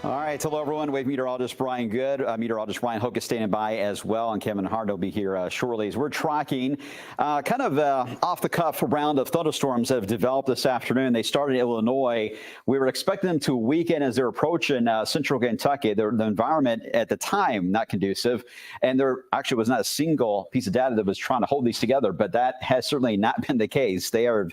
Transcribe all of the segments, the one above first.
All right, hello everyone. Wave meteorologist Brian Goode, meteorologist Ryan Hoke is standing by as well, and Kevin Hart will be here shortly as we're tracking kind of off the cuff round of thunderstorms that have developed this afternoon. They started in Illinois. We were expecting them to weaken as they're approaching central Kentucky. The environment at the time not conducive, and there actually was not a single piece of data that was trying to hold these together, but that has certainly not been the case. They are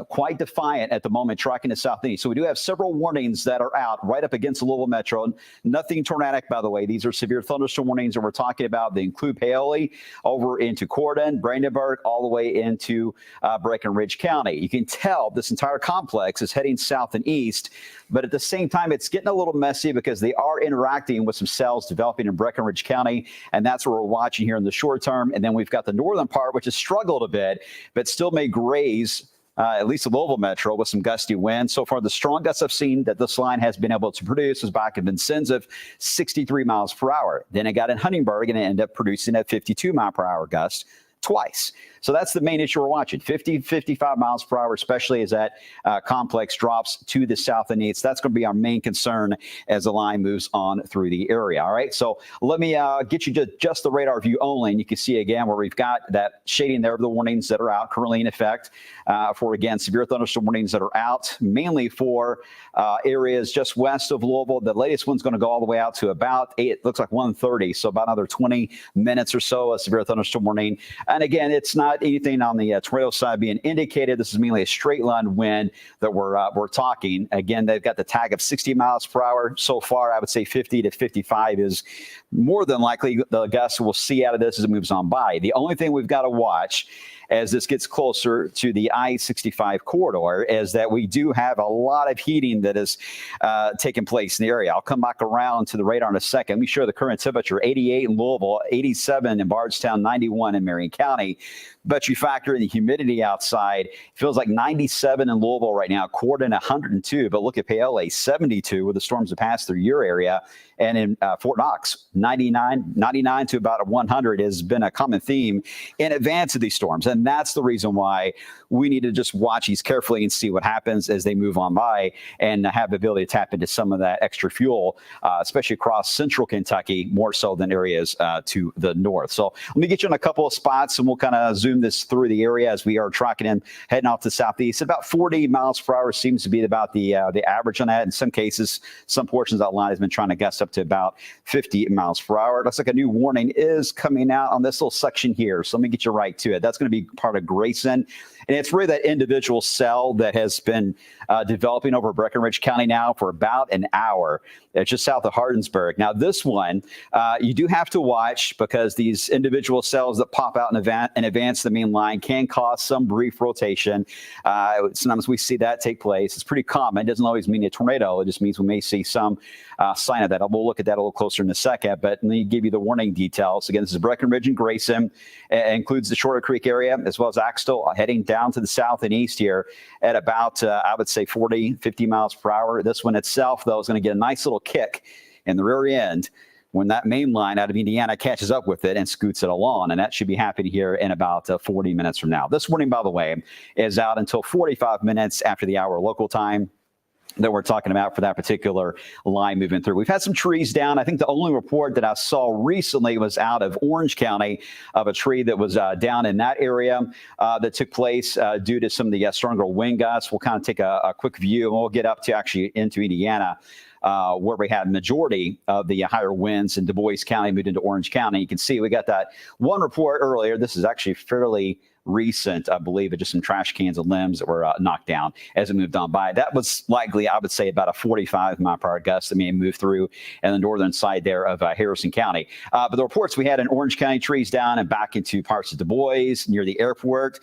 quite defiant at the moment, tracking the southeast. So we do have several warnings that are out right up against the Louisville Metro. Nothing tornadic, by the way. These are severe thunderstorm warnings that we're talking about. They include Paoli over into Corden, Brandenburg, all the way into Breckinridge County. You can tell this entire complex is heading south and east, but at the same time, it's getting a little messy because they are interacting with some cells developing in Breckinridge County, and that's what we're watching here in the short term. And then we've got the northern part, which has struggled a bit, but still may graze at least the Louisville Metro with some gusty winds. So far, the strongest I've seen that this line has been able to produce is back in Vincennes of 63 miles per hour. Then it got in Huntingburg and it ended up producing a 52 mile per hour gust twice. So that's the main issue we're watching, 50, 55 miles per hour, especially as that complex drops to the south and east. That's going to be our main concern as the line moves on through the area. All right, so let me get you to just the radar view only, and you can see again where we've got that shading there of the warnings that are out currently in effect for, again, severe thunderstorm warnings that are out, mainly for areas just west of Louisville. The latest one's going to go all the way out to about it looks like 1:30, so about another 20 minutes or so, a severe thunderstorm warning. And again, it's not anything on the tornado side being indicated. This is mainly a straight line wind that we're talking. Again, they've got the tag of 60 miles per hour. So far, I would say 50 to 55 is more than likely the gusts we'll see out of this as it moves on by. The only thing we've got to watch as this gets closer to the I-65 corridor is that we do have a lot of heating that is taking place in the area. I'll come back around to the radar in a second. Let me show the current temperature, 88 in Louisville, 87 in Bardstown, 91 in Marion County. But you factor in the humidity outside, it feels like 97 in Louisville right now, Corden 102, but look at Paoli, 72 with the storms that pass through your area. And in Fort Knox, 99 to about 100 has been a common theme in advance of these storms. And that's the reason why we need to just watch these carefully and see what happens as they move on by and have the ability to tap into some of that extra fuel, especially across central Kentucky, more so than areas to the north. So let me get you in a couple of spots and we'll kind of zoom this through the area as we are tracking in, heading off to southeast. About 40 miles per hour seems to be about the average on that. In some cases, some portions of that line has been trying to gust up to about 50 miles per hour. It looks like a new warning is coming out on this little section here. So let me get you right to it. That's going to be part of Grayson. And it's really that individual cell that has been developing over Breckinridge County now for about an hour. It's just south of Hardinsburg. Now, this one, you do have to watch because these individual cells that pop out in advance of the main line can cause some brief rotation. Sometimes we see that take place. It's pretty common. It doesn't always mean a tornado. It just means we may see some sign of that. We'll look at that a little closer in a second, but let me give you the warning details. Again, this is Breckinridge and Grayson. It includes the Shorter Creek area as well as Axtell, heading down to the south and east here at about, I would say, 40, 50 miles per hour. This one itself, though, is going to get a nice little kick in the rear end when that main line out of Indiana catches up with it and scoots it along. And that should be happening here in about 40 minutes from now. This warning, by the way, is out until 45 minutes after the hour local time that we're talking about for that particular line moving through. We've had some trees down. I think the only report that I saw recently was out of Orange County of a tree that was down in that area that took place due to some of the stronger wind gusts. We'll kind of take a quick view and we'll get up to actually into Indiana. Where we had majority of the higher winds in Du Bois County moved into Orange County. You can see we got that one report earlier. This is actually fairly recent, I believe, just some trash cans and limbs that were knocked down as it moved on by. That was likely, I would say, about a 45 mile per hour gust that may move through in the northern side there of Harrison County. But the reports we had in Orange County, trees down and back into parts of Du Bois, near the airport,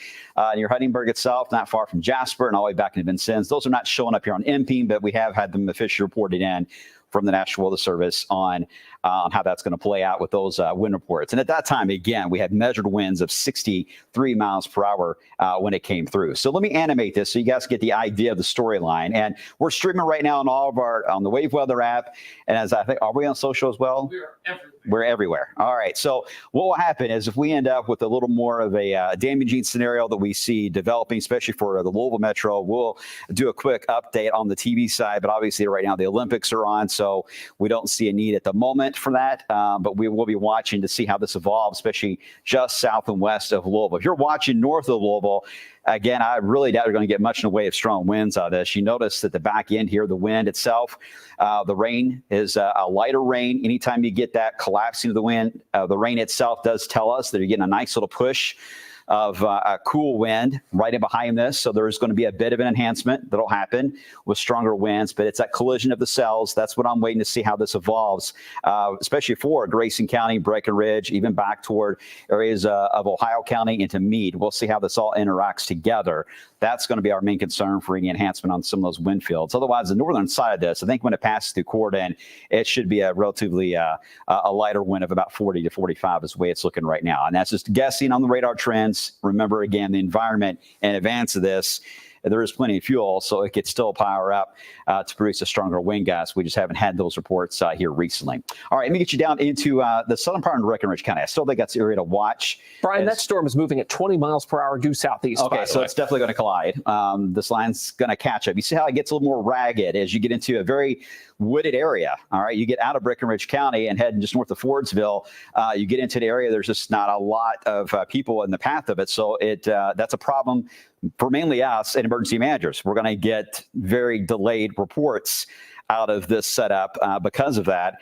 near Huntingburg itself, not far from Jasper, and all the way back into Vincennes. Those are not showing up here on MPing, but we have had them officially reported in from the National Weather Service on on how that's going to play out with those wind reports. And at that time, again, we had measured winds of 63 miles per hour when it came through. So let me animate this so you guys get the idea of the storyline. And we're streaming right now on all of on the Wave Weather app. And as I think, are we on social as well? We're everywhere. All right. So what will happen is if we end up with a little more of a damaging scenario that we see developing, especially for the Louisville Metro, we'll do a quick update on the TV side. But obviously right now the Olympics are on, so we don't see a need at the moment for that. But we will be watching to see how this evolves, especially just south and west of Louisville. If you're watching north of Louisville, again, I really doubt you're going to get much in the way of strong winds out of this. You notice that the back end here, the wind itself, the rain is a lighter rain. Anytime you get that collapsing of the wind, the rain itself does tell us that you're getting a nice little push of a cool wind right in behind this. So there's going to be a bit of an enhancement that'll happen with stronger winds, but it's that collision of the cells. That's what I'm waiting to see how this evolves, especially for Grayson County, Breckenridge, even back toward areas of Ohio County into Meade. We'll see how this all interacts together. That's going to be our main concern for any enhancement on some of those wind fields. Otherwise, the northern side of this, I think when it passes through Corden, it should be a relatively a lighter wind of about 40 to 45 is the way it's looking right now. And that's just guessing on the radar trends. Remember, again, the environment in advance of this, there is plenty of fuel, so it could still power up to produce a stronger wind gust. We just haven't had those reports here recently. All right, let me get you down into the southern part of Breckenridge County. I still think that's the area to watch. Brian, that storm is moving at 20 miles per hour due southeast. Okay, so it's definitely going to collide. This line's going to catch up. You see how it gets a little more ragged as you get into a very wooded area. All right, you get out of Breckenridge County and heading just north of Fordsville. You get into the area, there's just not a lot of people in the path of it. So that's a problem for mainly us and emergency managers. We're going to get very delayed reports out of this setup because of that.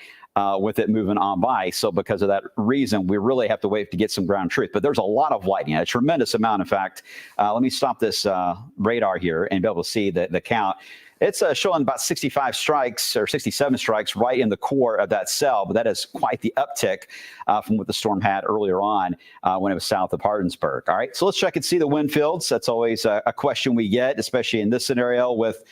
With it moving on by. So because of that reason, we really have to wait to get some ground truth. But there's a lot of lightning, a tremendous amount. In fact, let me stop this radar here and be able to see the count. It's showing about 65 strikes or 67 strikes right in the core of that cell. But that is quite the uptick from what the storm had earlier on when it was south of Hardinsburg. All right, so let's check and see the wind fields. That's always a question we get, especially in this scenario with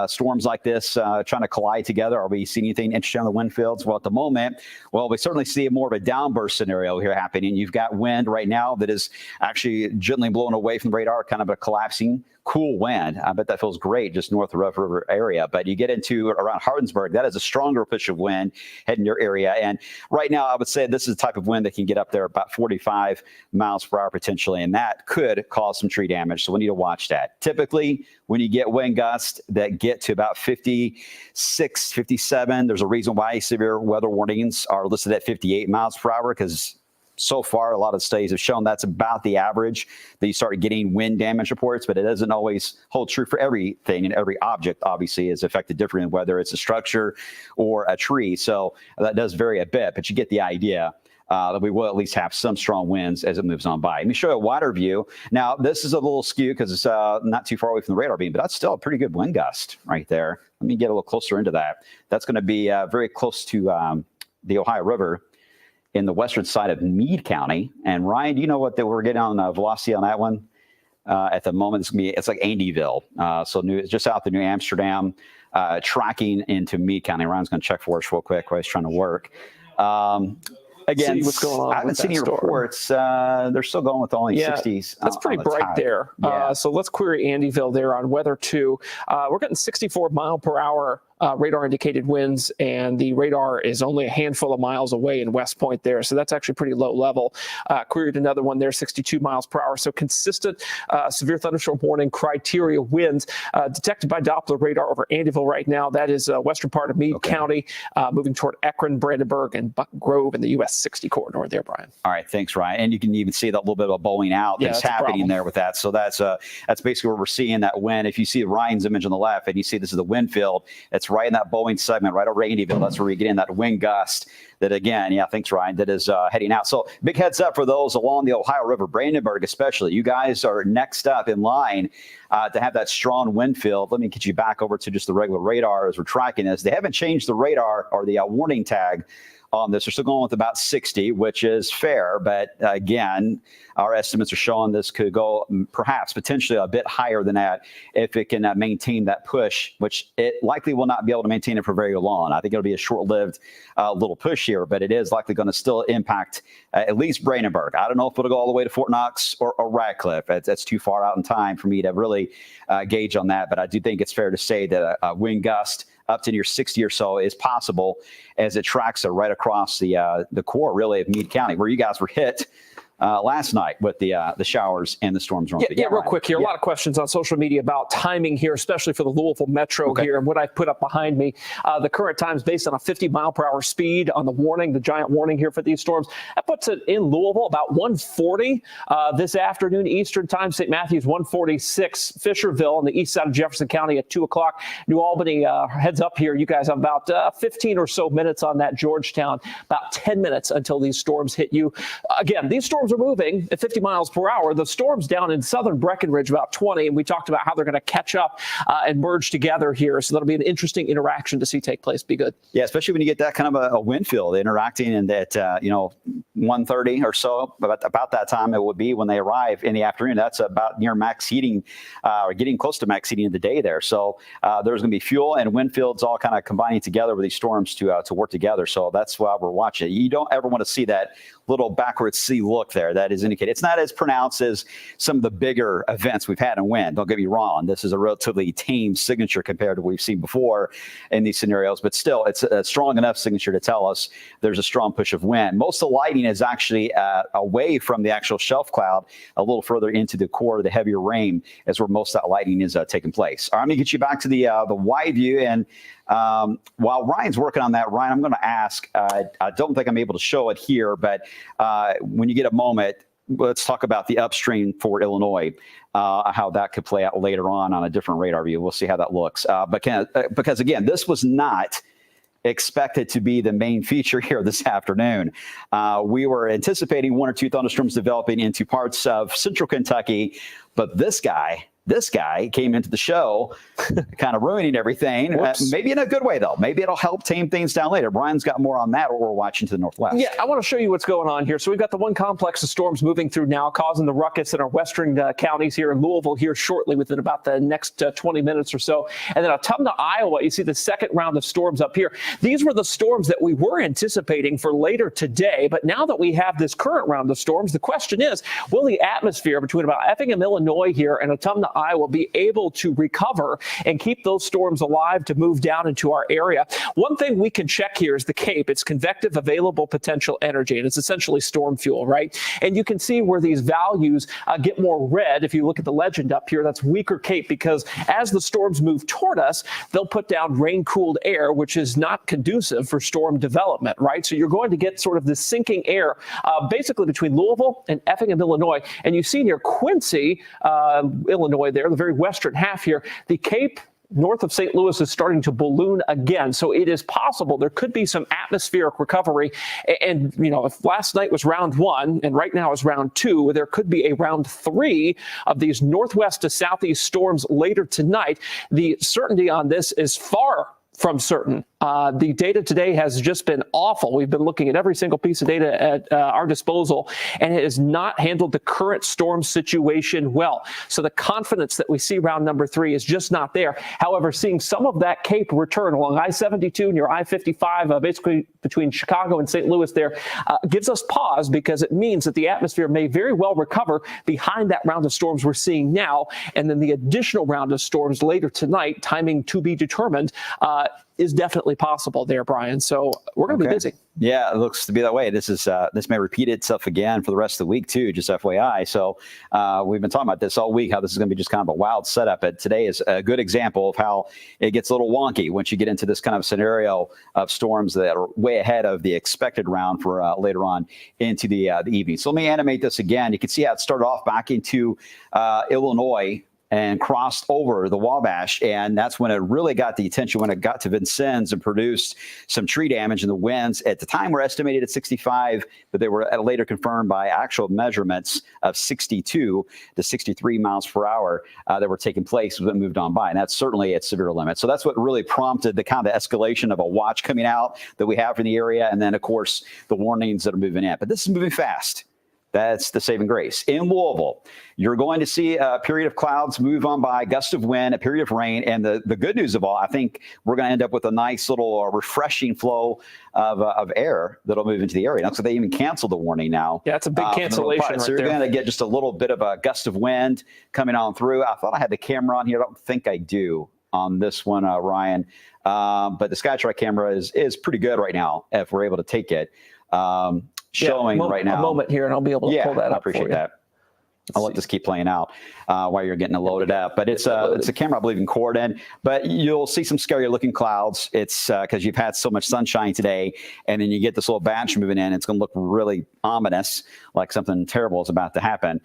storms like this trying to collide together. Are we seeing anything interesting on the wind fields? Well, at the moment, we certainly see more of a downburst scenario here happening. You've got wind right now that is actually gently blowing away from the radar, kind of a collapsing cool wind. I bet that feels great just north of Rough River area. But you get into around Hardinsburg, that is a stronger push of wind heading your area. And right now, I would say this is the type of wind that can get up there about 45 miles per hour potentially. And that could cause some tree damage. So we need to watch that. Typically, when you get wind gusts that get to about 56, 57, there's a reason why severe weather warnings are listed at 58 miles per hour, because so far, a lot of studies have shown that's about the average that you start getting wind damage reports, but it doesn't always hold true for everything, and every object obviously is affected differently, whether it's a structure or a tree. So that does vary a bit, but you get the idea. That we will at least have some strong winds as it moves on by. Let me show you a wider view. Now, this is a little skewed because it's not too far away from the radar beam, but that's still a pretty good wind gust right there. Let me get a little closer into that. That's going to be very close to the Ohio River in the western side of Meade County. And Ryan, do you know what we're getting on velocity on that one? At the moment, it's like Andyville. So just out the New Amsterdam, tracking into Meade County. Ryan's going to check for us real quick while he's trying to work. Again, what's going on. I haven't seen any reports. They're still going with only 60s. That's pretty bright there. Yeah. So let's query Andyville there on weather 2. We're getting 64 mile per hour radar indicated winds, and the radar is only a handful of miles away in West Point there. So that's actually pretty low level. Queried another one there, 62 miles per hour. So consistent severe thunderstorm warning criteria winds detected by Doppler radar over Andyville right now. That is western part of Meade County, moving toward Akron, Brandenburg, and Buck Grove in the US 60 corridor there, Brian. All right, thanks, Ryan. And you can even see that little bit of a bowing out that's happening there with that. So that's basically where we're seeing that wind. If you see Ryan's image on the left and you see this is the wind field, it's right in that bowing segment, right over Andyville. That's where we get in that wind gust that, again, thanks, Ryan, that is heading out. So big heads up for those along the Ohio River, Brandenburg especially. You guys are next up in line to have that strong wind field. Let me get you back over to just the regular radar as we're tracking this. They haven't changed the radar or the warning tag on this. They're still going with about 60, which is fair. But again, our estimates are showing this could go perhaps potentially a bit higher than that if it can maintain that push, which it likely will not be able to maintain it for very long. I think it'll be a short-lived little push here, but it is likely going to still impact at least Brandenburg. I don't know if it'll go all the way to Fort Knox or Radcliffe. That's too far out in time for me to really gauge on that. But I do think it's fair to say that a wind gust up to near 60 or so is possible as it tracks right across the core, really, of Meade County, where you guys were hit last night with the showers and the storms. Yeah, real quick here. A lot of questions on social media about timing here, especially for the Louisville Metro here. And what I've put up behind me, the current times based on a 50-mile-per-hour speed on the warning, the giant warning here for these storms. That puts it in Louisville about 1:40 this afternoon Eastern time. St. Matthews 1:46. Fisherville on the east side of Jefferson County at 2 o'clock. New Albany heads up here. You guys have about 15 or so minutes on that. Georgetown, about 10 minutes until these storms hit you. Again, these storms are moving at 50 miles per hour. The storms down in southern Breckenridge about 20, and we talked about how they're going to catch up and merge together here. So that'll be an interesting interaction to see take place. Be good. Yeah, especially when you get that kind of a wind field interacting in that 1:30 or so, about that time it would be when they arrive in the afternoon. That's about near max heating or getting close to max heating of the day there. So there's going to be fuel and wind fields all kind of combining together with these storms to work together. So that's why we're watching. You don't ever want to see that little backwards C look there. That is indicated. It's not as pronounced as some of the bigger events we've had in wind. Don't get me wrong. This is a relatively tame signature compared to what we've seen before in these scenarios, but still it's a strong enough signature to tell us there's a strong push of wind. Most of the lighting is actually away from the actual shelf cloud, a little further into the core of the heavier rain is where most of that lighting is taking place. All right, I'm going to get you back to the wide view. And while Ryan's working on that, Ryan, I'm going to ask, I don't think I'm able to show it here, but when you get a moment, let's talk about the upstream for Illinois, how that could play out later on a different radar view. We'll see how that looks. Because, again, this was not expected to be the main feature here this afternoon. We were anticipating one or two thunderstorms developing into parts of central Kentucky, but this guy came into the show kind of ruining everything. Maybe in a good way, though. Maybe it'll help tame things down later. Brian's got more on that, or we're watching to the northwest. Yeah, I want to show you what's going on here. So we've got the one complex of storms moving through now, causing the ruckus in our western counties here in Louisville here shortly within about the next 20 minutes or so. And then Autumna, Iowa, you see the second round of storms up here. These were the storms that we were anticipating for later today. But now that we have this current round of storms, the question is, will the atmosphere between about Effingham, Illinois here and Autumna, Iowa be able to recover and keep those storms alive to move down into our area? One thing we can check here is the CAPE. It's convective available potential energy, and it's essentially storm fuel, right? And you can see where these values get more red. If you look at the legend up here, that's weaker CAPE, because as the storms move toward us, they'll put down rain-cooled air, which is not conducive for storm development, right? So you're going to get sort of this sinking air basically between Louisville and Effingham, Illinois. And you see near Quincy, Illinois there, the very western half here, the Cape north of St. Louis is starting to balloon again. So it is possible there could be some atmospheric recovery. And, if last night was round 1 and right now is round 2, there could be a round 3 of these northwest to southeast storms later tonight. The certainty on this is far from certain. The data today has just been awful. We've been looking at every single piece of data at our disposal, and it has not handled the current storm situation well. So the confidence that we see round number 3 is just not there. However, seeing some of that CAPE return along I-72 near I-55, basically between Chicago and St. Louis there, gives us pause, because it means that the atmosphere may very well recover behind that round of storms we're seeing now. And then the additional round of storms later tonight, timing to be determined, is definitely possible there, Brian. So we're going to be busy. Yeah, it looks to be that way. This may repeat itself again for the rest of the week too, just FYI. So we've been talking about this all week, how this is going to be just kind of a wild setup. But today is a good example of how it gets a little wonky once you get into this kind of scenario of storms that are way ahead of the expected round for later on into the evening. So let me animate this again. You can see how it started off back into Illinois and crossed over the Wabash. And that's when it really got the attention, when it got to Vincennes and produced some tree damage. And the winds at the time were estimated at 65, but they were later confirmed by actual measurements of 62 to 63 miles per hour that were taking place when it moved on by. And that's certainly at severe limits. So that's what really prompted the kind of escalation of a watch coming out that we have for the area. And then, of course, the warnings that are moving in. But this is moving fast. That's the saving grace. In Louisville, you're going to see a period of clouds move on by, gust of wind, a period of rain. And the good news of all, I think we're going to end up with a nice little refreshing flow of air that'll move into the area. So they even canceled the warning now. Yeah, it's a big cancellation right So you're going to get just a little bit of a gust of wind coming on through. I thought I had the camera on here. I don't think I do on this one, Ryan. But the SkyTrack camera is pretty good right now if we're able to take it. Showing right now. A moment here, and I'll be able to pull that up. I appreciate that. I'll let this keep playing out while you're getting it loaded up. But it's a camera, I believe, in Corden. But you'll see some scary looking clouds. It's because you've had so much sunshine today, and then you get this little batch moving in. It's going to look really ominous, like something terrible is about to happen.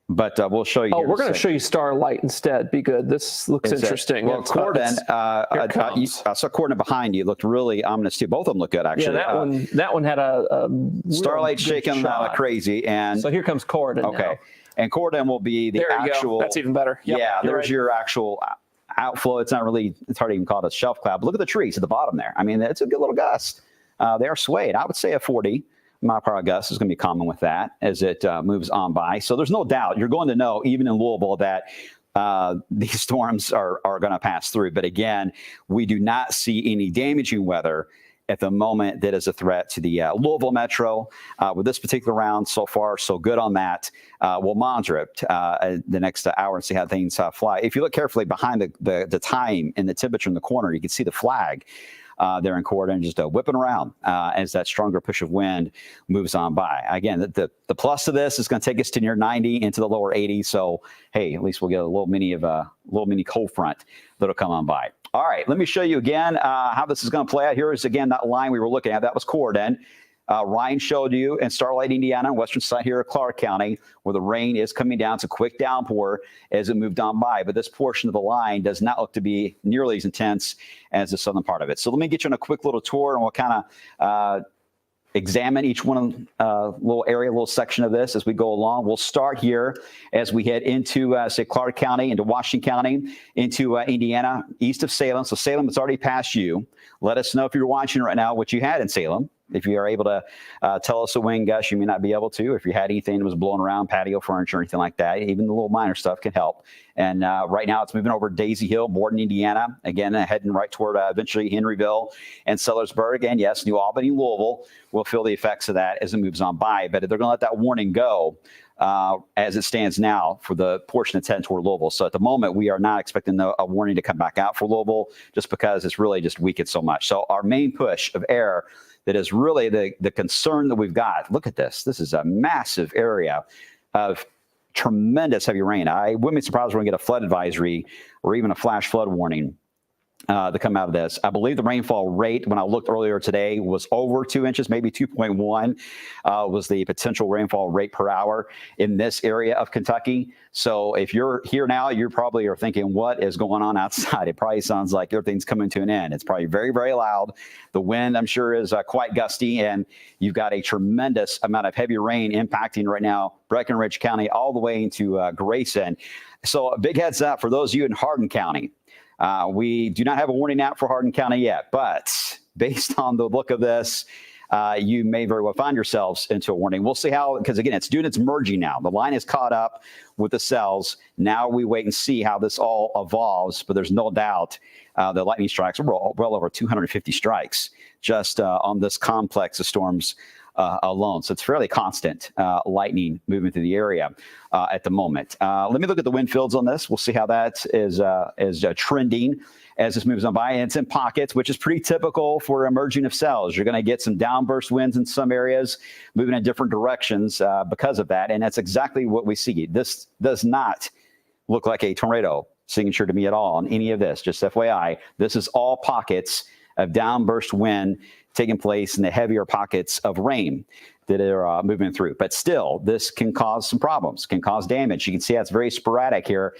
But we'll show you. Oh, we're going to show you starlight instead. Be good. This looks interesting. Well, Corden, I saw Corden behind you. Looked really ominous too. Both of them look good, actually. Yeah, that one had a starlight shaking like crazy. And so here comes Corden. Okay, now. And Corden will be the actual. That's even better. Yep, yeah, there's your actual outflow. It's not really. It's hard to even call it a shelf cloud. But look at the trees at the bottom there. I mean, it's a good little gust. They are swayed. I would say a 40. mile per hour gust is going to be common with that as it moves on by. So there's no doubt you're going to know, even in Louisville, that these storms are going to pass through. But again, we do not see any damaging weather at the moment that is a threat to the Louisville metro. With this particular round, so far, so good on that. We'll monitor it the next hour and see how things fly. If you look carefully behind the time and the temperature in the corner, you can see the flag there in Corden just whipping around as that stronger push of wind moves on by. Again, the plus of this is going to take us to near 90 into the lower 80s. So, hey, at least we'll get a little mini cold front that'll come on by. All right, let me show you again how this is going to play out. Here is, again, that line we were looking at. That was Corden. Ryan showed you in Starlight, Indiana, western side here of Clark County, where the rain is coming down. It's a quick downpour as it moved on by. But this portion of the line does not look to be nearly as intense as the southern part of it. So let me get you on a quick little tour, and we'll kind of examine each one little area, little section of this as we go along. We'll start here as we head into, say, Clark County, into Washington County, into Indiana, east of Salem. So Salem, it's already past you. Let us know if you're watching right now what you had in Salem. If you are able to tell us a wind gust, you may not be able to. If you had anything that was blowing around, patio furniture, anything like that, even the little minor stuff can help. And right now it's moving over Daisy Hill, Borden, Indiana. Again, heading right toward eventually Henryville and Sellersburg. And yes, New Albany, Louisville will feel the effects of that as it moves on by. But they're going to let that warning go as it stands now for the portion that's heading toward Louisville. So at the moment, we are not expecting a warning to come back out for Louisville just because it's really just weakened so much. So our main push of air that is really the concern that we've got. Look at this. This is a massive area of tremendous heavy rain. I wouldn't be surprised we're going to get a flood advisory or even a flash flood warning to come out of this. I believe the rainfall rate, when I looked earlier today, was over 2 inches, maybe 2.1 was the potential rainfall rate per hour in this area of Kentucky. So if you're here now, you probably are thinking, what is going on outside? It probably sounds like everything's coming to an end. It's probably very, very loud. The wind, I'm sure, is quite gusty, and you've got a tremendous amount of heavy rain impacting right now Breckinridge County all the way into Grayson. So a big heads up for those of you in Hardin County. We do not have a warning out for Hardin County yet, but based on the look of this, you may very well find yourselves into a warning. We'll see how, because again, it's doing its merging now. The line is caught up with the cells. Now we wait and see how this all evolves, but there's no doubt the lightning strikes are well over 250 strikes just on this complex of storms alone. So it's fairly constant lightning moving through the area at the moment. Let me look at the wind fields on this. We'll see how that is trending as this moves on by. And it's in pockets, which is pretty typical for emerging of cells. You're going to get some downburst winds in some areas moving in different directions because of that. And that's exactly what we see. This does not look like a tornado signature to me at all on any of this. Just FYI, this is all pockets of downburst wind taking place in the heavier pockets of rain. that are moving through. But still, this can cause some problems, can cause damage. You can see that's very sporadic here.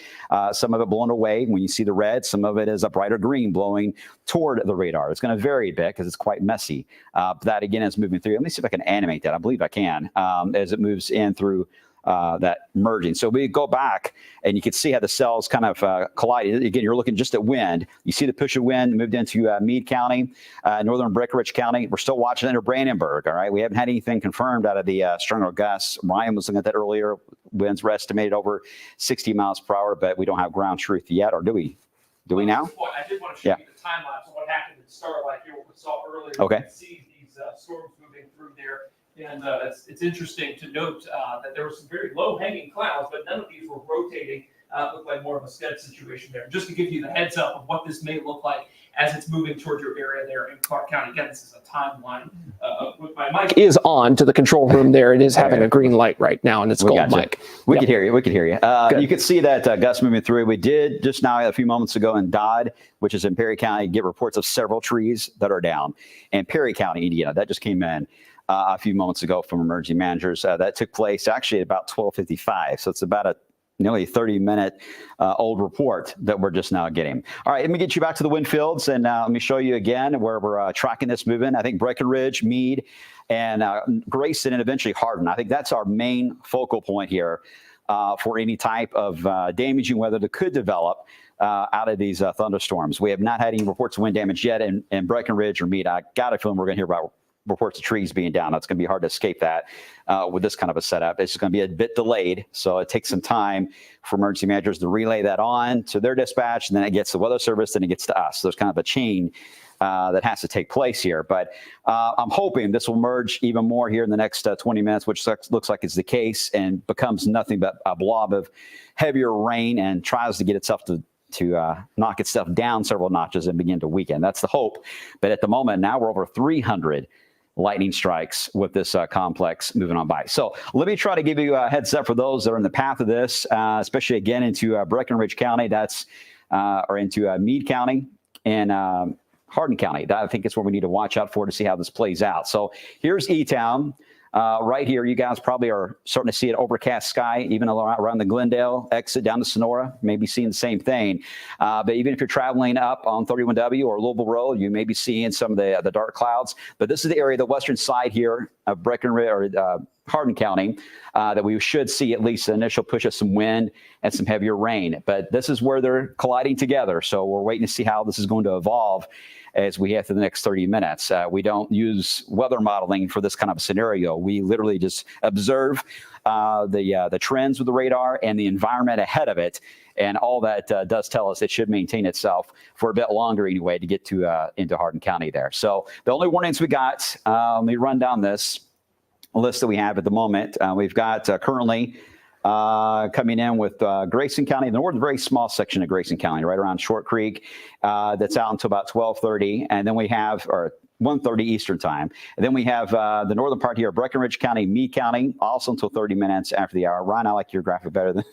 Some of it blown away when you see the red. Some of it is a brighter green blowing toward the radar. It's going to vary a bit because it's quite messy. But that, again, is moving through. Let me see if I can animate that. I believe I can as it moves in through that merging. So we go back and you can see how the cells kind of collided. Again, you're looking just at wind. You see the push of wind moved into Meade County, northern Breckinridge County. We're still watching under Brandenburg. All right. We haven't had anything confirmed out of the stronger gusts. Ryan was looking at that earlier. Winds were estimated over 60 miles per hour, but we don't have ground truth yet. Or do we? Do we now? I did want to show you the time lapse of what happened in Starlight here, what we saw earlier. Okay. You can see these storms moving through there. And it's interesting to note that there were some very low-hanging clouds, but none of these were rotating. Looked like more of a scud situation there. Just to give you the heads up of what this may look like as it's moving towards your area there in Clark County. Again, this is a timeline. My mic is on to the control room there. It is having a green light right now, and it's gold mic. We could hear you. We could hear you. You could see that gust moving through. We did just now a few moments ago in Dodd, which is in Perry County, get reports of several trees that are down. And Perry County, Indiana, that just came in a few moments ago from emergency managers. That took place actually at about 12:55. So it's about a nearly 30-minute old report that we're just now getting. All right, let me get you back to the wind fields, and let me show you again where we're tracking this moving. I think Breckenridge, Meade, and Grayson, and eventually Hardin. I think that's our main focal point here for any type of damaging weather that could develop out of these thunderstorms. We have not had any reports of wind damage yet in Breckenridge or Meade. I got a feeling we're going to hear about reports of trees being down. It's going to be hard to escape that with this kind of a setup. It's just going to be a bit delayed. So it takes some time for emergency managers to relay that on to their dispatch, and then it gets to the Weather Service, then it gets to us. So there's kind of a chain that has to take place here. But I'm hoping this will merge even more here in the next 20 minutes, which looks like is the case, and becomes nothing but a blob of heavier rain and tries to get itself to knock itself down several notches and begin to weaken. That's the hope. But at the moment, now we're over 300 lightning strikes with this complex moving on by. So let me try to give you a heads up for those that are in the path of this, especially again into Breckenridge County, or into Meade County and Hardin County. That, I think, is where we need to watch out for to see how this plays out. So here's E-Town. Right here, you guys probably are starting to see an overcast sky, even around the Glendale exit down to Sonora, maybe seeing the same thing. But even if you're traveling up on 31W or Louisville Road, you may be seeing some of the dark clouds. But this is the area, the western side here of Breckenridge or Hardin County, that we should see at least an initial push of some wind and some heavier rain. But this is where they're colliding together. So we're waiting to see how this is going to evolve as we head to the next 30 minutes. We don't use weather modeling for this kind of a scenario. We literally just observe the trends with the radar and the environment ahead of it. And all that does tell us it should maintain itself for a bit longer anyway to get to into Hardin County there. So the only warnings we got, let me run down this list that we have at the moment. We've got currently coming in with Grayson County, the north, very small section of Grayson County, right around Short Creek, that's out until about 12:30, and then we have, or 1:30 Eastern time. And then we have the northern part here, Breckenridge County, Meade County, also until 30 minutes after the hour. Ryan, I like your graphic better than.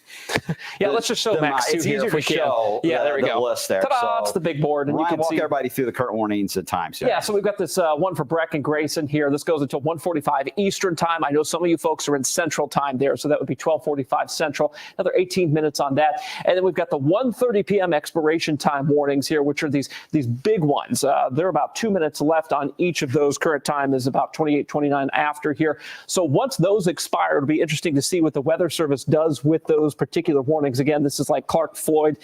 Yeah, let's just show Max it's here easier if we to can. show Yeah, there we go. List there. Ta-da, So, it's the big board, and Ryan, you can walk see everybody through the current warnings and times here. Yeah, so we've got this one for Breck and Grayson here. This goes until 1:45 Eastern time. I know some of you folks are in Central time there, so that would be 12:45 Central. Another 18 minutes on that. And then we've got the 1:30 p.m. expiration time warnings here, which are these big ones. There are about 2 minutes left on each of those. Current time is about 28:29 after here. So once those expire, it'll be interesting to see what the Weather Service does with those particular warnings. Again, this is like Clark, Floyd,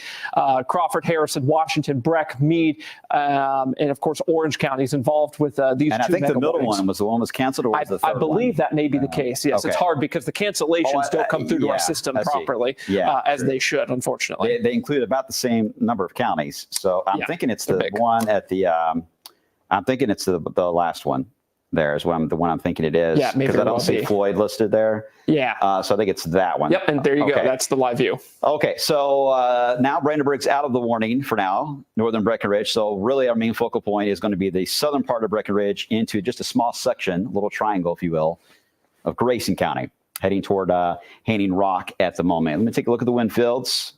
Crawford, Harrison, Washington, Breck, Meade, and of course Orange County is involved with these. And I think the middle one was the one was canceled, or was the third I believe one? that may be the case. Yes, okay. It's hard because the cancellations don't come through to our system properly as they should, unfortunately. They include about the same number of counties, so I'm thinking it's the one at the. I'm thinking it's the last one. There is the one I'm thinking it is. Yeah, maybe because I don't see Floyd listed there. Yeah. So I think it's that one. Yep, and there you go. That's the live view. Okay, so now Brandenburg's out of the warning for now, northern Breckenridge. So really our main focal point is going to be the southern part of Breckenridge into just a small section, a little triangle, if you will, of Grayson County, heading toward Hanging Rock at the moment. Let me take a look at the wind fields.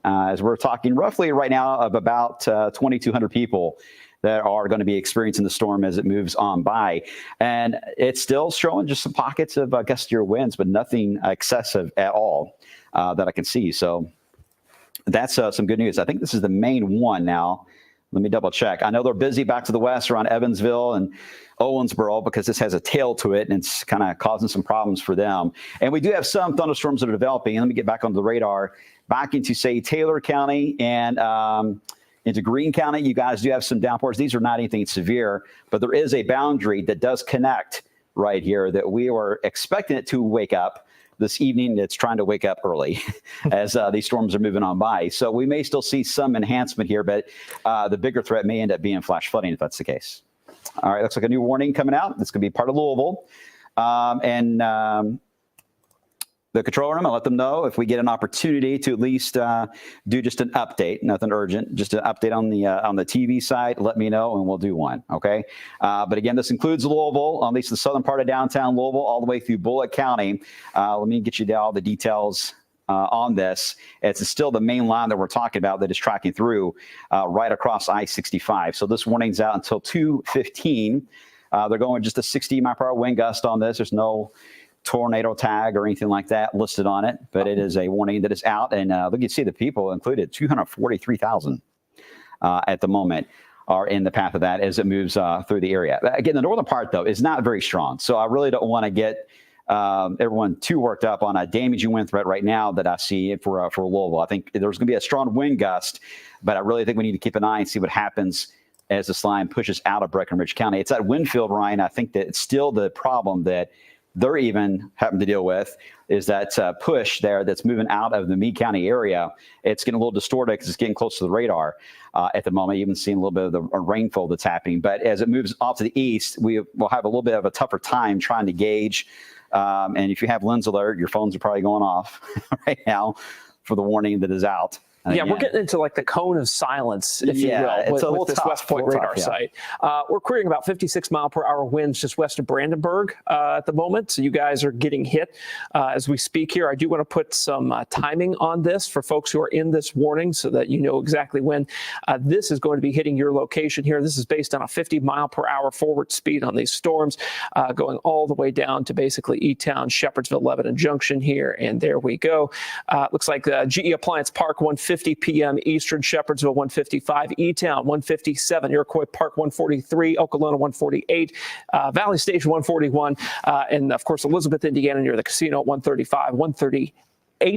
As we're talking roughly right now of about 2,200 people that are going to be experiencing the storm as it moves on by. And it's still showing just some pockets of gustier winds, but nothing excessive at all that I can see. So that's some good news. I think this is the main one now. Let me double check. I know they're busy back to the west around Evansville and Owensboro because this has a tail to it, and it's kind of causing some problems for them. And we do have some thunderstorms that are developing. Let me get back on the radar. Back into, say, Taylor County and into Greene County, you guys do have some downpours. These are not anything severe, but there is a boundary that does connect right here that we were expecting it to wake up this evening. It's trying to wake up early as these storms are moving on by. So we may still see some enhancement here, but the bigger threat may end up being flash flooding if that's the case. All right, looks like a new warning coming out. It's going to be part of Louisville. The control room, I'll let them know if we get an opportunity to at least do just an update, nothing urgent, just an update on the TV side. Let me know and we'll do one, okay? But again, this includes Louisville, at least the southern part of downtown Louisville, all the way through Bullitt County. Let me get you all the details on this. It's still the main line that we're talking about that is tracking through right across I-65. So this warning's out until 2:15. They're going just a 60-mile-per-hour wind gust on this. There's no tornado tag or anything like that listed on it, but it is a warning that is out. And look, you see the people included, 243,000 at the moment are in the path of that as it moves through the area. Again, the northern part, though, is not very strong. So I really don't want to get everyone too worked up on a damaging wind threat right now that I see for Louisville. I think there's going to be a strong wind gust, but I really think we need to keep an eye and see what happens as this line pushes out of Breckenridge County. It's that wind field, Ryan. I think that it's still the problem that they're even having to deal with is that push there that's moving out of the Meade County area. It's getting a little distorted because it's getting close to the radar at the moment, even seeing a little bit of the rainfall that's happening. But as it moves off to the east, we will have a little bit of a tougher time trying to gauge. And if you have lens alert, your phones are probably going off right now for the warning that is out. Yeah, we're getting into like the cone of silence, if you will, with this West Point radar site. We're querying about 56-mile-per-hour winds just west of Brandenburg at the moment. So you guys are getting hit as we speak here. I do want to put some timing on this for folks who are in this warning so that you know exactly when this is going to be hitting your location here. This is based on a 50-mile-per-hour forward speed on these storms going all the way down to basically E-Town, Shepherdsville, Lebanon Junction here. And there we go. Looks like GE Appliance Park 150 p.m. Eastern, Shepherdsville 155, E-Town 157, Iroquois Park 143, Okolona 148, Valley Station 141, and of course Elizabeth, Indiana near the casino 135, 138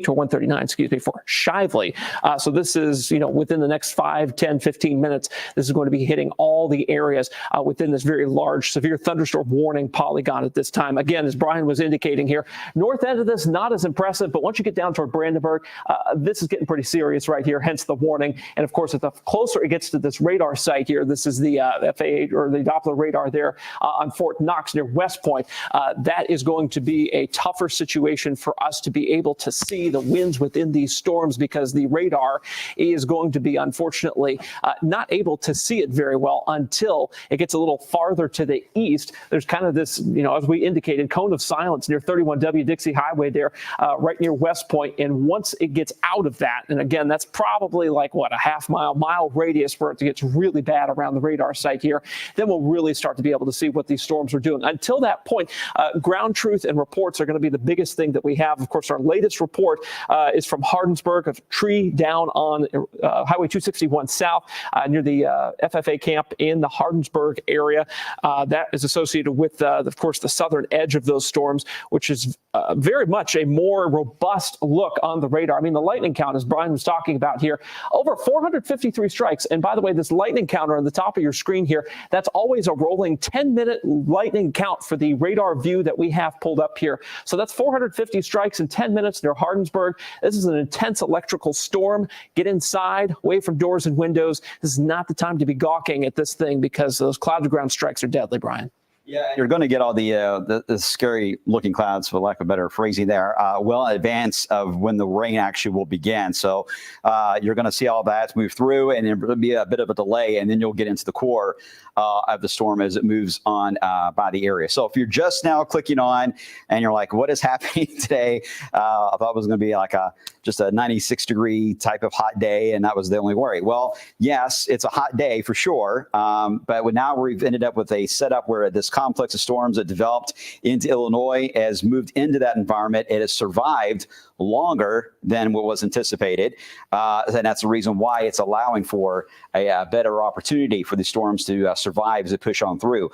or 139, excuse me, for Shively. So this is, within the next 5, 10, 15 minutes, this is going to be hitting all the areas within this very large severe thunderstorm warning polygon at this time. Again, as Brian was indicating here, north end of this, not as impressive, but once you get down toward Brandenburg, this is getting pretty serious right here, hence the warning. And of course, the closer it gets to this radar site here, this is the FAA or the Doppler radar there on Fort Knox near West Point. That is going to be a tougher situation for us to be able to see the winds within these storms because the radar is going to be, unfortunately, not able to see it very well until it gets a little farther to the east. There's kind of this, as we indicated, cone of silence near 31W Dixie Highway there, right near West Point. And once it gets out of that, and again, that's probably like, a half-mile radius where it gets really bad around the radar site here, then we'll really start to be able to see what these storms are doing. Until that point, ground truth and reports are going to be the biggest thing that we have. Of course, our latest report is from Hardensburg, a tree down on Highway 261 South near the FFA camp in the Hardensburg area. That is associated with, of course, the southern edge of those storms, which is very much a more robust look on the radar. I mean, the lightning count, as Brian was talking about here, over 453 strikes. And by the way, this lightning counter on the top of your screen here, that's always a rolling 10-minute lightning count for the radar view that we have pulled up here. So that's 450 strikes in 10 minutes near Hardensburg. This is an intense electrical storm. Get inside, away from doors and windows. This is not the time to be gawking at this thing because those cloud to ground strikes are deadly, Brian. Yeah, you're going to get all the scary looking clouds, for lack of better phrasing there, well in advance of when the rain actually will begin. So you're going to see all that move through, and there'll be a bit of a delay, and then you'll get into the core of the storm as it moves on by the area. So if you're just now clicking on and you're like, what is happening today? I thought it was going to be like just a 96-degree type of hot day, and that was the only worry. Well, yes, it's a hot day for sure, but now we've ended up with a setup where this complex of storms that developed into Illinois has moved into that environment. It has survived longer than what was anticipated, and that's the reason why it's allowing for a better opportunity for the storms to survive as they push on through.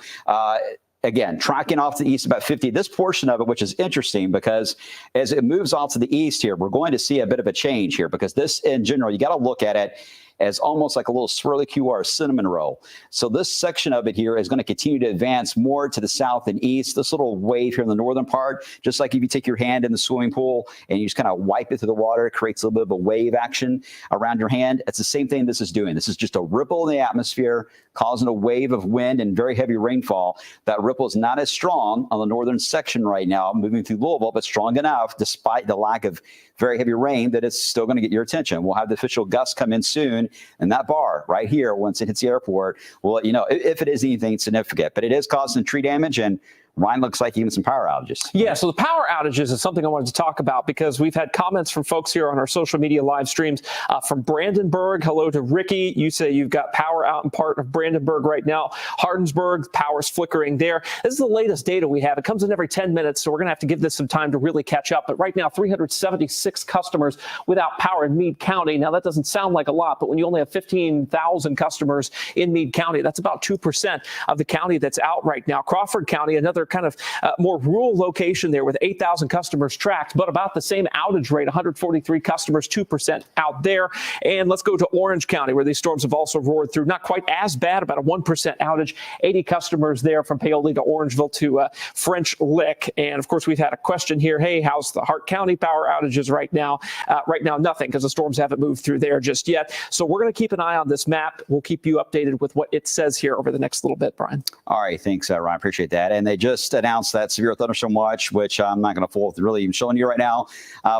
Again, tracking off to the east about 50. This portion of it, which is interesting because as it moves off to the east here, we're going to see a bit of a change here because this, in general, you got to look at it as almost like a little swirly QR cinnamon roll. So this section of it here is going to continue to advance more to the south and east. This little wave here in the northern part, just like if you take your hand in the swimming pool and you just kind of wipe it through the water, it creates a little bit of a wave action around your hand. It's the same thing this is doing. This is just a ripple in the atmosphere causing a wave of wind and very heavy rainfall. That ripple is not as strong on the northern section right now, moving through Louisville, but strong enough, despite the lack of very heavy rain, that it's still going to get your attention. We'll have the official gusts come in soon, and that bar right here, once it hits the airport, will let you know if it is anything significant. But it is causing tree damage, and Ryan, looks like even some power outages. Yeah, so the power outages is something I wanted to talk about because we've had comments from folks here on our social media live streams from Brandenburg. Hello to Ricky. You say you've got power out in part of Brandenburg right now. Hardensburg, power's flickering there. This is the latest data we have. It comes in every 10 minutes, so we're going to have to give this some time to really catch up. But right now, 376 customers without power in Meade County. Now, that doesn't sound like a lot, but when you only have 15,000 customers in Meade County, that's about 2% of the county that's out right now. Crawford County, another kind of more rural location there with 8,000 customers tracked, but about the same outage rate, 143 customers, 2% out there. And let's go to Orange County, where these storms have also roared through. Not quite as bad, about a 1% outage, 80 customers there from Paoli to Orangeville to French Lick. And of course, we've had a question here. Hey, how's the Hart County power outages right now? Right now, nothing, because the storms haven't moved through there just yet. So we're going to keep an eye on this map. We'll keep you updated with what it says here over the next little bit, Brian. All right. Thanks, Ryan. Appreciate that. And they just announced that severe thunderstorm watch, which I'm not going to fool with really even showing you right now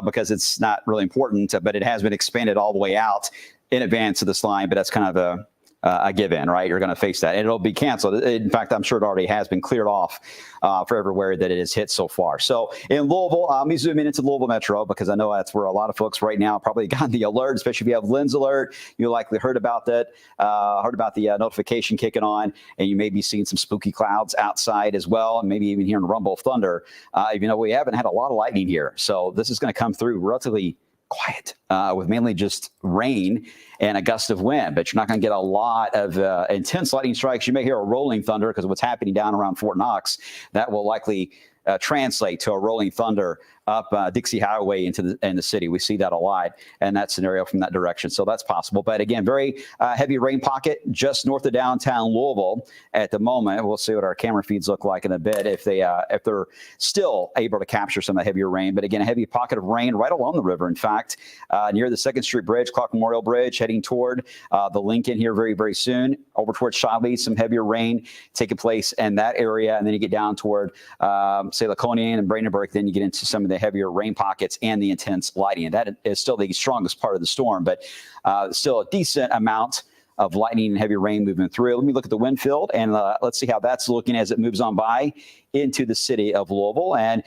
because it's not really important, but it has been expanded all the way out in advance of this line. But that's kind of a given, right? You're going to face that. And it'll be canceled. In fact, I'm sure it already has been cleared off for everywhere that it has hit so far. So in Louisville, let me zoom in into Louisville Metro because I know that's where a lot of folks right now probably got the alert, especially if you have Lynn's alert. You likely heard about that, heard about the notification kicking on, and you may be seeing some spooky clouds outside as well, and maybe even hearing a rumble of thunder. Even though we haven't had a lot of lightning here. So this is going to come through relatively quiet with mainly just rain and a gust of wind, but you're not going to get a lot of intense lightning strikes. You may hear a rolling thunder because of what's happening down around Fort Knox. That will likely translate to a rolling thunder up Dixie Highway into the city. We see that a lot in that scenario from that direction. So that's possible. But again, very heavy rain pocket just north of downtown Louisville at the moment. We'll see what our camera feeds look like in a bit if they're still able to capture some of the heavier rain. But again, a heavy pocket of rain right along the river. In fact, near the 2nd Street Bridge, Clark Memorial Bridge, heading toward the Lincoln here very, very soon. Over towards Shiley, some heavier rain taking place in that area. And then you get down toward, say, Laconia and Brandenburg. Then you get into some of the heavier rain pockets and the intense lightning. And that is still the strongest part of the storm, but still a decent amount of lightning and heavy rain moving through. Let me look at the wind field and let's see how that's looking as it moves on by into the city of Louisville. And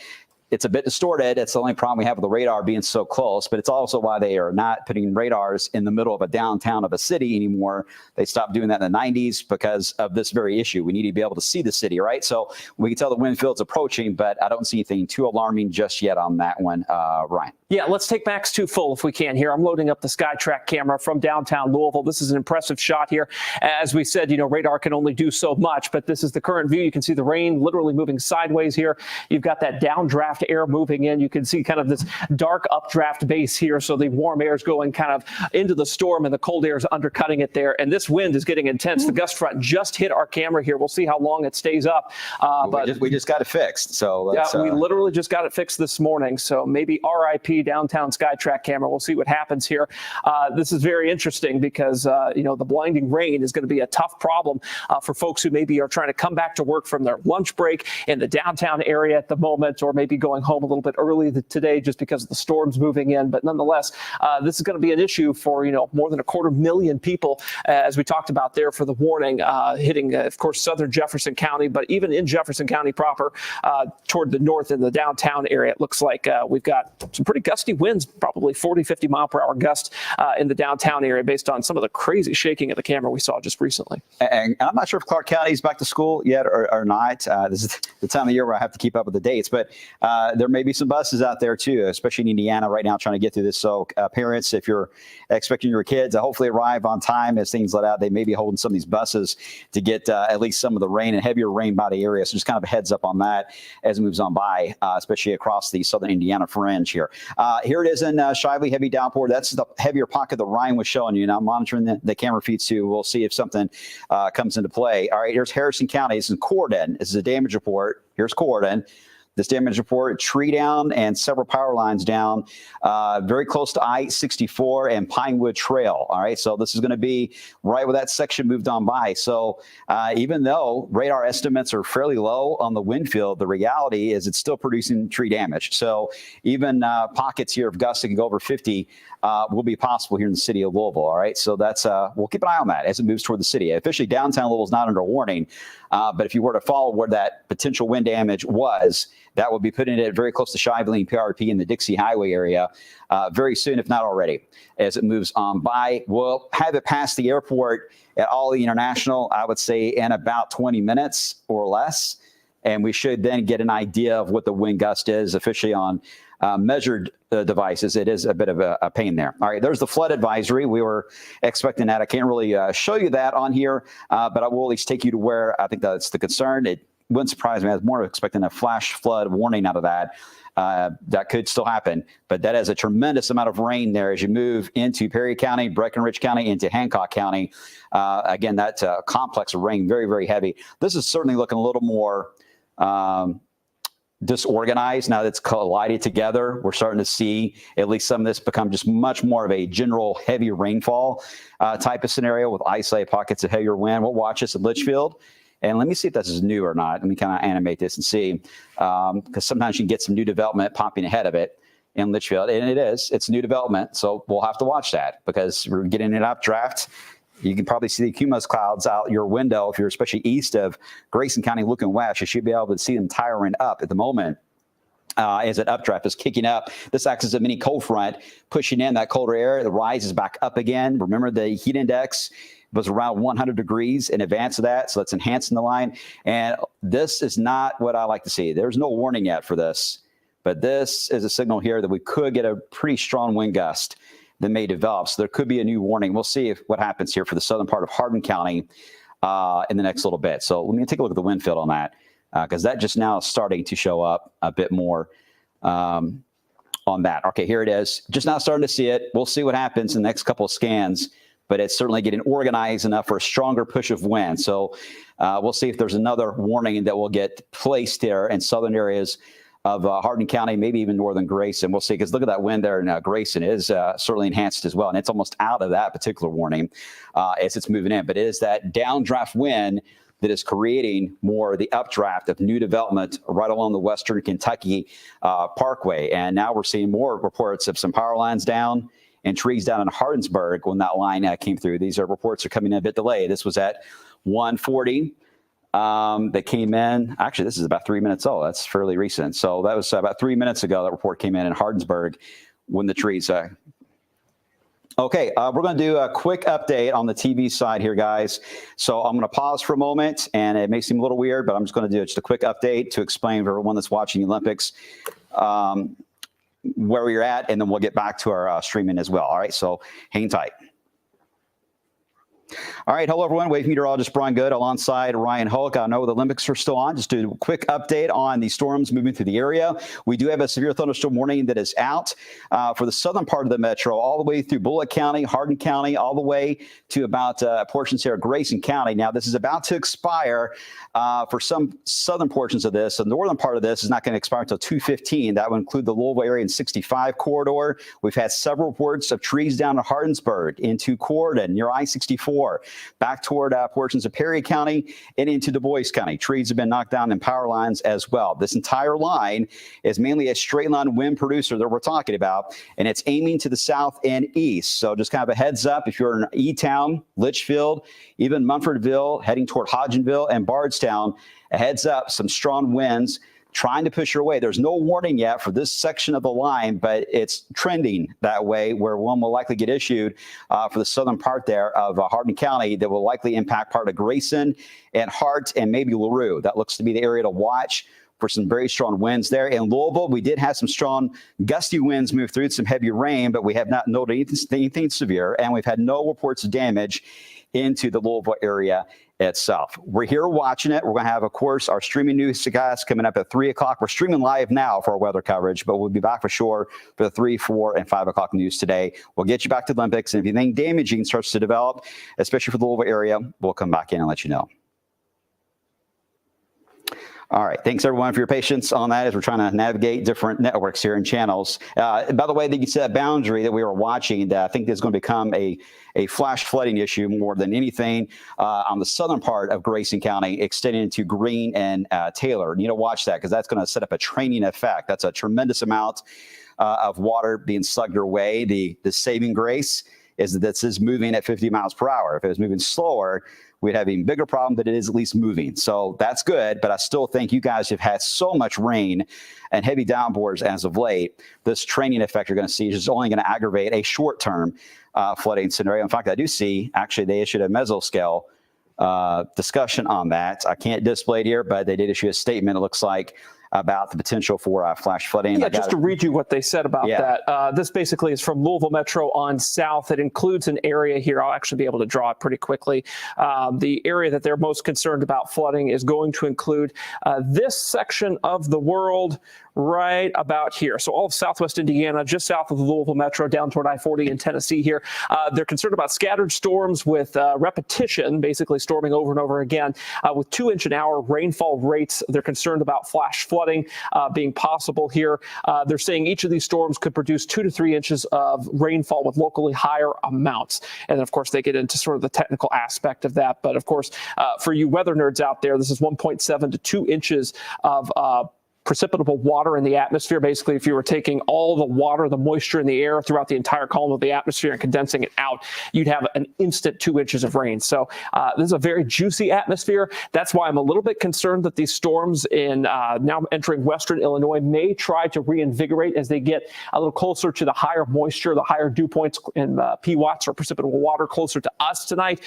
it's a bit distorted. It's the only problem we have with the radar being so close, but it's also why they are not putting radars in the middle of a downtown of a city anymore. They stopped doing that in the 90s because of this very issue. We need to be able to see the city, right? So we can tell the wind field's approaching, but I don't see anything too alarming just yet on that one, Ryan. Yeah, let's take Max 2 full if we can here. I'm loading up the SkyTrack camera from downtown Louisville. This is an impressive shot here. As we said, radar can only do so much, but this is the current view. You can see the rain literally moving sideways here. You've got that downdraft air moving in. You can see kind of this dark updraft base here. So the warm air is going kind of into the storm and the cold air is undercutting it there. And this wind is getting intense. The gust front just hit our camera here. We'll see how long it stays up. But we just got it fixed. So we literally just got it fixed this morning. So maybe RIP 3 downtown SkyTrack camera. We'll see what happens here. This is very interesting because, the blinding rain is going to be a tough problem for folks who maybe are trying to come back to work from their lunch break in the downtown area at the moment, or maybe going home a little bit early today just because of the storms moving in. But nonetheless, this is going to be an issue for, more than 250,000 people, as we talked about there for the warning, hitting, of course, southern Jefferson County, but even in Jefferson County proper, toward the north in the downtown area, it looks like we've got some pretty gusty winds, probably 40, 50 mile per hour gusts in the downtown area based on some of the crazy shaking of the camera we saw just recently. And I'm not sure if Clark County is back to school yet or not. This is the time of year where I have to keep up with the dates, but there may be some buses out there too, especially in Indiana right now trying to get through this. So parents, if you're expecting your kids to hopefully arrive on time as things let out, they may be holding some of these buses to get at least some of the rain and heavier rain by the area. So just kind of a heads up on that as it moves on by, especially across the southern Indiana fringe here. Here it is in Shively, heavy downpour. That's the heavier pocket that Ryan was showing you. Now I'm monitoring the camera feeds too. We'll see if something comes into play. All right, here's Harrison County. This is Corydon. This is a damage report. Here's Corydon. This damage report, tree down and several power lines down very close to I-64 and Pinewood Trail. All right, so this is going to be right where that section moved on by. So even though radar estimates are fairly low on the wind field, the reality is it's still producing tree damage. So even pockets here of gusts that can go over 50 will be possible here in the city of Louisville. All right, so that's we'll keep an eye on that as it moves toward the city. Officially, downtown Louisville is not under warning, but if you were to follow where that potential wind damage was, that would be putting it very close to Shively and PRP in the Dixie Highway area very soon, if not already, as it moves on by. We'll have it past the airport at Ollie International, I would say, in about 20 minutes or less. And we should then get an idea of what the wind gust is officially on measured devices. It is a bit of a pain there. All right, there's the flood advisory. We were expecting that. I can't really show you that on here, but I will at least take you to where I think that's the concern. It wouldn't surprise me. I was more expecting a flash flood warning out of that. That could still happen, but that has a tremendous amount of rain there as you move into Perry County, Breckenridge County, into Hancock County. Again, that complex of rain, very, very heavy. This is certainly looking a little more disorganized now that's collided together. We're starting to see at least some of this become just much more of a general heavy rainfall type of scenario with isolated pockets of heavier wind. We'll watch this in Litchfield. And let me see if this is new or not. Let me kind of animate this and see, because sometimes you can get some new development popping ahead of it in Litchfield. And it is. It's new development. So we'll have to watch that because we're getting an updraft. You can probably see the cumulus clouds out your window. If you're especially east of Grayson County looking west, you should be able to see them tiring up at the moment. As that updraft is kicking up. This acts as a mini cold front, pushing in that colder air. The rise is back up again. Remember, the heat index was around 100 degrees in advance of that, so that's enhancing the line. And this is not what I like to see. There's no warning yet for this, but this is a signal here that we could get a pretty strong wind gust that may develop. So there could be a new warning. We'll see what happens here for the southern part of Hardin County in the next little bit. So let me take a look at the wind field on that, because that just now is starting to show up a bit more on that. Okay, here it is. Just now starting to see it. We'll see what happens in the next couple of scans, but it's certainly getting organized enough for a stronger push of wind. So we'll see if there's another warning that will get placed there in southern areas of Hardin County, maybe even northern Grayson. We'll see, because look at that wind there in Grayson. It is certainly enhanced as well, and it's almost out of that particular warning as it's moving in. But it is that downdraft wind that is creating more of the updraft of new development right along the western Kentucky Parkway. And now we're seeing more reports of some power lines down and trees down in Hardinsburg when that line came through. These reports are coming in a bit delayed. This was at 1:40. That came in. Actually, this is about 3 minutes old. That's fairly recent. So that was about 3 minutes ago. That report came in Hardinsburg when the trees. Okay, we're going to do a quick update on the TV side here, guys. So I'm going to pause for a moment, and it may seem a little weird, but I'm just going to do just a quick update to explain for everyone that's watching the Olympics where we're at, and then we'll get back to our streaming as well. All right, so hang tight. All right. Hello, everyone. Wave meteorologist Brian Goode alongside Ryan Hoke. I know the Olympics are still on. Just do a quick update on the storms moving through the area. We do have a severe thunderstorm warning that is out for the southern part of the metro, all the way through Bullitt County, Hardin County, all the way to about portions here of Grayson County. Now, this is about to expire for some southern portions of this. The northern part of this is not going to expire until 2/15. That would include the Louisville area and 65 corridor. We've had several reports of trees down in Hardinsburg, into Corydon, near I-64. Back toward portions of Perry County and into Du Bois County. Trees have been knocked down and power lines as well. This entire line is mainly a straight line wind producer that we're talking about, and it's aiming to the south and east. So just kind of a heads up, if you're in E-Town, Litchfield, even Munfordville, heading toward Hodgenville and Bardstown, a heads up, some strong winds trying to push your way. There's no warning yet for this section of the line, but it's trending that way, where one will likely get issued for the southern part there of Hardin County that will likely impact part of Grayson and Hart and maybe LaRue. That looks to be the area to watch for some very strong winds there. In Louisville, we did have some strong gusty winds move through, some heavy rain, but we have not noted anything severe, and we've had no reports of damage into the Louisville area itself. We're here watching it. We're going to have, of course, our streaming news guys coming up at 3 o'clock. We're streaming live now for our weather coverage, but we'll be back for sure for the 3, 4, and 5 o'clock news today. We'll get you back to the Olympics, and if anything damaging starts to develop, especially for the Louisville area, we'll come back in and let you know. All right. Thanks, everyone, for your patience on that as we're trying to navigate different networks here and channels. By the way, you see that boundary that we were watching, that I think is going to become a flash flooding issue more than anything on the southern part of Grayson County, extending into Greene and Taylor. You need to watch that because that's going to set up a training effect. That's a tremendous amount of water being slugged your way. The saving grace is that this is moving at 50 miles per hour. If it was moving slower, we'd have an even bigger problem, but it is at least moving. So that's good, but I still think you guys have had so much rain and heavy downpours as of late. This training effect you're going to see is just only going to aggravate a short-term flooding scenario. In fact, I do see, actually, they issued a mesoscale discussion on that. I can't display it here, but they did issue a statement, it looks like, about the potential for flash flooding. Yeah, just to read you what they said about that. This basically is from Louisville Metro on south. It includes an area here. I'll actually be able to draw it pretty quickly. The area that they're most concerned about flooding is going to include this section of the world right about here. So all of southwest Indiana, just south of the Louisville Metro, down toward I-40 in Tennessee here. They're concerned about scattered storms with repetition, basically storming over and over again, with 2-inch an hour rainfall rates. They're concerned about flash flooding being possible here. They're saying each of these storms could produce 2 to 3 inches of rainfall with locally higher amounts. And then, of course, they get into sort of the technical aspect of that. But of course, for you weather nerds out there, this is 1.7 to 2 inches of precipitable water in the atmosphere. Basically, if you were taking all the water, the moisture in the air throughout the entire column of the atmosphere and condensing it out, you'd have an instant 2 inches of rain. So this is a very juicy atmosphere. That's why I'm a little bit concerned that these storms in now entering western Illinois may try to reinvigorate as they get a little closer to the higher moisture, the higher dew points in PWatts or precipitable water closer to us tonight.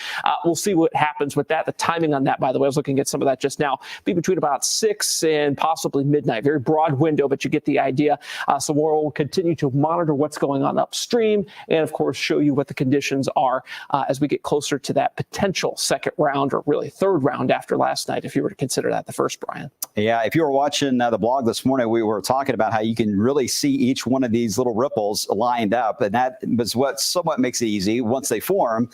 We'll see what happens with that. The timing on that, by the way, I was looking at some of that just now, be between about 6 and possibly midnight. Very broad window, but you get the idea. So we'll continue to monitor what's going on upstream and, of course, show you what the conditions are as we get closer to that potential second round, or really third round after last night, if you were to consider that the first, Brian. Yeah, if you were watching the blog this morning, we were talking about how you can really see each one of these little ripples lined up, and that was what somewhat makes it easy once they form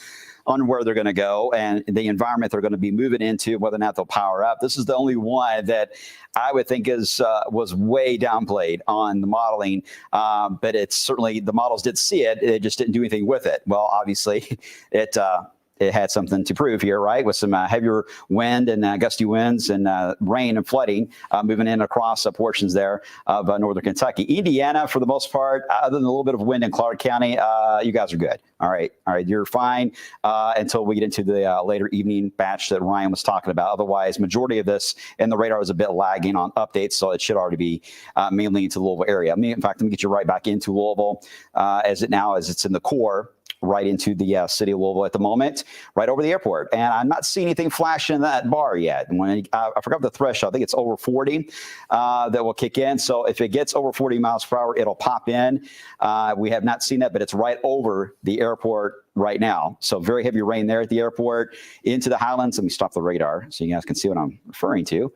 on where they're going to go and the environment they're going to be moving into, whether or not they'll power up. This is the only one that I would think was way downplayed on the modeling, but it's certainly, the models did see it. They just didn't do anything with it. Well, obviously, it had something to prove here, right? With some heavier wind and gusty winds and rain and flooding moving in across portions there of northern Kentucky. Indiana, for the most part, other than a little bit of wind in Clark County, you guys are good. All right, you're fine until we get into the later evening batch that Ryan was talking about. Otherwise, majority of this and the radar is a bit lagging on updates, so it should already be mainly into the Louisville area. In fact, let me get you right back into Louisville as it's in the core. right into the city of Louisville at the moment, right over the airport. And I'm not seeing anything flashing in that bar yet. When I forgot the threshold, I think it's over 40 that will kick in. So if it gets over 40 miles per hour, it'll pop in. We have not seen that, but it's right over the airport right now. So very heavy rain there at the airport into the Highlands. Let me stop the radar so you guys can see what I'm referring to.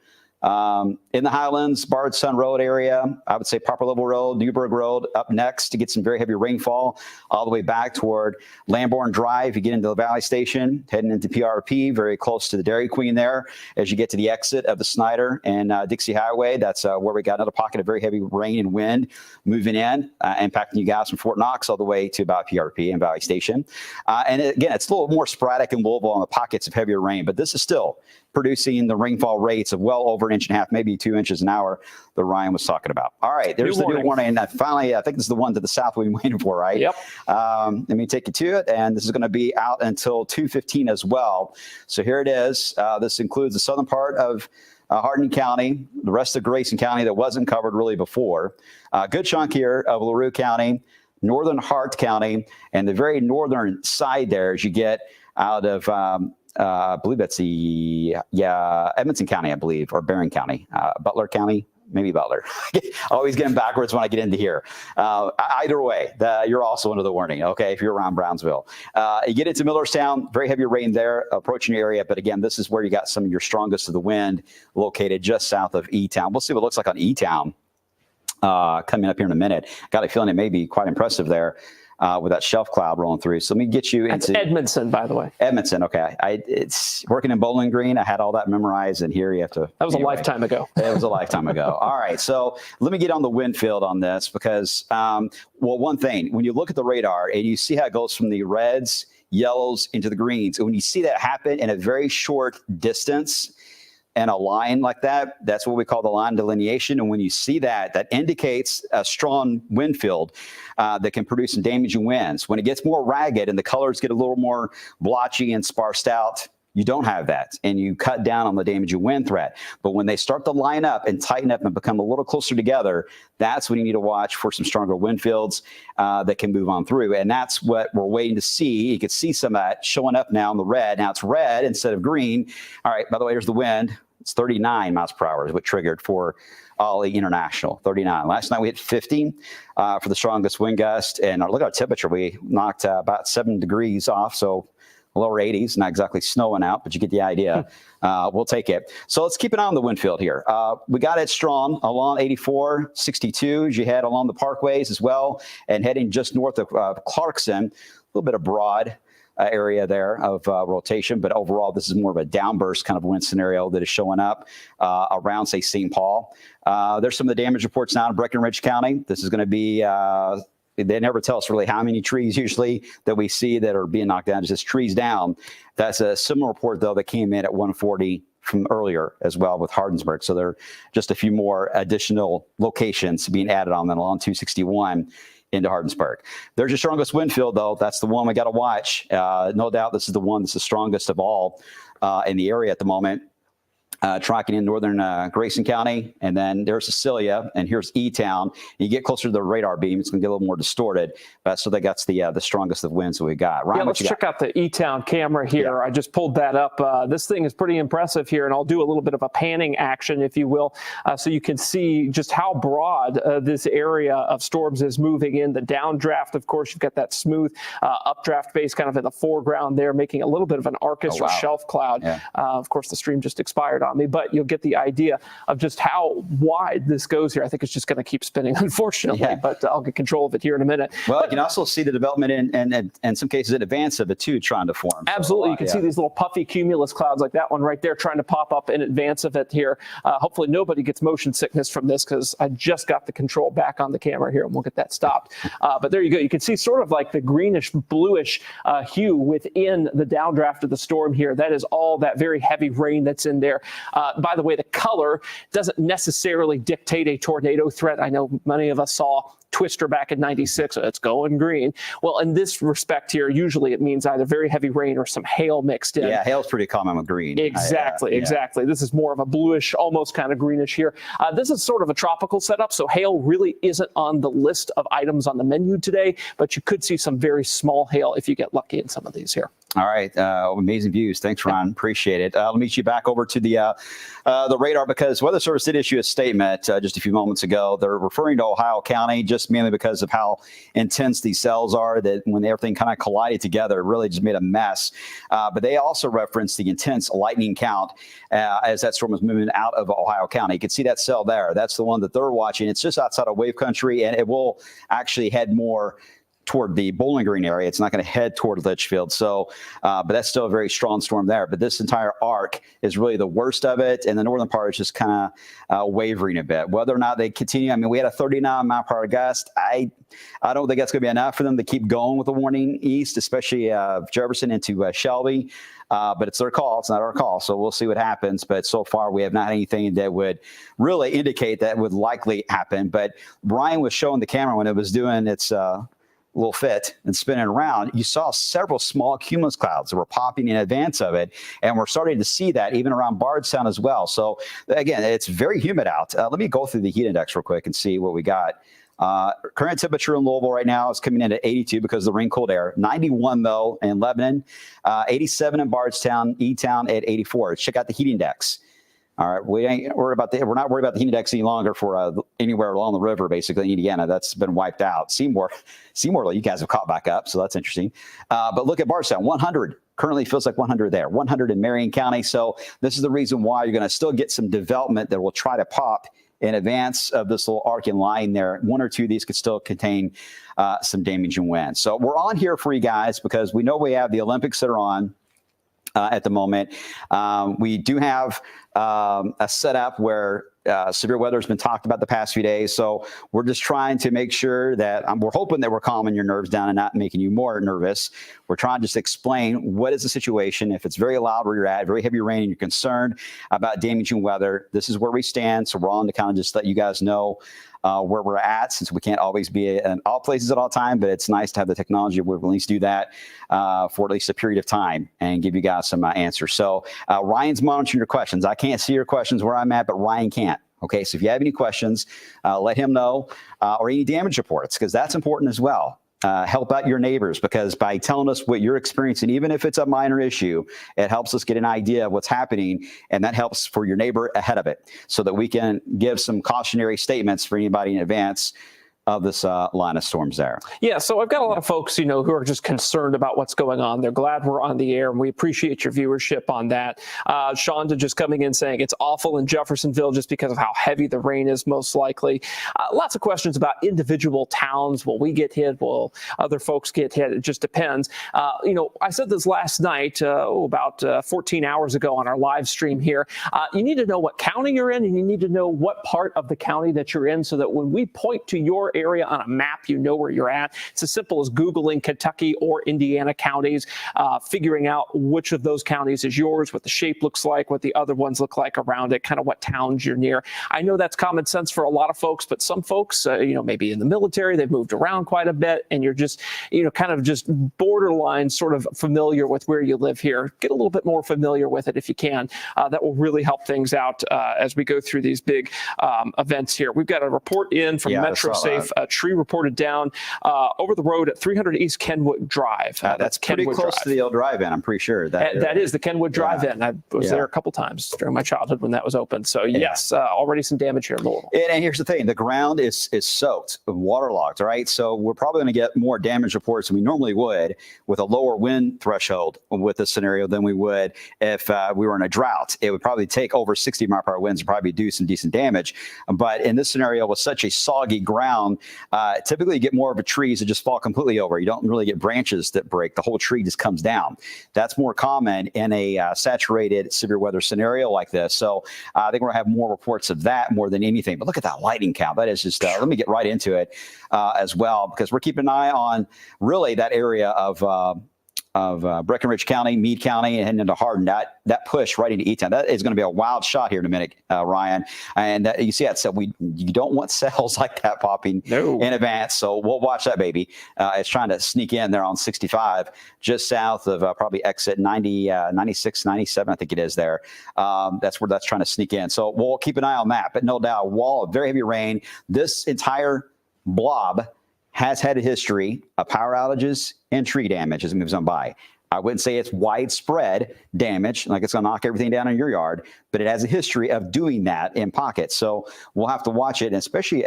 In the Highlands, Bardstown Road area, I would say Poplar Level Road, Newburgh Road up next to get some very heavy rainfall all the way back toward Lambourne Drive. You get into the Valley Station, heading into PRP, very close to the Dairy Queen there. As you get to the exit of the Snyder and Dixie Highway, that's where we got another pocket of very heavy rain and wind moving in, impacting you guys from Fort Knox all the way to about PRP and Valley Station. And again, it's a little more sporadic in Louisville on the pockets of heavier rain, but this is still producing the rainfall rates of well over 1.5 inches, maybe 2 inches an hour that Ryan was talking about. All right, there's the new warning. Finally, I think this is the one to the south we've been waiting for, right? Yep. Let me take you to it, and this is going to be out until 2:15 as well. So here it is. This includes the southern part of Hardin County, the rest of Grayson County that wasn't covered really before. Good chunk here of LaRue County, northern Hart County, and the very northern side there as you get out of I believe that's Edmonson County, I believe, or Barron County, Butler County, maybe Butler. Always getting backwards when I get into here. Either way, you're also under the warning, okay, if you're around Brownsville. You get into Millerstown, very heavy rain there approaching your area. But again, this is where you got some of your strongest of the wind located just south of E-Town. We'll see what it looks like on E-Town coming up here in a minute. Got a feeling it may be quite impressive there. With that shelf cloud rolling through. So let me get you into Edmondson, by the way. Edmondson, okay. It's working in Bowling Green. I had all that memorized, and here you have to. That was a lifetime ago. It was a lifetime ago. All right, so let me get on the wind field on this because, well, one thing, when you look at the radar and you see how it goes from the reds, yellows into the greens, and when you see that happen in a very short distance, and a line like that, that's what we call the line delineation. And when you see that, that indicates a strong wind field that can produce some damaging winds. When it gets more ragged and the colors get a little more blotchy and sparsed out, you don't have that, and you cut down on the damaging wind threat. But when they start to line up and tighten up and become a little closer together, that's when you need to watch for some stronger wind fields that can move on through. And that's what we're waiting to see. You can see some of that showing up now in the red. Now it's red instead of green. All right, by the way, here's the wind. It's 39 miles per hour is what triggered for Ollie International, 39. Last night we hit 50 for the strongest wind gust. And look at our temperature. We knocked about 7 degrees off, so lower 80s, not exactly snowing out, but you get the idea. We'll take it. So let's keep an eye on the wind field here. We got it strong along 84, 62 as you head along the parkways as well, and heading just north of Clarkson, a little bit of broad area there of rotation, but overall this is more of a downburst kind of wind scenario that is showing up around, say, St. Paul. There's some of the damage reports now in Breckenridge County. This is going to be they never tell us really how many trees usually that we see that are being knocked down. It's just trees down. That's a similar report, though, that came in at 140 from earlier as well with Hardinsburg. So there are just a few more additional locations being added on then along 261 into Hardinsburg. There's your strongest wind field, though. That's the one we got to watch. No doubt this is the one that's the strongest of all in the area at the moment. Tracking in northern Grayson County, and then there's Cecilia, and here's E-Town. You get closer to the radar beam, it's going to get a little more distorted. So that's the strongest of winds that we got. Ryan, let's check out the E-Town camera here. Yeah. I just pulled that up. This thing is pretty impressive here, and I'll do a little bit of a panning action, if you will, so you can see just how broad this area of storms is moving in. The downdraft, of course, you've got that smooth updraft base kind of in the foreground there, making a little bit of an Arcus or shelf cloud. Yeah. Of course, the stream just expired on me, but you'll get the idea of just how wide this goes here. I think it's just going to keep spinning, unfortunately, but I'll get control of it here in a minute. Well, you can also see the development and in some cases in advance of it too, trying to form. Absolutely. You can see these little puffy cumulus clouds like that one right there trying to pop up in advance of it here. Hopefully nobody gets motion sickness from this because I just got the control back on the camera here and we'll get that stopped. But there you go. You can see sort of like the greenish bluish hue within the downdraft of the storm here. That is all that very heavy rain that's in there. By the way, the color doesn't necessarily dictate a tornado threat. I know many of us saw twister back in 96. It's going green. Well, in this respect here, usually it means either very heavy rain or some hail mixed in. Yeah, hail's pretty common with green. Exactly, exactly. This is more of a bluish, almost kind of greenish here. This is sort of a tropical setup, so hail really isn't on the list of items on the menu today, but you could see some very small hail if you get lucky in some of these here. All right. Amazing views. Thanks, Ron. Appreciate it. Let me meet you back over to the radar, because Weather Service did issue a statement just a few moments ago. They're referring to Ohio County just mainly because of how intense these cells are, that when everything kind of collided together, it really just made a mess. But they also referenced the intense lightning count as that storm was moving out of Ohio County. You can see that cell there. That's the one that they're watching. It's just outside of wave country, and it will actually head more toward the Bowling Green area. It's not going to head toward Litchfield. So, but that's still a very strong storm there. But this entire arc is really the worst of it. And the northern part is just kind of wavering a bit. Whether or not they continue, I mean, we had a 39-mile-per-hour gust. I don't think that's going to be enough for them to keep going with the warning east, especially Jefferson into Shelby. But it's their call. It's not our call. So we'll see what happens. But so far, we have not anything that would really indicate that would likely happen. But Brian was showing the camera when it was doing its little fit and spinning around. You saw several small cumulus clouds that were popping in advance of it. And we're starting to see that even around Bardstown as well. So again, it's very humid out. Let me go through the heat index real quick and see what we got. Current temperature in Louisville right now is coming in at 82 because of the rain cold air. 91 though in Lebanon, 87 in Bardstown, E-Town at 84. Check out the heat index. All right, we're not worried about the heat index any longer for anywhere along the river, basically in Indiana. That's been wiped out. Seymour, you guys have caught back up, so that's interesting. But look at Bardstown, 100. Currently feels like 100 there, 100 in Marion County. So this is the reason why you're going to still get some development that will try to pop in advance of this little arcing line there. One or two of these could still contain some damage and wind. So we're on here for you guys because we know we have the Olympics that are on at the moment. We do have a setup where severe weather has been talked about the past few days. So we're just trying to make sure that we're hoping that we're calming your nerves down and not making you more nervous. We're trying to just explain what is the situation. If it's very loud where you're at, very heavy rain, and you're concerned about damaging weather, this is where we stand. So we're on to kind of just let you guys know where we're at, since we can't always be in all places at all time, but it's nice to have the technology where we at least do that for at least a period of time and give you guys some answers. So Ryan's monitoring your questions. I can't see your questions where I'm at, but Ryan can't. Okay, so if you have any questions, let him know, or any damage reports, because that's important as well. Help out your neighbors, because by telling us what you're experiencing, even if it's a minor issue, it helps us get an idea of what's happening, and that helps for your neighbor ahead of it, so that we can give some cautionary statements for anybody in advance of this line of storms there. Yeah, so I've got a lot of folks, who are just concerned about what's going on. They're glad we're on the air, and we appreciate your viewership on that. Shonda just coming in saying it's awful in Jeffersonville just because of how heavy the rain is, most likely. Lots of questions about individual towns. Will we get hit? Will other folks get hit? It just depends. I said this last night, about 14 hours ago on our live stream here. You need to know what county you're in, and you need to know what part of the county that you're in, so that when we point to your area on a map, you know where you're at. It's as simple as Googling Kentucky or Indiana counties, figuring out which of those counties is yours, what the shape looks like, what the other ones look like around it, kind of what towns you're near. I know that's common sense for a lot of folks, but some folks, maybe in the military, they've moved around quite a bit, and you're just, kind of just borderline sort of familiar with where you live here. Get a little bit more familiar with it if you can. That will really help things out as we go through these big events here. We've got a report in from Metro Safe. A tree reported down over the road at 300 East Kenwood Drive. That's pretty Kenwood close Drive. to the old drive-in, I'm pretty sure. That is the Kenwood Drive-in. I was there a couple times during my childhood when that was open. So yes, already some damage here in Louisville. And here's the thing: the ground is soaked, waterlogged. All right, so we're probably going to get more damage reports than we normally would with a lower wind threshold with this scenario than we would if we were in a drought. It would probably take over 60-mile-per-hour winds to probably do some decent damage. But in this scenario, with such a soggy ground, typically you get more of a trees that just fall completely over. You don't really get branches that break. The whole tree just comes down. That's more common in a saturated severe weather scenario like this. So I think we're going to have more reports of that more than anything. But look at that lightning count. That is just, let me get right into it as well, because we're keeping an eye on really that area of Breckenridge County, Meade County, and into Hardin. That push right into E-Town, that is going to be a wild shot here in a minute, Ryan. And you see that, so you don't want cells like that popping in advance. So we'll watch that baby. It's trying to sneak in there on 65, just south of probably exit 90, 96, 97, I think it is there. That's where that's trying to sneak in. So we'll keep an eye on that. But no doubt, a wall of very heavy rain. This entire blob has had a history of power outages and tree damage as it moves on by. I wouldn't say it's widespread damage, like it's going to knock everything down in your yard, but it has a history of doing that in pockets. So we'll have to watch it, and especially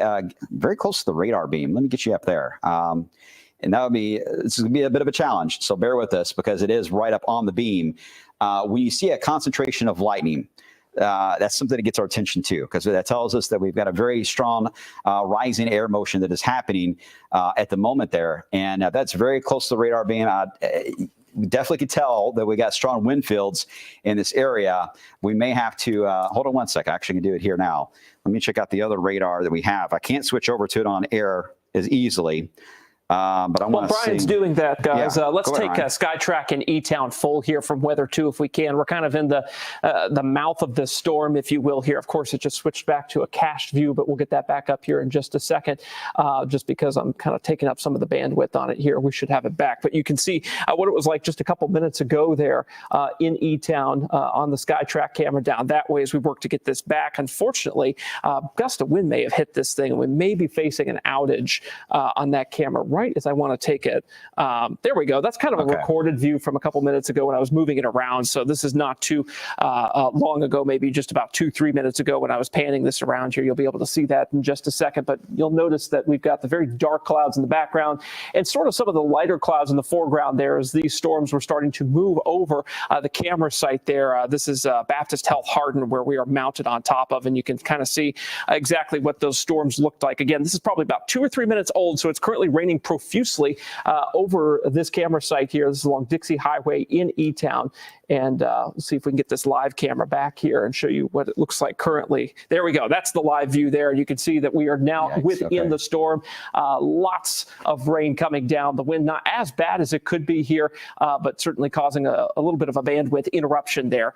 very close to the radar beam. Let me get you up there. And this is going to be a bit of a challenge. So bear with us because it is right up on the beam. When you see a concentration of lightning, that's something that gets our attention too, because that tells us that we've got a very strong rising air motion that is happening at the moment there. And that's very close to the radar beam. We definitely could tell that we got strong wind fields in this area. We may have to, hold on one second, I actually can do it here now. Let me check out the other radar that we have. I can't switch over to it on air as easily. But I want to Brian's doing that, guys. Yeah. Let's take SkyTrack and E-Town full here from Weather 2 if we can. We're kind of in the mouth of the storm, if you will, here. Of course, it just switched back to a cached view, but we'll get that back up here in just a second. Just because I'm kind of taking up some of the bandwidth on it here, we should have it back. But you can see what it was like just a couple minutes ago there in E-Town on the SkyTrack camera down that way as we work to get this back. Unfortunately, gust of wind may have hit this thing, and we may be facing an outage on that camera right as I want to take it. There we go. That's kind of a recorded view from a couple minutes ago when I was moving it around. So this is not too long ago, maybe just about 2-3 minutes ago when I was panning this around here. You'll be able to see that in just a second, but you'll notice that we've got the very dark clouds in the background and sort of some of the lighter clouds in the foreground there as these storms were starting to move over the camera site there. This is Baptist Health Hardin where we are mounted on top of, and you can kind of see exactly what those storms looked like. Again, this is probably about 2 or 3 minutes old, so it's currently raining profusely over this camera site here. This is along Dixie Highway in E-Town. And let's see if we can get this live camera back here and show you what it looks like currently. There we go. That's the live view there. You can see that we are now within the storm. Lots of rain coming down. The wind not as bad as it could be here, but certainly causing a little bit of a bandwidth interruption there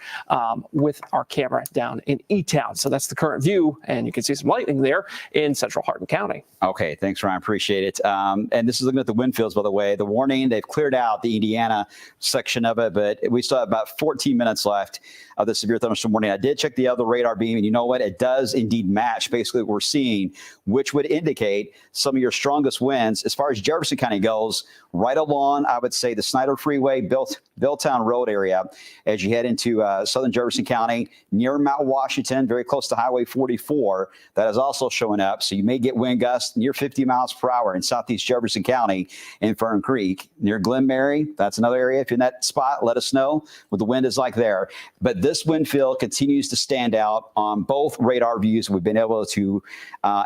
with our camera down in E-Town. So that's the current view. And you can see some lightning there in central Hardin County. Okay, thanks, Ryan. Appreciate it. And this is looking at the wind fields, by the way. The warning, they've cleared out the Indiana section of it, but we still have about 14 minutes left of the severe thunderstorm warning. I did check the other radar beam, and you know what? It does indeed match basically what we're seeing, which would indicate some of your strongest winds as far as Jefferson County goes, right along, I would say, the Snyder Freeway, Belltown Road area as you head into southern Jefferson County, near Mount Washington, very close to Highway 44. That is also showing up. So you may get wind gusts near 50 miles per hour in southeast Jefferson County in Fern Creek. Near Glen Mary, that's another area. If you're in that spot, let us know what the wind is like there. But this wind field continues to stand out on both radar views we've been able to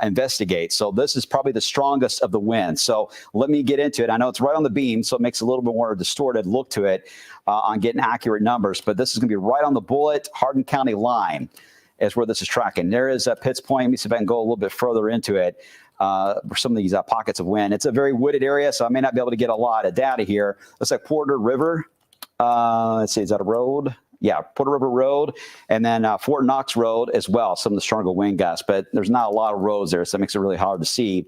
investigate. So this is probably the strongest of the winds. So let me get into it. I know it's right on the beam, so it makes a little bit more distorted look to it on getting accurate numbers. But this is going to be right on the Bullitt, Hardin County line is where this is tracking. There is a Pitts Point. Let me see if I can go a little bit further into it. For some of these pockets of wind. It's a very wooded area, so I may not be able to get a lot of data here. Looks like Porter River. Let's see, is that a road? Yeah, Porter River Road, and then Fort Knox Road as well. Some of the stronger wind gusts, but there's not a lot of roads there, so it makes it really hard to see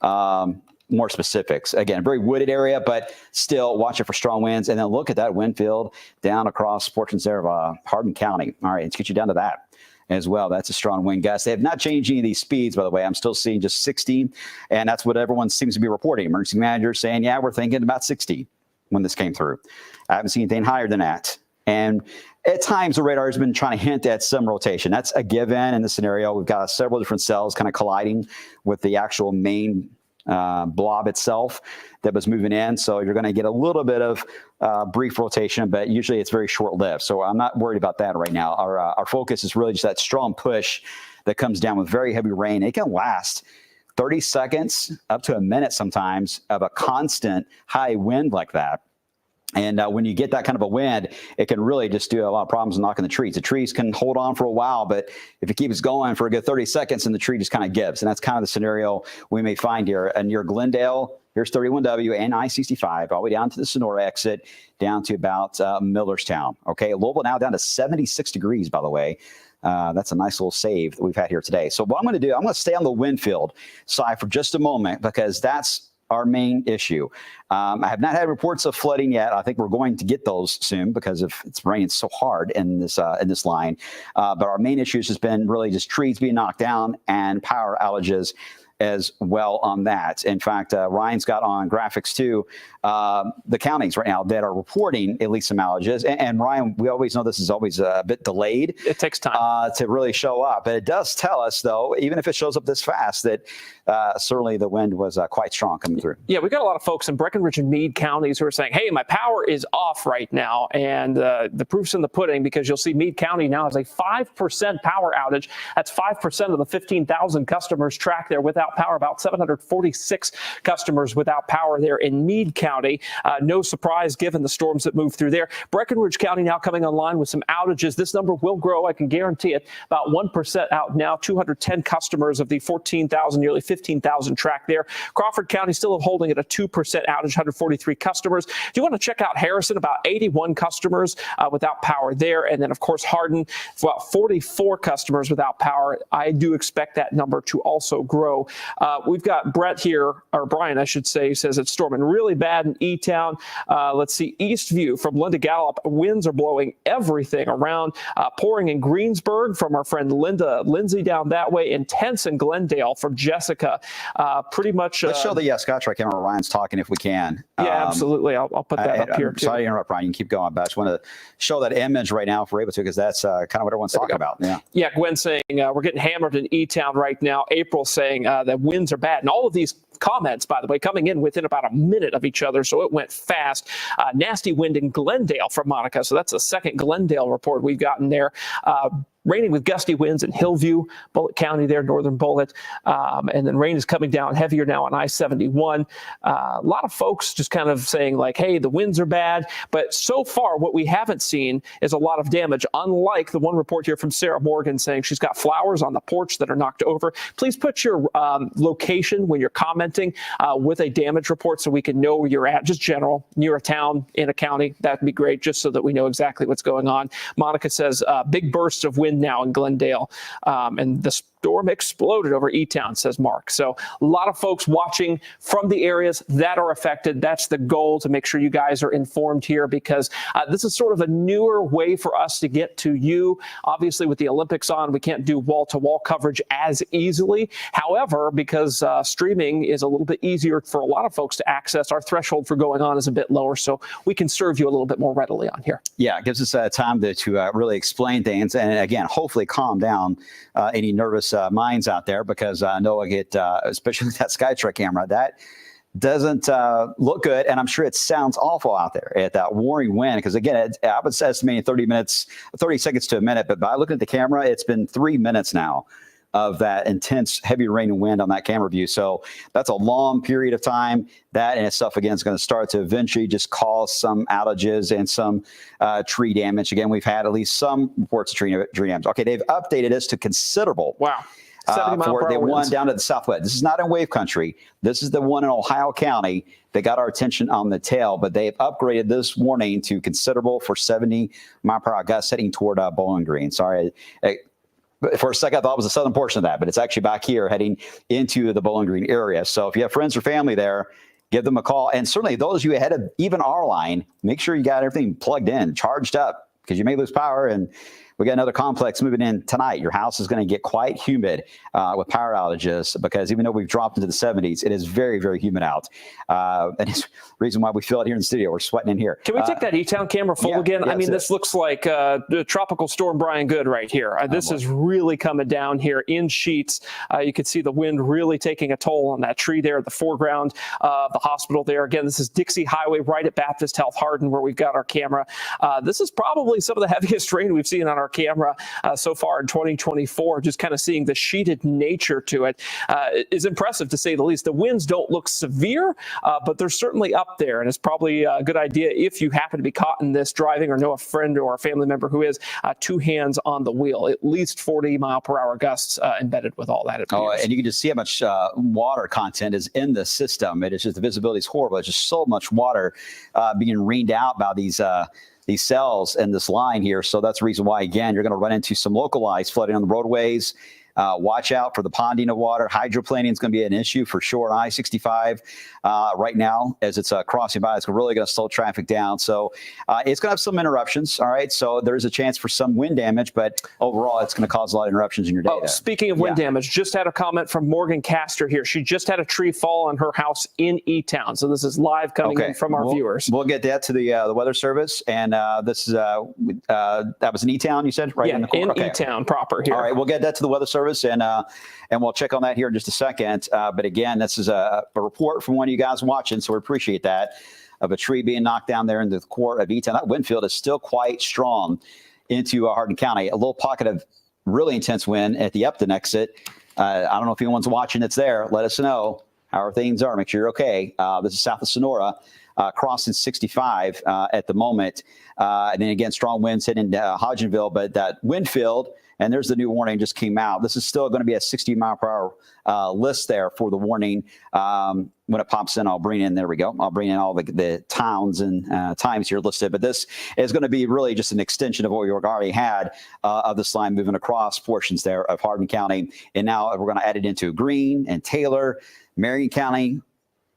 more specifics. Again, very wooded area, but still watch it for strong winds. And then look at that wind field down across portions there of Hardin County. All right, let's get you down to that as well. That's a strong wind gust. They have not changed any of these speeds, by the way. I'm still seeing just 60, and that's what everyone seems to be reporting. Emergency managers saying, yeah, we're thinking about 60 when this came through. I haven't seen anything higher than that. And at times, the radar has been trying to hint at some rotation. That's a given in this scenario. We've got several different cells kind of colliding with the actual main blob itself that was moving in. So you're going to get a little bit of brief rotation, but usually it's very short-lived. So I'm not worried about that right now. Our focus is really just that strong push that comes down with very heavy rain. It can last 30 seconds up to a minute sometimes of a constant high wind like that. And when you get that kind of a wind, it can really just do a lot of problems knocking the trees. The trees can hold on for a while, but if it keeps going for a good 30 seconds, and the tree just kind of gives. And that's kind of the scenario we may find here near Glendale. Here's 31W and I-65 all the way down to the Sonora exit, down to about Millerstown. Okay, Louisville now down to 76 degrees, by the way. That's a nice little save that we've had here today. So what I'm going to do, I'm going to stay on the wind field side for just a moment, because that's our main issue. I have not had reports of flooding yet. I think we're going to get those soon because it's raining so hard in this line. But our main issue has been really just trees being knocked down and power outages as well on that. In fact, Ryan's got on graphics too, the counties right now that are reporting at least some outages. And Ryan, we always know this is always a bit delayed. It takes time to really show up. But it does tell us, though, even if it shows up this fast, that certainly the wind was quite strong coming through. Yeah, we got a lot of folks in Breckenridge and Meade counties who are saying, hey, my power is off right now. And the proof's in the pudding, because you'll see Meade County now has a 5% power outage. That's 5% of the 15,000 customers tracked there without power, about 746 customers without power there in Meade County. No surprise given the storms that moved through there. Breckenridge County now coming online with some outages. This number will grow, I can guarantee it. About 1% out now, 210 customers of the 14,000, nearly 15,000 tracked there. Crawford County still holding at a 2% outage, 143 customers. Do you want to check out Harrison? About 81 customers without power there. And then, of course, Hardin, about 44 customers without power. I do expect that number to also grow. We've got Brett here, or Brian, I should say, says it's storming really bad in E-Town. Let's see, Eastview from Linda Gallup. Winds are blowing everything around, pouring in Greensburg from our friend Lindsay down that way, intense in Glendale from Jessica. Pretty much. Let's show the Skytrack camera. Ryan's talking if we can. Yeah, absolutely. I'll put that up here too. Sorry to interrupt, Ryan. You can keep going, but I just want to show that image right now if we're able to, because that's kind of what everyone's talking about. Yeah, Gwen saying we're getting hammered in E-Town right now. April saying that winds are bad. And all of these comments, by the way, coming in within about a minute of each other, so it went fast. Nasty wind in Glendale from Monica. So that's the second Glendale report we've gotten there. Raining with gusty winds in Hillview, Bullitt County there, northern Bullitt. And then rain is coming down heavier now on I-71. A lot of folks just kind of saying like, hey, the winds are bad. But so far, what we haven't seen is a lot of damage, unlike the one report here from Sarah Morgan saying she's got flowers on the porch that are knocked over. Please put your location when you're commenting with a damage report so we can know where you're at, just general, near a town, in a county. That'd be great, just so that we know exactly what's going on. Monica says big bursts of wind now in Glendale, and the storm exploded over E-Town, says Mark. So a lot of folks watching from the areas that are affected. That's the goal, to make sure you guys are informed here, because this is sort of a newer way for us to get to you. Obviously, with the Olympics on, we can't do wall-to-wall coverage as easily. However, because streaming is a little bit easier for a lot of folks to access, our threshold for going on is a bit lower, so we can serve you a little bit more readily on here. Yeah, it gives us time to really explain things, and again, hopefully calm down any nervous minds out there, because I know I get, especially with that Skytrack camera, that doesn't look good, and I'm sure it sounds awful out there at that warring wind, because again, I was estimating 30 seconds to a minute, but by looking at the camera, it's been 3 minutes now of that intense heavy rain and wind on that camera view. So that's a long period of time. That in itself, again, is going to start to eventually just cause some outages and some tree damage. Again, we've had at least some reports of tree damage. Okay, they've updated us to considerable. Wow. For the one down to the southwest. This is not in wave country. This is the one in Ohio County that got our attention on the tail, but they've upgraded this warning to considerable for 70 mile per hour gusts heading toward Bowling Green. Sorry. For a second, I thought it was the southern portion of that, but it's actually back here heading into the Bowling Green area. So if you have friends or family there, give them a call. And certainly those of you ahead of even our line, make sure you got everything plugged in, charged up, because you may lose power. And we got another complex moving in tonight. Your house is going to get quite humid with power outages, because even though we've dropped into the 70s, it is very, very humid out. And it's the reason why we feel it here in the studio. We're sweating in here. Can we take that E-Town camera full again? I mean, this looks like the tropical storm Brian Goode right here. This is really coming down here in sheets. You can see the wind really taking a toll on that tree there at the foreground of the hospital there. Again, this is Dixie Highway right at Baptist Health Hardin, where we've got our camera. This is probably some of the heaviest rain we've seen on our our camera so far in 2024, just kind of seeing the sheeted nature to it is impressive, to say the least. The winds don't look severe, but they're certainly up there, and it's probably a good idea, if you happen to be caught in this driving or know a friend or a family member who is, 2 hands on the wheel. At least 40-mile-per-hour gusts embedded with all that. Oh, and you can just see how much water content is in the system. It is just, the visibility is horrible. It's just so much water being rained out by these cells in this line here. So that's the reason why, again, you're going to run into some localized flooding on the roadways. Watch out for the ponding of water. Hydroplaning is going to be an issue for sure on I-65 right now as it's crossing by. It's really going to slow traffic down. So it's going to have some interruptions. All right. So there's a chance for some wind damage, but overall, it's going to cause a lot of interruptions in your day. Oh, speaking of wind damage, just had a comment from Morgan Castor here. She just had a tree fall on her house in E-Town. So this is live coming in from our viewers. We'll get that to the Weather Service. And this is that was in E-Town, you said? Right in E-Town proper here. All right. We'll get that to the Weather Service. And we'll check on that here in just a second. But again, this is a report from one of you guys watching, so we appreciate that, of a tree being knocked down there in the core of E-Town. That wind field is still quite strong into Hardin County. A little pocket of really intense wind at the Upton exit. I don't know if anyone's watching that's there. Let us know how things are. Make sure you're okay. This is south of Sonora, crossing 65 at the moment. And then again, strong winds hitting Hodgenville, but that wind field, and there's the new warning just came out. This is still going to be a 60-mile-per-hour list there for the warning. When it pops in, I'll bring in, there we go. I'll bring in all the towns and times here listed. But this is going to be really just an extension of what we already had of this line moving across portions there of Hardin County. And now we're going to add it into Greene and Taylor, Marion County,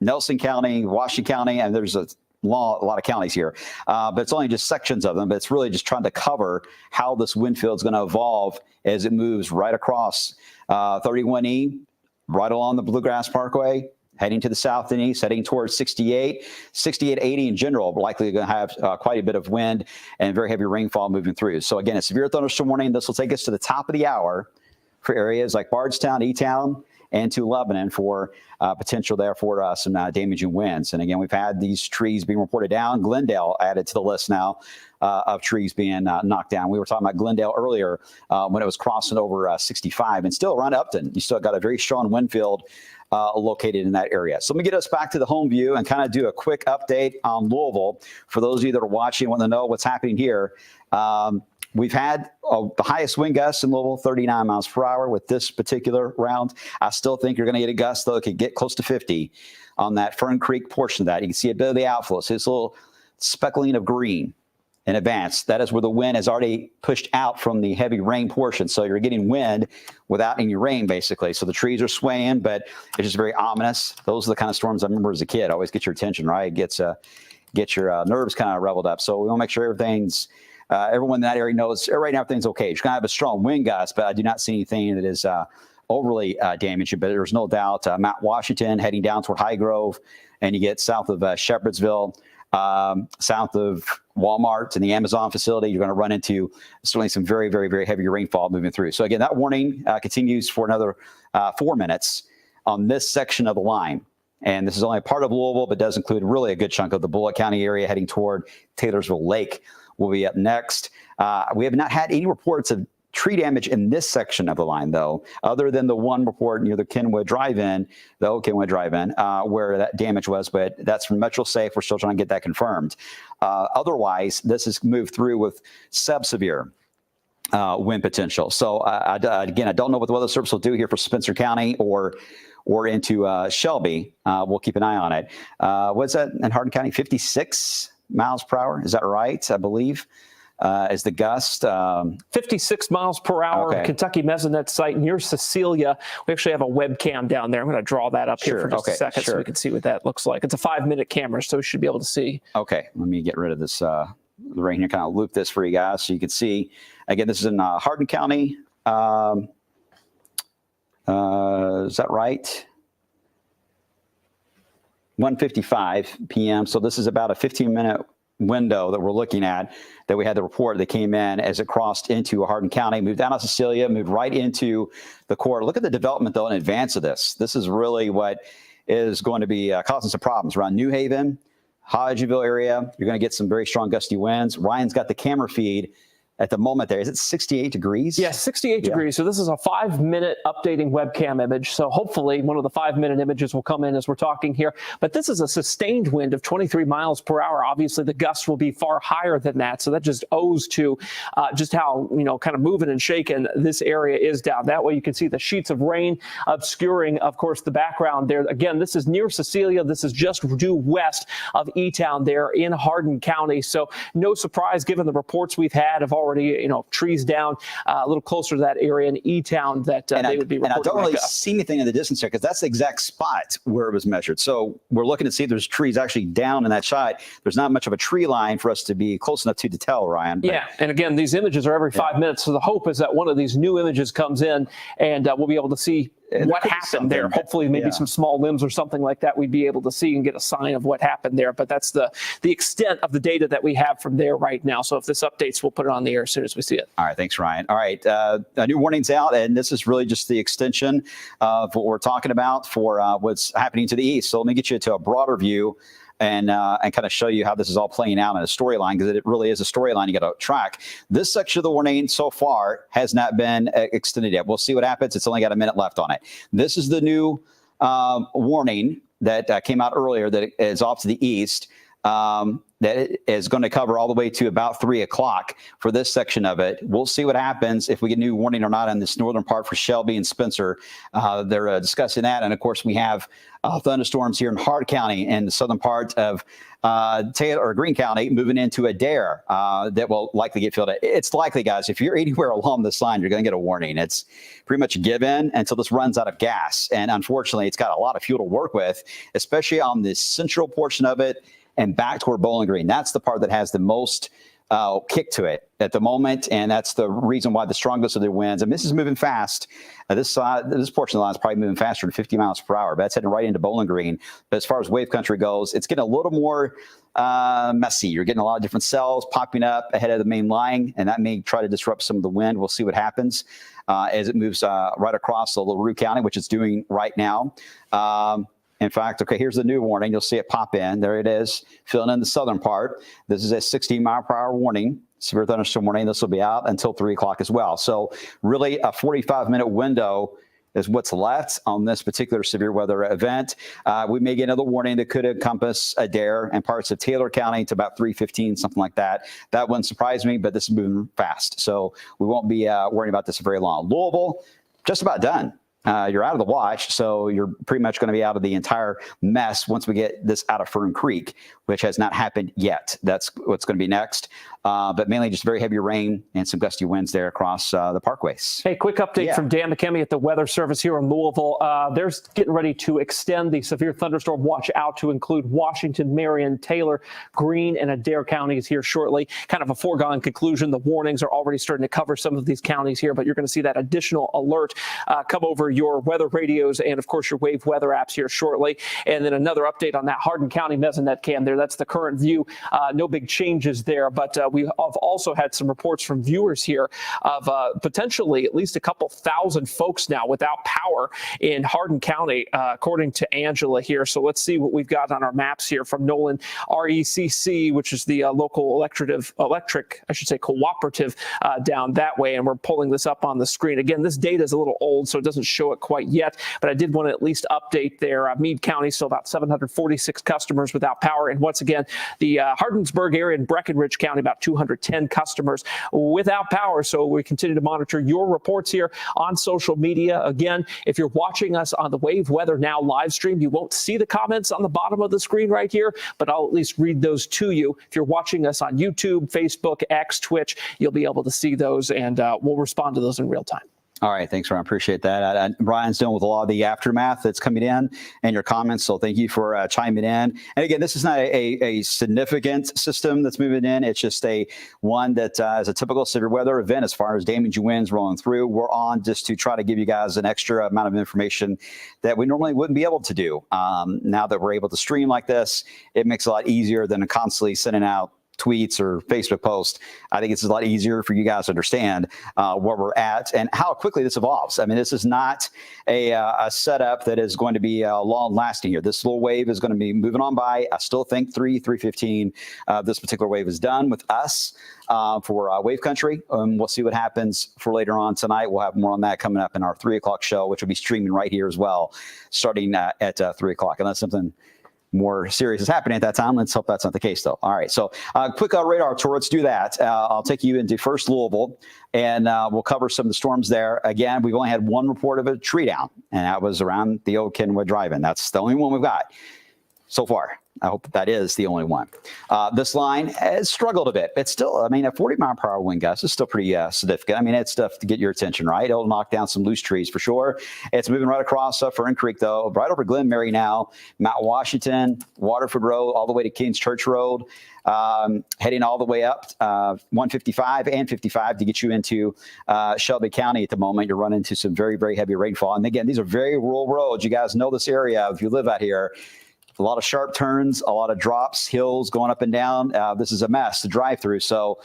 Nelson County, Washington County, and there's a lot of counties here, but it's only just sections of them. But it's really just trying to cover how this wind field is going to evolve as it moves right across 31E, right along the Bluegrass Parkway, heading to the south and east, heading towards 68, 80 in general, likely going to have quite a bit of wind and very heavy rainfall moving through. So again, a severe thunderstorm warning. This will take us to the top of the hour for areas like Bardstown, E-Town, and to Lebanon for potential there for some damaging winds. And again, we've had these trees being reported down. Glendale added to the list now of trees being knocked down. We were talking about Glendale earlier when it was crossing over 65, and still around Upton, you still got a very strong wind field located in that area. So let me get us back to the home view and kind of do a quick update on Louisville. For those of you that are watching and want to know what's happening here, we've had the highest wind gusts in Louisville, 39 miles per hour with this particular round. I still think you're going to get a gust, though. It could get close to 50 on that Fern Creek portion of that. You can see a bit of the outflow. So this little speckling of green in advance. That is where the wind has already pushed out from the heavy rain portion. So you're getting wind without any rain, basically. So the trees are swaying, but it's just very ominous. Those are the kind of storms I remember as a kid. Always get your attention, right? Get your nerves kind of reveled up. So we want to make sure everything's everyone in that area knows right now everything's okay. You're going to have a strong wind gust, but I do not see anything that is overly damaging. But there's no doubt Mount Washington heading down toward Highgrove, and you get south of Shepherdsville, south of Walmart and the Amazon facility, you're going to run into certainly some very, very, very heavy rainfall moving through. So again, that warning continues for another 4 minutes on this section of the line. And this is only a part of Louisville, but does include really a good chunk of the Bullitt County area heading toward Taylorsville Lake. Will be up next. We have not had any reports of tree damage in this section of the line, though, other than the one report near the Kenwood Drive-In, the old Kenwood Drive-In, where that damage was. But that's from Metro Safe. We're still trying to get that confirmed. Otherwise, this has moved through with sub-severe wind potential. So again, I don't know what the Weather Service will do here for Spencer County or into Shelby. We'll keep an eye on it. What's that in Hardin County? 56 miles per hour. Is that right? I believe is the gust. 56 miles per hour, okay. Kentucky Mesonet site near Cecilia. We actually have a webcam down there. I'm going to draw that up here for just a second so we can see what that looks like. It's a 5-minute camera, so we should be able to see. Okay. Let me get rid of this rain here, kind of loop this for you guys so you can see. Again, this is in Hardin County. Is that right? 1:55 p.m. So this is about a 15-minute window that we're looking at that we had the report that came in as it crossed into Hardin County, moved down to Cecilia, moved right into the core. Look at the development, though, in advance of this. This is really what is going to be causing some problems around New Haven, Hodgeville area. You're going to get some very strong gusty winds. Ryan's got the camera feed at the moment there. Is it 68 degrees? Yeah, 68 degrees. So this is a 5-minute updating webcam image. So hopefully one of the 5-minute images will come in as we're talking here. But this is a sustained wind of 23 miles per hour. Obviously, the gusts will be far higher than that. So that just owes to just how, kind of moving and shaking this area is down. That way you can see the sheets of rain obscuring, of course, the background there. Again, this is near Cecilia. This is just due west of E-Town there in Hardin County. So no surprise given the reports we've had of already, trees down a little closer to that area in E-Town that they would be reporting. And I don't really see anything in the distance here because that's the exact spot where it was measured. So we're looking to see if there's trees actually down in that shot. There's not much of a tree line for us to be close enough to tell, Ryan. Yeah, and again, these images are every 5 minutes. So the hope is that one of these new images comes in and we'll be able to see what happened there. Hopefully maybe some small limbs or something like that we'd be able to see and get a sign of what happened there. But that's the extent of the data that we have from there right now. So if this updates, we'll put it on the air as soon as we see it. All right. Thanks, Ryan. All right. A new warning's out, and this is really just the extension of what we're talking about for what's happening to the east. So let me get you to a broader view and kind of show you how this is all playing out in a storyline, because it really is a storyline you got to track. This section of the warning so far has not been extended yet. We'll see what happens. It's only got a minute left on it. This is the new warning that came out earlier that is off to the east. That is going to cover all the way to about 3 o'clock for this section of it. We'll see what happens if we get a new warning or not in this northern part for Shelby and Spencer. They're discussing that. And of course, we have thunderstorms here in Hart County and the southern part of Taylor or Greene County moving into Adair that will likely get filled. It's likely, guys, if you're anywhere along this line, you're going to get a warning. It's pretty much a given until this runs out of gas. And unfortunately, it's got a lot of fuel to work with, especially on the central portion of it and back toward Bowling Green. That's the part that has the most kick to it at the moment, and that's the reason why the strongest of the winds. And this is moving fast. This portion of the line is probably moving faster than 50 miles per hour. But that's heading right into Bowling Green. But as far as wave country goes, it's getting a little more messy. You're getting a lot of different cells popping up ahead of the main line, and that may try to disrupt some of the wind. We'll see what happens as it moves right across the LaRue County, which it's doing right now. In fact, okay, here's the new warning. You'll see it pop in. There it is, filling in the southern part. This is a 60-mile-per-hour warning, severe thunderstorm warning. This will be out until 3 o'clock as well. So really a 45-minute window is what's left on this particular severe weather event. We may get another warning that could encompass Adair and parts of Taylor County to about 3:15, something like that. That wouldn't surprise me, but this is moving fast. So we won't be worrying about this very long. Louisville, just about done. You're out of the watch, so you're pretty much going to be out of the entire mess once we get this out of Fern Creek, which has not happened yet. That's what's going to be next. But mainly just very heavy rain and some gusty winds there across the parkways. Hey, quick update from Dan McKemmy at the Weather Service here in Louisville. They're getting ready to extend the severe thunderstorm watch out to include Washington, Marion, Taylor, Greene, and Adair counties here shortly. Kind of a foregone conclusion. The warnings are already starting to cover some of these counties here, but you're going to see that additional alert come over your weather radios and, of course, your wave weather apps here shortly. And then another update on that Hardin County Mesonet cam there. That's the current view. No big changes there, but we have also had some reports from viewers here of potentially at least a couple thousand folks now without power in Hardin County, according to Angela here. So let's see what we've got on our maps here from Nolan RECC, which is the local electric, cooperative down that way. And we're pulling this up on the screen. Again, this data is a little old, so it doesn't show it quite yet, but I did want to at least update there. Meade County, still about 746 customers without power. And once again, the Hardinsburg area in Breckenridge County, about 210 customers without power. So we continue to monitor your reports here on social media. Again, if you're watching us on the Wave Weather Now live stream, you won't see the comments on the bottom of the screen right here, but I'll at least read those to you. If you're watching us on YouTube, Facebook, X, Twitch, you'll be able to see those, and we'll respond to those in real time. All right. Thanks, Ryan. Appreciate that. Brian's dealing with a lot of the aftermath that's coming in and your comments. So thank you for chiming in. And again, this is not a significant system that's moving in. It's just one that is a typical severe weather event as far as damaging winds rolling through. We're on just to try to give you guys an extra amount of information that we normally wouldn't be able to do. Now that we're able to stream like this, it makes it a lot easier than constantly sending out tweets or Facebook posts. I think it's a lot easier for you guys to understand where we're at and how quickly this evolves. I mean, this is not a setup that is going to be long lasting here. This little wave is going to be moving on by. I still think 3:15. This particular wave is done with us for wave country. We'll see what happens for later on tonight. We'll have more on that coming up in our 3 o'clock show, which will be streaming right here as well, starting at 3 o'clock. Unless something more serious is happening at that time. Let's hope that's not the case, though. All right, so quick radar tour. Let's do that. I'll take you into first Louisville, and we'll cover some of the storms there. Again, we've only had one report of a tree down, and that was around the old Kenwood Drive-In. That's the only one we've got so far. I hope that is the only one. This line has struggled a bit. It's still, I mean, a 40-mile-per-hour wind gust is still pretty significant. I mean, it's stuff to get your attention, right? It'll knock down some loose trees for sure. It's moving right across Fern Creek, though, right over Glen Mary now, Mount Washington, Waterford Road, all the way to Kings Church Road, heading all the way up 155 and 55 to get you into Shelby County at the moment. You're running into some very, very heavy rainfall. And again, these are very rural roads. You guys know this area if you live out here. A lot of sharp turns, a lot of drops, hills going up and down. This is a mess to drive through. So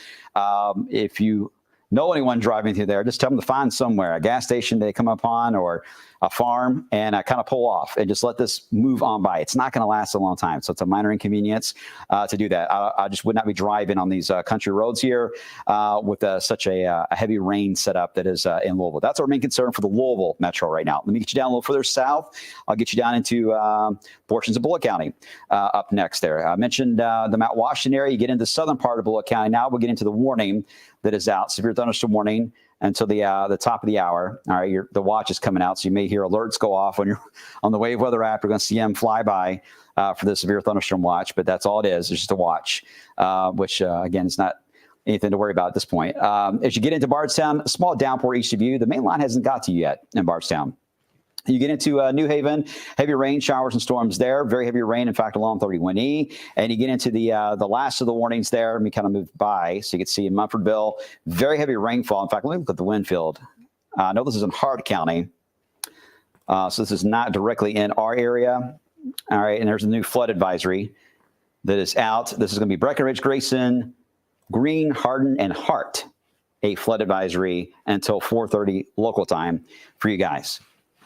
if you know anyone driving through there, just tell them to find somewhere, a gas station they come upon or a farm, and kind of pull off and just let this move on by. It's not going to last a long time. So it's a minor inconvenience to do that. I just would not be driving on these country roads here with such a heavy rain setup that is in Louisville. That's our main concern for the Louisville metro right now. Let me get you down a little further south. I'll get you down into portions of Bullitt County up next there. I mentioned the Mount Washington area. You get into the southern part of Bullitt County. Now we'll get into the warning that is out, severe thunderstorm warning until the top of the hour. All right, the watch is coming out, so you may hear alerts go off when you're on the Wave Weather app. You're going to see them fly by for the severe thunderstorm watch, but that's all it is. It's just a watch, which, again, is not anything to worry about at this point. As you get into Bardstown, a small downpour east of you. The main line hasn't got to you yet in Bardstown. You get into New Haven, heavy rain, showers and storms there, very heavy rain, in fact, along 31E. And you get into the last of the warnings there. Let me kind of move by so you can see in Munfordville, very heavy rainfall. In fact, let me look at the wind field. I know this is in Hart County, so this is not directly in our area. All right, and there's a new flood advisory that is out. This is going to be Breckenridge, Grayson, Greene, Hardin, and Hart, a flood advisory until 4:30 local time for you guys.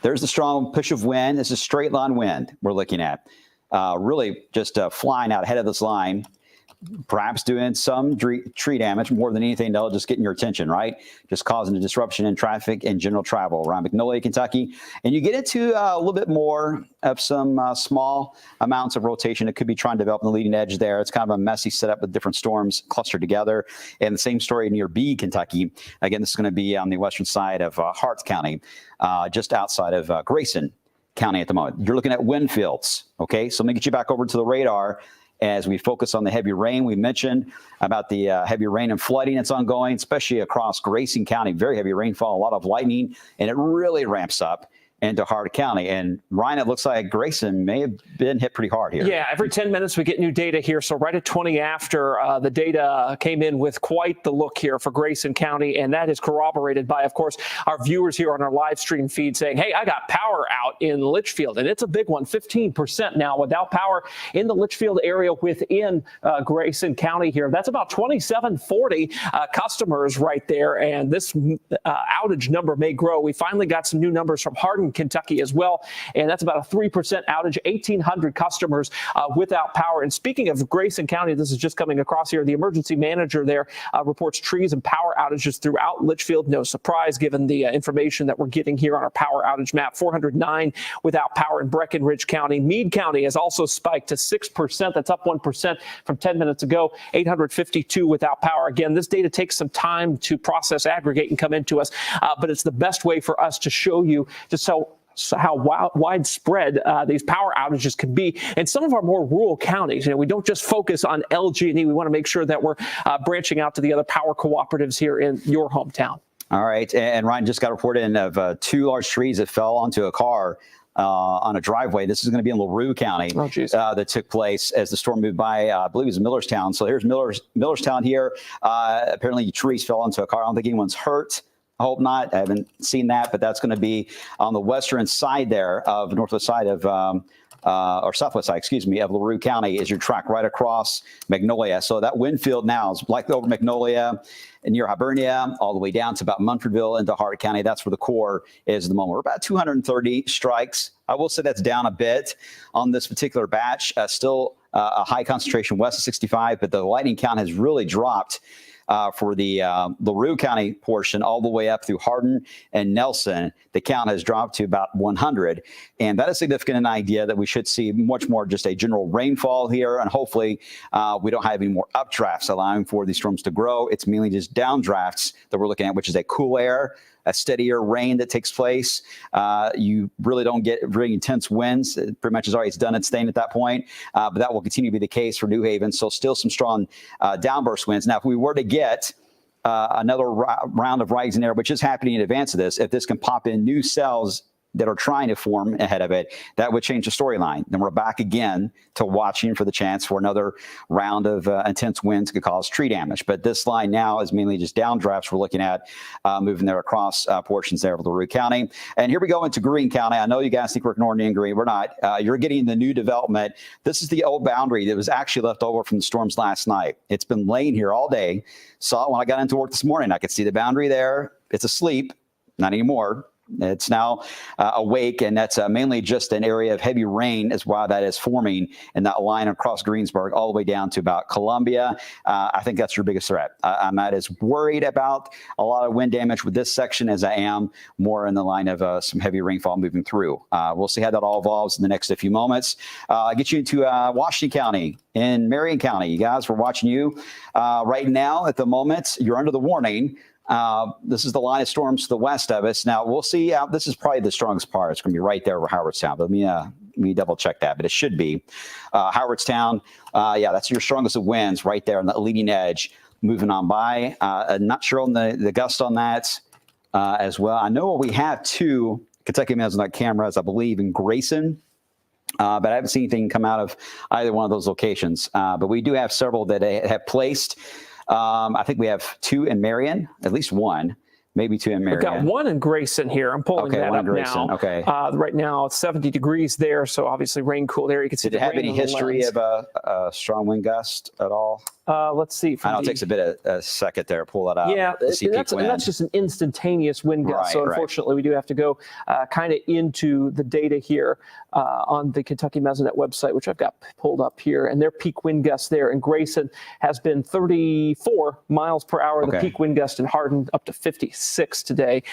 There's the strong push of wind. This is straight line wind we're looking at. Really just flying out ahead of this line, perhaps doing some tree damage more than anything, though, just getting your attention, right? Just causing a disruption in traffic and general travel around Magnolia, Kentucky. And you get into a little bit more of some small amounts of rotation that could be trying to develop in the leading edge there. It's kind of a messy setup with different storms clustered together. And the same story near B, Kentucky. Again, this is going to be on the western side of Hart County, just outside of Grayson County at the moment. You're looking at wind fields, okay? So let me get you back over to the radar as we focus on the heavy rain. We mentioned about the heavy rain and flooding that's ongoing, especially across Grayson County. Very heavy rainfall, a lot of lightning, and it really ramps up into Hart County. And Ryan, it looks like Grayson may have been hit pretty hard here. Yeah, every 10 minutes we get new data here. So right at 20 after, the data came in with quite the look here for Grayson County. And that is corroborated by, of course, our viewers here on our live stream feed saying, hey, I got power out in Litchfield. And it's a big one, 15% now without power in the Litchfield area within Grayson County here. That's about 2740 customers right there. And this outage number may grow. We finally got some new numbers from Hardin, Kentucky as well. And that's about a 3% outage, 1,800 customers without power. And speaking of Grayson County, this is just coming across here. The emergency manager there reports trees and power outages throughout Litchfield. No surprise, given the information that we're getting here on our power outage map. 409 without power in Breckenridge County. Meade County has also spiked to 6%. That's up 1% from 10 minutes ago. 852 without power. Again, this data takes some time to process, aggregate, and come into us. But it's the best way for us to show you just how widespread these power outages can be in some of our more rural counties. You know, we don't just focus on LG&E. We want to make sure that we're branching out to the other power cooperatives here in your hometown. All right. And Ryan just got reported in of 2 large trees that fell onto a car on a driveway. This is going to be in LaRue County that took place as the storm moved by, I believe it was Millerstown. So here's Millerstown here. Apparently trees fell onto a car. I don't think anyone's hurt. I hope not. I haven't seen that, but that's going to be on the western side there of northwest side of or southwest side, excuse me, of LaRue County is your track right across Magnolia. So that wind field now is like over Magnolia and near Hibernia, all the way down to about Munfordville into Hart County. That's where the core is at the moment. We're about 230 strikes. I will say that's down a bit on this particular batch. Still a high concentration west of 65, but the lightning count has really dropped for the LaRue County portion all the way up through Hardin and Nelson. The count has dropped to about 100. And that is significant an idea that we should see much more just a general rainfall here. And hopefully we don't have any more updrafts allowing for these storms to grow. It's mainly just downdrafts that we're looking at, which is a cool air, a steadier rain that takes place. You really don't get very intense winds. It pretty much is already done its thing at that point. But that will continue to be the case for New Haven. So still some strong downburst winds. Now, if we were to get another round of rising air, which is happening in advance of this, if this can pop in new cells that are trying to form ahead of it, that would change the storyline. Then we're back again to watching for the chance for another round of intense winds could cause tree damage. But this line now is mainly just downdrafts we're looking at moving there across portions there of LaRue County. And here we go into Greene County. I know you guys think we're ignoring Indian Green. We're not. You're getting the new development. This is the old boundary that was actually left over from the storms last night. It's been laying here all day. Saw it when I got into work this morning. I could see the boundary there. It's asleep. Not anymore. It's now awake, and that's mainly just an area of heavy rain is why that is forming in that line across Greensburg all the way down to about Columbia. I think that's your biggest threat. I'm not as worried about a lot of wind damage with this section as I am more in the line of some heavy rainfall moving through. We'll see how that all evolves in the next few moments. I'll get you into Washington County and Marion County. You guys, we're watching you right now at the moment. You're under the warning. This is the line of storms to the west of us. Now, we'll see. This is probably the strongest part. It's going to be right there over Howardstown. But let me double check that. But it should be Howardstown. Yeah, that's your strongest of winds right there on the leading edge. Moving on by. Not sure on the gust on that as well. I know we have two Kentucky Mesonet cameras, I believe, in Grayson. But I haven't seen anything come out of either one of those locations. But we do have several that have placed. I think we have two in Marion, at least one, maybe two in Marion. We've got one in Grayson here. I'm pulling that up now. Okay. Right now, it's 70 degrees there, so obviously rain-cooled area. You can see Did it have any history of a strong wind gust at all? Let's see. I know it takes a bit of a second there. Pull that out. Yeah, that's just an instantaneous wind gust. Right, so unfortunately, we do have to go kind of into the data here on the Kentucky Mesonet website, which I've got pulled up here. And their peak wind gust there in Grayson has been 34 miles per hour. Okay. The peak wind gust in Hardin up to 56 today,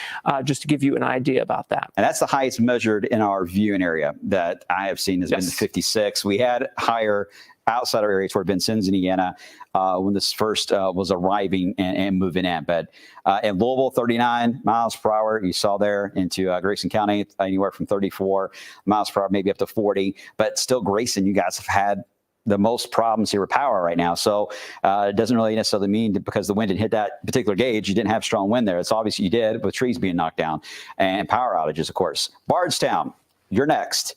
just to give you an idea about that. And that's the highest measured in our viewing area that I have seen has been the 56. We had higher outside our areas toward Vincennes, Indiana, when this first was arriving and moving in. But in Louisville, 39 miles per hour. You saw there into Grayson County, anywhere from 34 miles per hour, maybe up to 40. But still, Grayson, you guys have had the most problems here with power right now. So it doesn't really necessarily mean that because the wind didn't hit that particular gauge, you didn't have strong wind there. It's obvious you did with trees being knocked down and power outages, of course. Bardstown, you're next.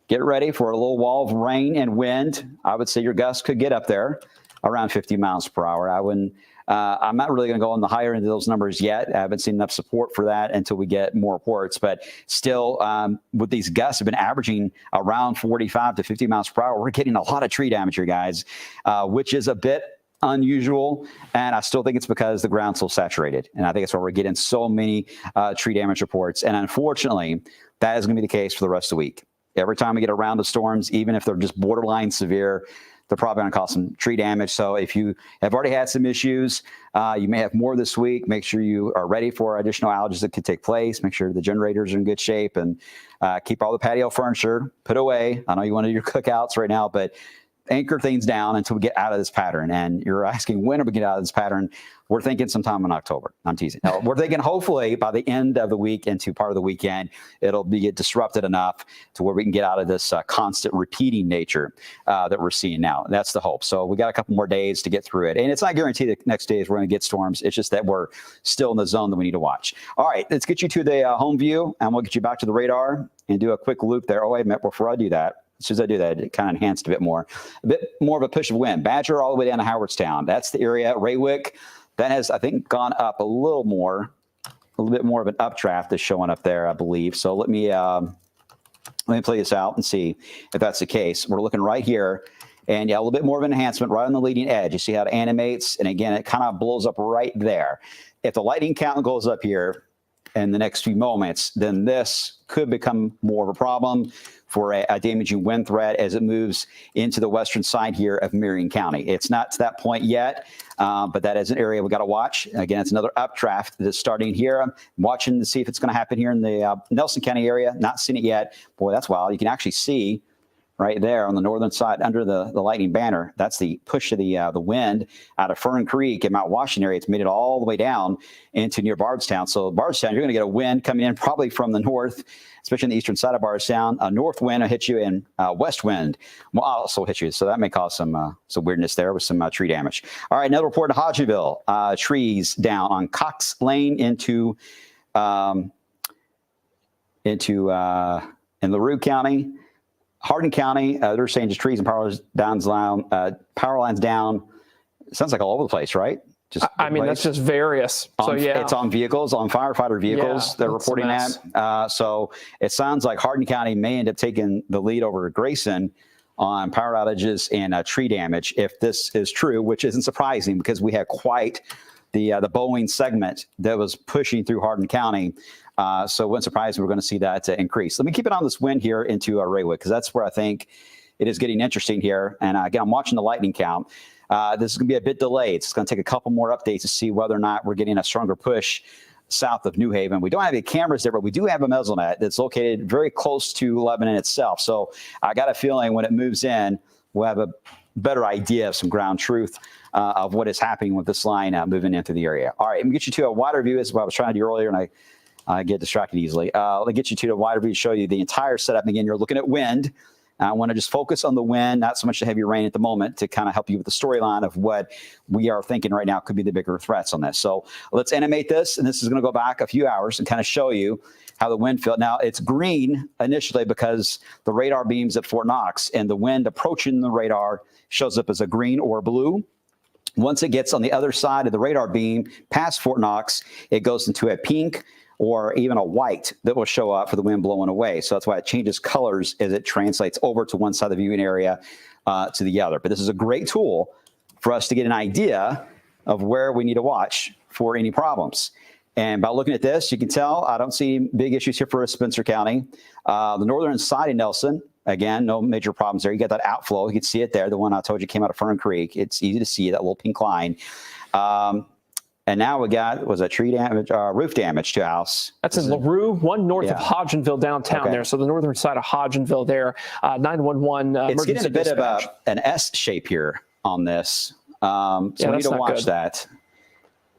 Get ready for a little wall of rain and wind. I would say your gusts could get up there around 50 miles per hour. I'm not really going to go on the higher end of those numbers yet. I haven't seen enough support for that until we get more reports. But still, with these gusts have been averaging around 45 to 50 miles per hour, we're getting a lot of tree damage here, guys, which is a bit unusual. And I still think it's because the ground's so saturated. And I think it's why we're getting so many tree damage reports. And unfortunately, that is going to be the case for the rest of the week. Every time we get a round of storms, even if they're just borderline severe, they're probably going to cause some tree damage. So if you have already had some issues, you may have more this week. Make sure you are ready for additional outages that could take place. Make sure the generators are in good shape and keep all the patio furniture put away. I know you want to do your cookouts right now, but anchor things down until we get out of this pattern. And you're asking, when are we get out of this pattern? We're thinking sometime in October. I'm teasing. No, we're thinking hopefully by the end of the week into part of the weekend, it'll be disrupted enough to where we can get out of this constant repeating nature that we're seeing now. That's the hope. So we got a couple more days to get through it. And it's not guaranteed that next days we're going to get storms. It's just that we're still in the zone that we need to watch. All right, let's get you to the home view, and we'll get you back to the radar and do a quick loop there. Oh, wait a minute. Before I do that, as soon as I do that, it kind of enhanced a bit more of a push of wind. Badger all the way down to Howardstown. That's the area. Raywick, that has, I think, gone up a little bit more of an updraft is showing up there, I believe. So let me Let me play this out and see if that's the case. We're looking right here. And yeah, a little bit more of an enhancement right on the leading edge. You see how it animates. And again, it kind of blows up right there. If the lightning count goes up here in the next few moments, then this could become more of a problem for a damaging wind threat as it moves into the western side here of Marion County. It's not to that point yet, but that is an area we got to watch. Again, it's another updraft that's starting here. I'm watching to see if it's going to happen here in the Nelson County area. Not seen it yet. Boy, that's wild. You can actually see right there on the northern side under the lightning banner. That's the push of the wind out of Fern Creek and Mount Washington area. It's made it all the way down into near Bardstown. So Bardstown, you're going to get a wind coming in probably from the north, especially on the eastern side of Bardstown. A north wind will hit you, and west wind will also hit you. So that may cause some weirdness there with some tree damage. All right, another report in Hodgenville. Trees down on Cox Lane into in LaRue County. Hardin County, they're saying just trees and power lines down. It sounds like all over the place, right? Just I mean, that's just various. So yeah, it's on vehicles, on firefighter vehicles. They're reporting that. So it sounds like Hardin County may end up taking the lead over Grayson on power outages and tree damage. If this is true, which isn't surprising because we had quite the Boeing segment that was pushing through Hardin County. So it wouldn't surprise me we're going to see that increase. Let me keep it on this wind here into Raywood, because that's where I think it is getting interesting here. And again, I'm watching the lightning count. This is going to be a bit delayed. It's going to take a couple more updates to see whether or not we're getting a stronger push south of New Haven. We don't have any cameras there, but we do have a mesonet that's located very close to Lebanon itself. So I got a feeling when it moves in, we'll have a better idea of some ground truth of what is happening with this line moving into the area. All right, let me get you to a wider view. This is what I was trying to do earlier, and I get distracted easily. Let me get you to the wider view to show you the entire setup. And again, you're looking at wind. I want to just focus on the wind, not so much the heavy rain at the moment, to kind of help you with the storyline of what we are thinking right now could be the bigger threats on this. So let's animate this, and this is going to go back a few hours and kind of show you how the wind felt. Now, it's green initially because the radar beams at Fort Knox, and the wind approaching the radar shows up as a green or blue. Once it gets on the other side of the radar beam past Fort Knox, it goes into a pink or even a white that will show up for the wind blowing away. So that's why it changes colors as it translates over to one side of the viewing area to the other. But this is a great tool for us to get an idea of where we need to watch for any problems. And by looking at this, you can tell I don't see big issues here for Spencer County. The northern side of Nelson, again, no major problems there. You got that outflow. You can see it there. The one I told you came out of Fern Creek. It's easy to see that little pink line. And now we got, was that tree damage, roof damage to a house? That's in LaRue, one north of Hodgenville downtown there. So the northern side of Hodgenville there, 911 it's emergency getting a bit dispatch. of an S shape here on this. So we need to watch that.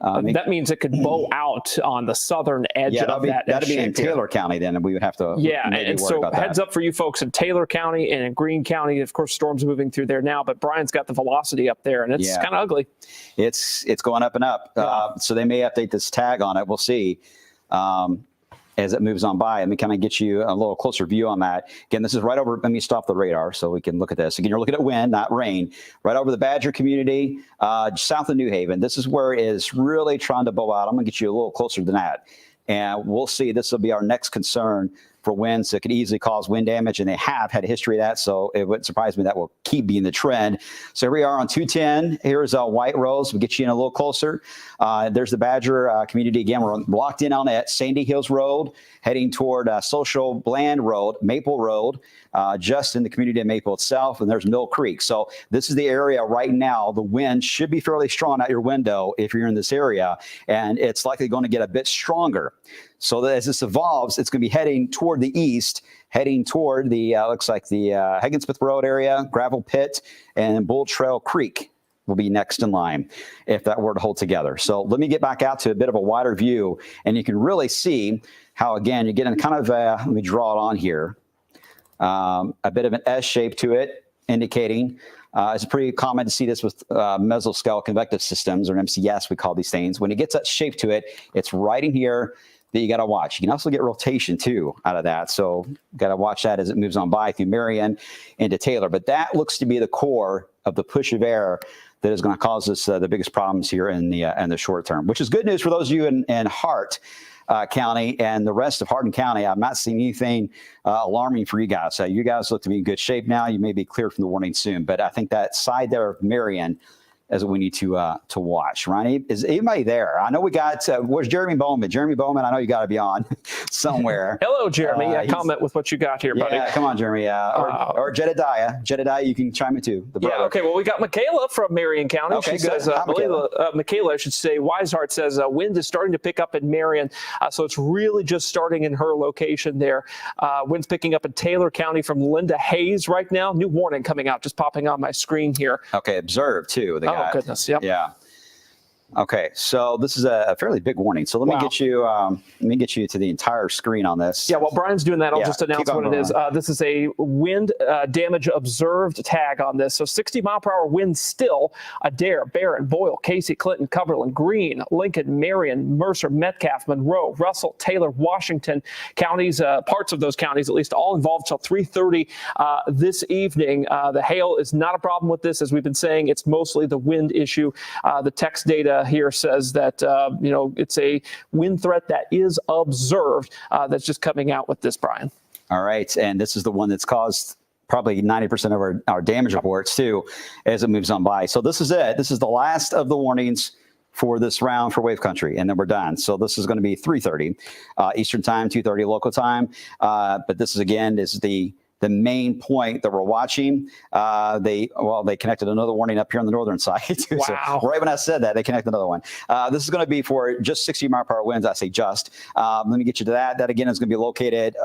That means it could bow out on the southern edge of that. That'd be in Taylor County then, and we would have to and so heads up for you folks in Taylor County and in Greene County. Of course, storms moving through there now, but Brian's got the velocity up there, and it's kind of ugly. It's going up and up. So they may update this tag on it. We'll see as it moves on by. Let me kind of get you a little closer view on that. Again, this is right over, let me stop the radar so we can look at this. Again, you're looking at wind, not rain, right over the Badger community, south of New Haven. This is where it is really trying to bow out. I'm going to get you a little closer than that. And we'll see. This will be our next concern for winds that could easily cause wind damage, and they have had a history of that, so it wouldn't surprise me that will keep being the trend. So here we are on 210. Here's White Rose. We'll get you in a little closer. There's the Badger community. Again, we're locked in on it. Sandy Hills Road, heading toward Social Bland Road, Maple Road, just in the community of Maple itself, and there's Mill Creek. So this is the area right now. The wind should be fairly strong out your window if you're in this area, and it's likely going to get a bit stronger. So that as this evolves, it's going to be heading toward the east, heading toward the, looks like the Hagensmith Road area, Gravel Pit, and Bull Trail Creek will be next in line if that were to hold together. So let me get back out to a bit of a wider view, and you can really see how, again, you're getting kind of, let me draw it on here, a bit of an S shape to it, indicating it's pretty common to see this with mesoscale convective systems, or MCS, we call these things. When it gets that shape to it, it's right in here that you got to watch. You can also get rotation too out of that. So got to watch that as it moves on by through Marion into Taylor. But that looks to be the core of the push of air that is going to cause us the biggest problems here in the short term, which is good news for those of you in Hart. County and the rest of Hardin County. I'm not seeing anything alarming for you guys. You guys look to be in good shape now. You may be cleared from the warning soon, but I think that side there of Marion is what we need to watch. Ronnie, is anybody there? I know we got, where's Jeremy Bowman? Jeremy Bowman, I know you got to be on somewhere. Hello, Jeremy. Comment with what you got here, buddy. Yeah, come on, Jeremy. Or Jedediah. Jedediah, you can chime in too. Yeah, okay. Well, we got Michaela from Marion County. Okay, she good. says, Michaela, I should say, Weishart says, wind is starting to pick up in Marion. So it's really just starting in her location there. Wind's picking up in Taylor County from Linda Hayes right now. New warning coming out, just popping on my screen here. Okay, observe too. Oh, goodness. Yep. Yeah. Okay, so this is a fairly big warning. So let me get you to the entire screen on this. Yeah, while Brian's doing that, I'll just announce what it is. This is a wind damage observed tag on this. So 60-mile-per-hour winds still. Adair, Barron, Boyle, Casey, Clinton, Cumberland, Greene, Lincoln, Marion, Mercer, Metcalf, Monroe, Russell, Taylor, Washington counties, parts of those counties at least, all involved till 3:30 this evening. The hail is not a problem with this. As we've been saying, it's mostly the wind issue. The text data here says that, it's a wind threat that is observed that's just coming out with this, Brian. All right. And this is the one that's caused probably 90% of our damage reports, too, as it moves on by. So this is it. This is the last of the warnings for this round for Wave Country, and then we're done. So this is going to be 3:30 Eastern time, 2:30 local time. But this is, again, is the main point that we're watching. They connected another warning up here on the northern side too. Wow. So right when I said that, they connected another one. This is going to be for just 60-mile-per-hour winds. I say just. Let me get you to that. That again is going to be located,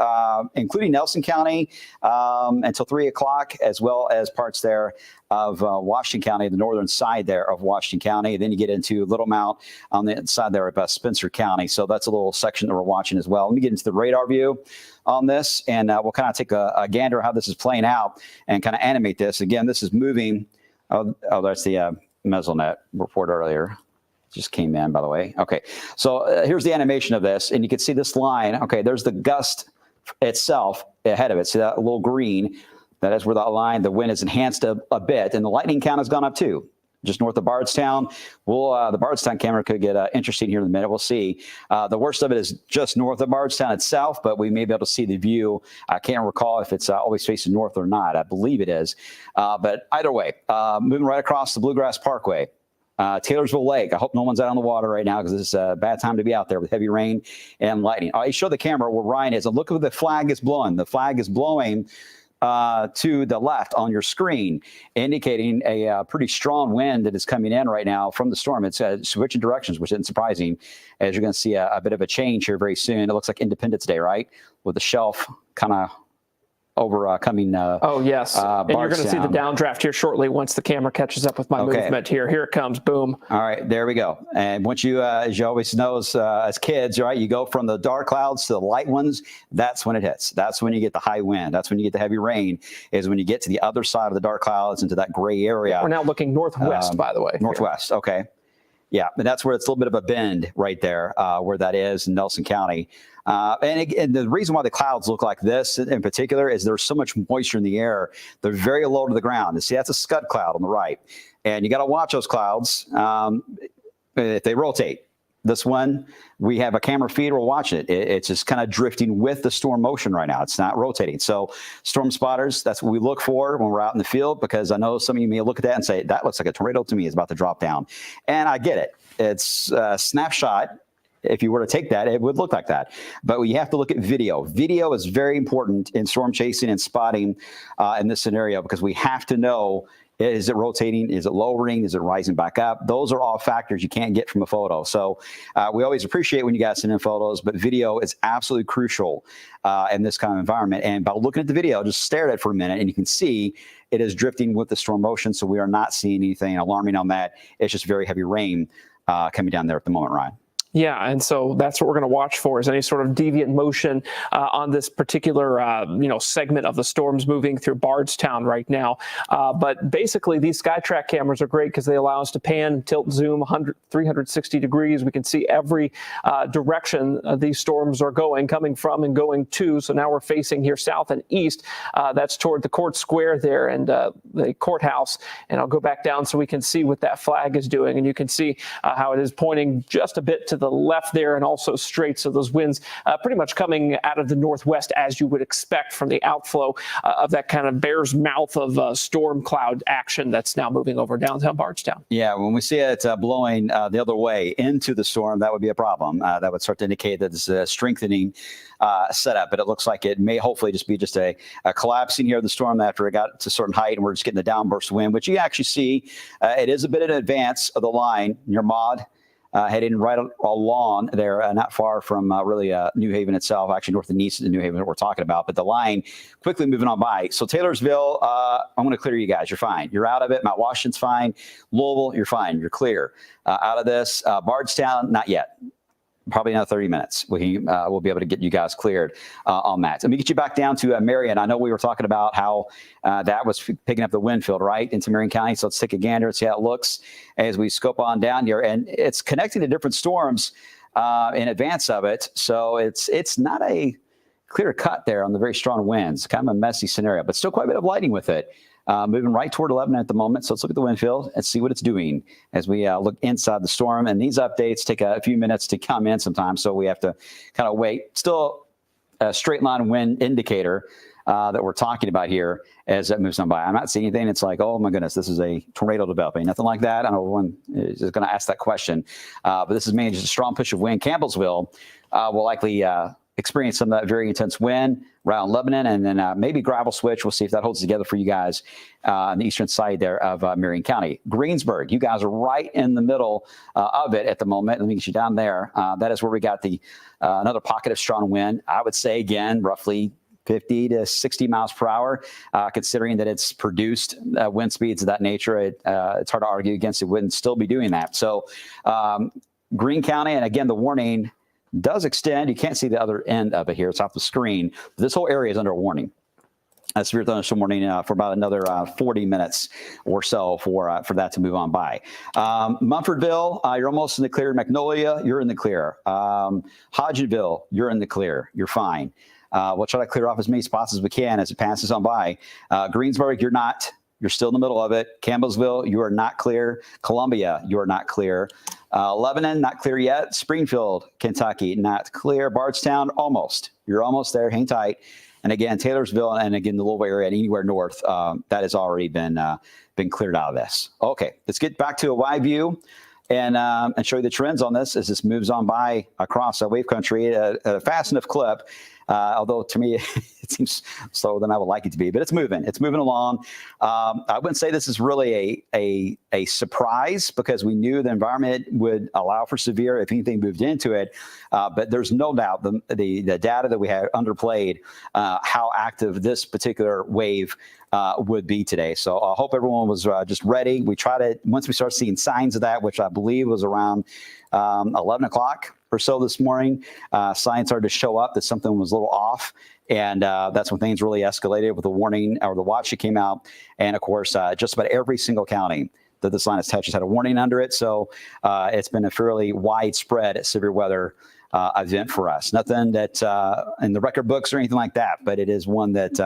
including Nelson County, until 3 o'clock, as well as parts there of Washington County, the northern side there of Washington County. Then you get into Little Mount on the side there of Spencer County. So that's a little section that we're watching as well. Let me get into the radar view on this, and we'll kind of take a gander how this is playing out and kind of animate this. Again, this is moving. Oh, that's the Mesonet report earlier. Just came in, by the way. Okay, so here's the animation of this, and you can see this line. Okay, there's the gust itself ahead of it. See that little green? That is where the line, the wind is enhanced a bit, and the lightning count has gone up too. Just north of Bardstown. The Bardstown camera could get interesting here in a minute. We'll see. The worst of it is just north of Bardstown itself, but we may be able to see the view. I can't recall if it's always facing north or not. I believe it is. But either way, moving right across the Bluegrass Parkway. Taylorsville Lake. I hope no one's out on the water right now because it's a bad time to be out there with heavy rain and lightning. I show the camera where Ryan is, and look where the flag is blowing. The flag is blowing to the left on your screen, indicating a pretty strong wind that is coming in right now from the storm. It's switching directions, which isn't surprising, as you're going to see a bit of a change here very soon. It looks like Independence Day, right? With the shelf kind of overcoming. Oh, yes. And you're going to see the downdraft here shortly once the camera catches up with my movement here. Here it comes. Boom. All right. There we go. And once you, as you always know, as kids, right, you go from the dark clouds to the light ones. That's when it hits. That's when you get the high wind. That's when you get the heavy rain, is when you get to the other side of the dark clouds into that gray area. We're now looking northwest, by the way. Northwest. Here. Okay. Yeah. And that's where it's a little bit of a bend right there, where that is in Nelson County. And the reason why the clouds look like this in particular is there's so much moisture in the air. They're very low to the ground. And see, that's a scud cloud on the right. And you got to watch those clouds if they rotate. This one, we have a camera feed. We're watching it. It's just kind of drifting with the storm motion right now. It's not rotating. So storm spotters, that's what we look for when we're out in the field, because I know some of you may look at that and say, that looks like a tornado to me. It's about to drop down. And I get it. It's a snapshot. If you were to take that, it would look like that. But you have to look at video. Video is very important in storm chasing and spotting in this scenario, because we have to know, is it rotating? Is it lowering? Is it rising back up? Those are all factors you can't get from a photo. So we always appreciate when you guys send in photos, but video is absolutely crucial in this kind of environment. And by looking at the video, just stare at it for a minute, and you can see it is drifting with the storm motion. So we are not seeing anything alarming on that. It's just very heavy rain coming down there at the moment, Ryan. Yeah, and so that's what we're going to watch for, is any sort of deviant motion on this particular, segment of the storms moving through Bardstown right now. But basically, these SkyTrack cameras are great because they allow us to pan, tilt, zoom 360 degrees. We can see every direction these storms are coming from and going to. So now we're facing here south and east. That's toward the court square there and the courthouse. And I'll go back down so we can see what that flag is doing. And you can see how it is pointing just a bit to the the left there and also straight. So those winds pretty much coming out of the northwest as you would expect from the outflow of that kind of bear's mouth of storm cloud action that's now moving over downtown Bardstown. Yeah, when we see it blowing the other way into the storm, that would be a problem. That would start to indicate that it's a strengthening setup, but it looks like it may hopefully just be just a collapsing here of the storm after it got to a certain height, and we're just getting the downburst wind, which you actually see. It is a bit in advance of the line near Maud, heading right along there, not far from really New Haven itself, actually north and east of New Haven that we're talking about, but the line quickly moving on by. So Taylorsville, I'm going to clear you guys. You're fine. You're out of it. Mount Washington's fine. Louisville, you're fine. You're clear. Out of this. Bardstown, not yet. Probably another 30 minutes. We'll be able to get you guys cleared on that. Let me get you back down to Marion. I know we were talking about how that was picking up the wind field, right, into Marion County. So let's take a gander and see how it looks as we scope on down here. And it's connecting to different storms in advance of it. So it's not a clear cut there on the very strong winds. Kind of a messy scenario, but still quite a bit of lightning with it. Moving right toward 11 at the moment. So let's look at the wind field and see what it's doing as we look inside the storm. And these updates take a few minutes to come in sometimes, so we have to kind of wait. Still a straight line wind indicator that we're talking about here as it moves on by. I'm not seeing anything. It's like, oh my goodness, this is a tornado developing. Nothing like that. I know everyone is going to ask that question. But this is mainly just a strong push of wind. Campbellsville will likely experience some of that very intense wind around Lebanon, and then maybe gravel switch. We'll see if that holds together for you guys on the eastern side there of Marion County. Greensburg, you guys are right in the middle of it at the moment. Let me get you down there. That is where we got the another pocket of strong wind. I would say, again, roughly 50 to 60 miles per hour, considering that it's produced wind speeds of that nature. It's hard to argue against it. Wouldn't still be doing that. So Greene County, and again, the warning does extend. You can't see the other end of it here. It's off the screen. This whole area is under a warning. Severe thunderstorm warning for about another 40 minutes or so for that to move on by. Munfordville, you're almost in the clear. Magnolia, you're in the clear. Hodgenville, you're in the clear. You're fine. We'll try to clear off as many spots as we can as it passes on by. Greensburg, you're not. You're still in the middle of it. Campbellsville, you are not clear. Columbia, you are not clear. Lebanon, not clear yet. Springfield, Kentucky, not clear. Bardstown, almost. You're almost there. Hang tight. And again, Taylorsville, and again, the Louisville area and anywhere north, that has already been cleared out of this. Okay, let's get back to a wide view and show you the trends on this as this moves on by across wave country at a fast enough clip. Although to me, it seems slower than I would like it to be, but it's moving. It's moving along. I wouldn't say this is really a surprise because we knew the environment would allow for severe if anything moved into it. But there's no doubt the data that we had underplayed how active this particular wave would be today. So I hope everyone was just ready. We try to, once we start seeing signs of that, which I believe was around 11 o'clock or so this morning, signs started to show up that something was a little off. And that's when things really escalated with the warning or the watch that came out. And of course, just about every single county that this line has touched has had a warning under it. So it's been a fairly widespread severe weather event for us. Nothing that in the record books or anything like that, but it is one that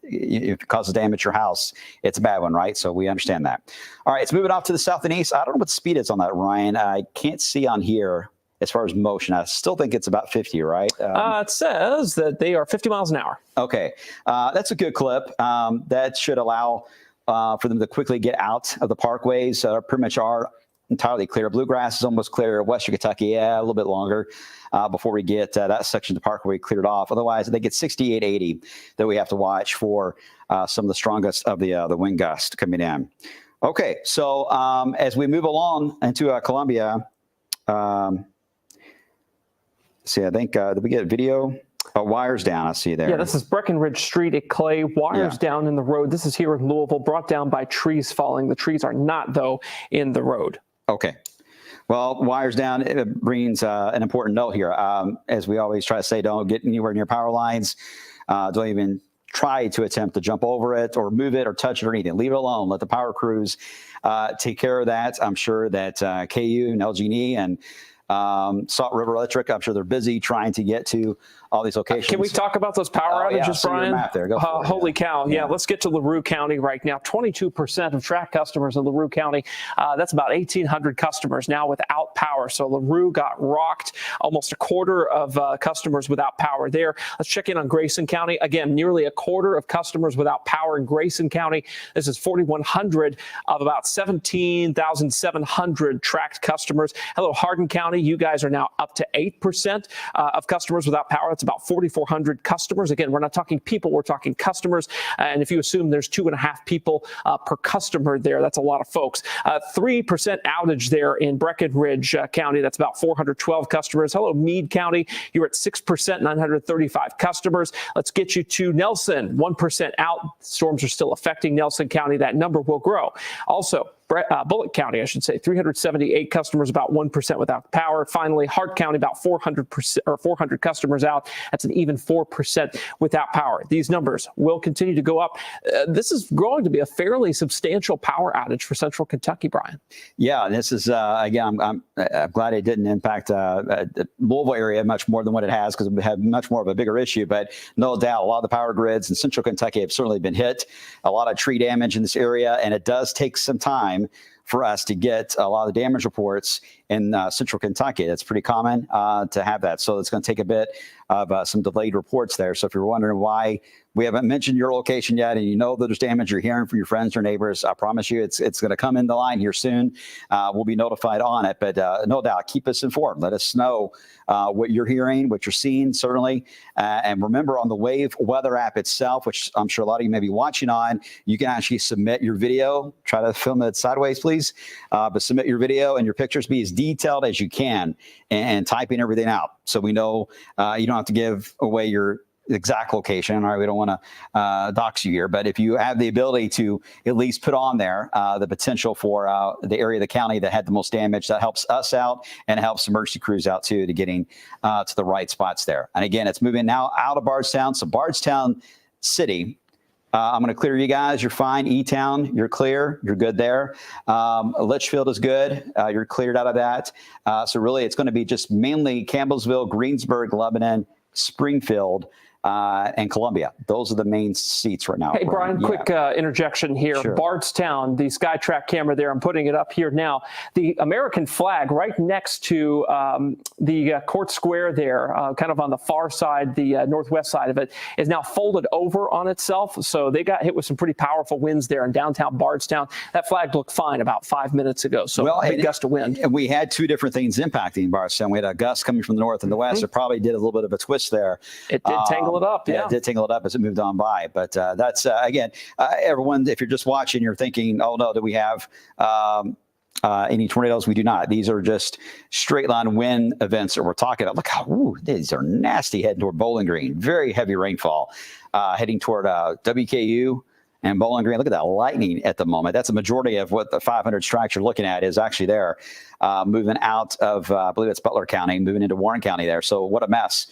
if it causes damage to your house, it's a bad one, right? So we understand that. All right, it's moving off to the south and east. I don't know what the speed is on that, Ryan. I can't see on here as far as motion. I still think it's about 50, right? It says that they are 50 miles an hour. Okay, that's a good clip. That should allow for them to quickly get out of the parkways. Pretty much are entirely clear. Bluegrass is almost clear. Western Kentucky, a little bit longer before we get that section of the parkway cleared off. Otherwise, they get 68, 80 that we have to watch for some of the strongest of the wind gusts coming in. Okay, so as we move along into Columbia, see, I think, did we get video? Wires down, I see there. Yeah, this is Breckenridge Street at Clay. Wires down in the road. This is here in Louisville, brought down by trees falling. The trees are not, though, in the road. Okay. Well, wires down, it brings an important note here. As we always try to say, don't get anywhere near power lines. Don't even try to attempt to jump over it or move it or touch it or anything. Leave it alone. Let the power crews take care of that. I'm sure that KU and LG&E and Salt River Electric, I'm sure they're busy trying to get to all these locations. Can we talk about those power outages, Brian? Map there. Go for it, holy cow. Yeah, let's get to LaRue County right now. 22% of track customers in LaRue County. That's about 1,800 customers now without power. So LaRue got rocked. Almost a quarter of customers without power there. Let's check in on Grayson County. Again, nearly a quarter of customers without power in Grayson County. This is 4,100 of about 17,700 tracked customers. Hello, Hardin County. You guys are now up to 8% of customers without power. That's about 4,400 customers. Again, we're not talking people, we're talking customers. And if you assume there's 2.5 people per customer there, that's a lot of folks. 3% outage there in Breckenridge County. That's about 412 customers. Hello, Meade County. You're at 6%, 935 customers. Let's get you to Nelson. 1% out. Storms are still affecting Nelson County. That number will grow. Also, Bullitt County, I should say, 378 customers, about 1% without power. Finally, Hart County, about 400 customers out. That's an even 4% without power. These numbers will continue to go up. This is growing to be a fairly substantial power outage for Central Kentucky, Brian. Yeah, this is again. I'm glad it didn't impact the Louisville area much more than what it has, because we had much more of a bigger issue. But no doubt, a lot of the power grids in Central Kentucky have certainly been hit. A lot of tree damage in this area, and it does take some time for us to get a lot of the damage reports in Central Kentucky. That's pretty common to have that. So it's going to take a bit of some delayed reports there. So if you're wondering why we haven't mentioned your location yet, and you know that there's damage you're hearing from your friends or neighbors, I promise you it's going to come in the line here soon. We'll be notified on it, but no doubt, keep us informed. Let us know what you're hearing, what you're seeing, certainly. And remember, on the Wave Weather app itself, which I'm sure a lot of you may be watching on, you can actually submit your video. Try to film it sideways, please. But submit your video and your pictures. Be as detailed as you can, and typing everything out, so we know you don't have to give away your exact location. All right, we don't want to dox you here, but if you have the ability to at least put on there the potential for the area of the county that had the most damage, that helps us out and helps emergency crews out too, to getting to the right spots there. And again, it's moving now out of Bardstown. So Bardstown City, I'm going to clear you guys. You're fine. E-Town, you're clear. You're good there. Litchfield is good. You're cleared out of that. So really, it's going to be just mainly Campbellsville, Greensburg, Lebanon, Springfield, and Columbia. Those are the main seats right now. Hey, Brian, quick interjection here. Sure. Bardstown, the SkyTrack camera there, I'm putting it up here now. The American flag right next to the Court Square there, kind of on the far side, the northwest side of it, is now folded over on itself. So they got hit with some pretty powerful winds there in downtown Bardstown. That flag looked fine about 5 minutes ago. So a big gust of wind. And we had two different things impacting Bardstown. We had a gust coming from the north and the west. It probably did a little bit of a twist there. It did tangle it up. Yeah, it did tangle it up as it moved on by. But that's, again, everyone, if you're just watching, you're thinking, oh, no, do we have any tornadoes? We do not. These are just straight line wind events that we're talking about. Look how, these are nasty heading toward Bowling Green. Very heavy rainfall heading toward WKU and Bowling Green. Look at that lightning at the moment. That's a majority of what the 500 strikes you're looking at is actually there, moving out of, I believe it's Butler County, moving into Warren County there. So what a mess.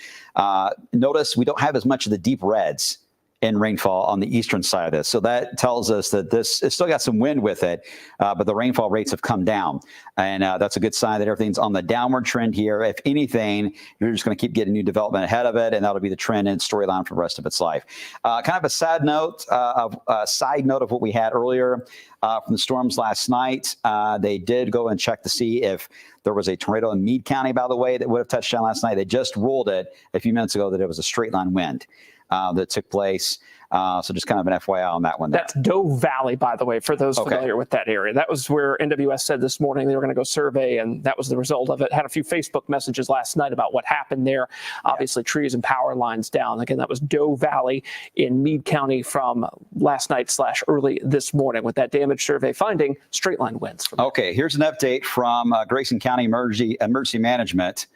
Notice we don't have as much of the deep reds in rainfall on the eastern side of this. So that tells us that it's still got some wind with it, but the rainfall rates have come down. And that's a good sign that everything's on the downward trend here. If anything, you're just going to keep getting new development ahead of it, and that'll be the trend and storyline for the rest of its life. Kind of a side note of what we had earlier from the storms last night. They did go and check to see if there was a tornado in Meade County, by the way, that would have touched down last night. They just ruled it a few minutes ago that it was a straight line wind that took place. So just kind of an FYI on that one. That's Doe Valley, by the way, for those familiar with that area. That was where NWS said this morning they were going to go survey, and that was the result of it. Had a few Facebook messages last night about what happened there. Obviously, trees and power lines down. Again, that was Doe Valley in Meade County from last night / early this morning, with that damage survey finding straight line winds. Okay, here's an update from Grayson County Emergency Management.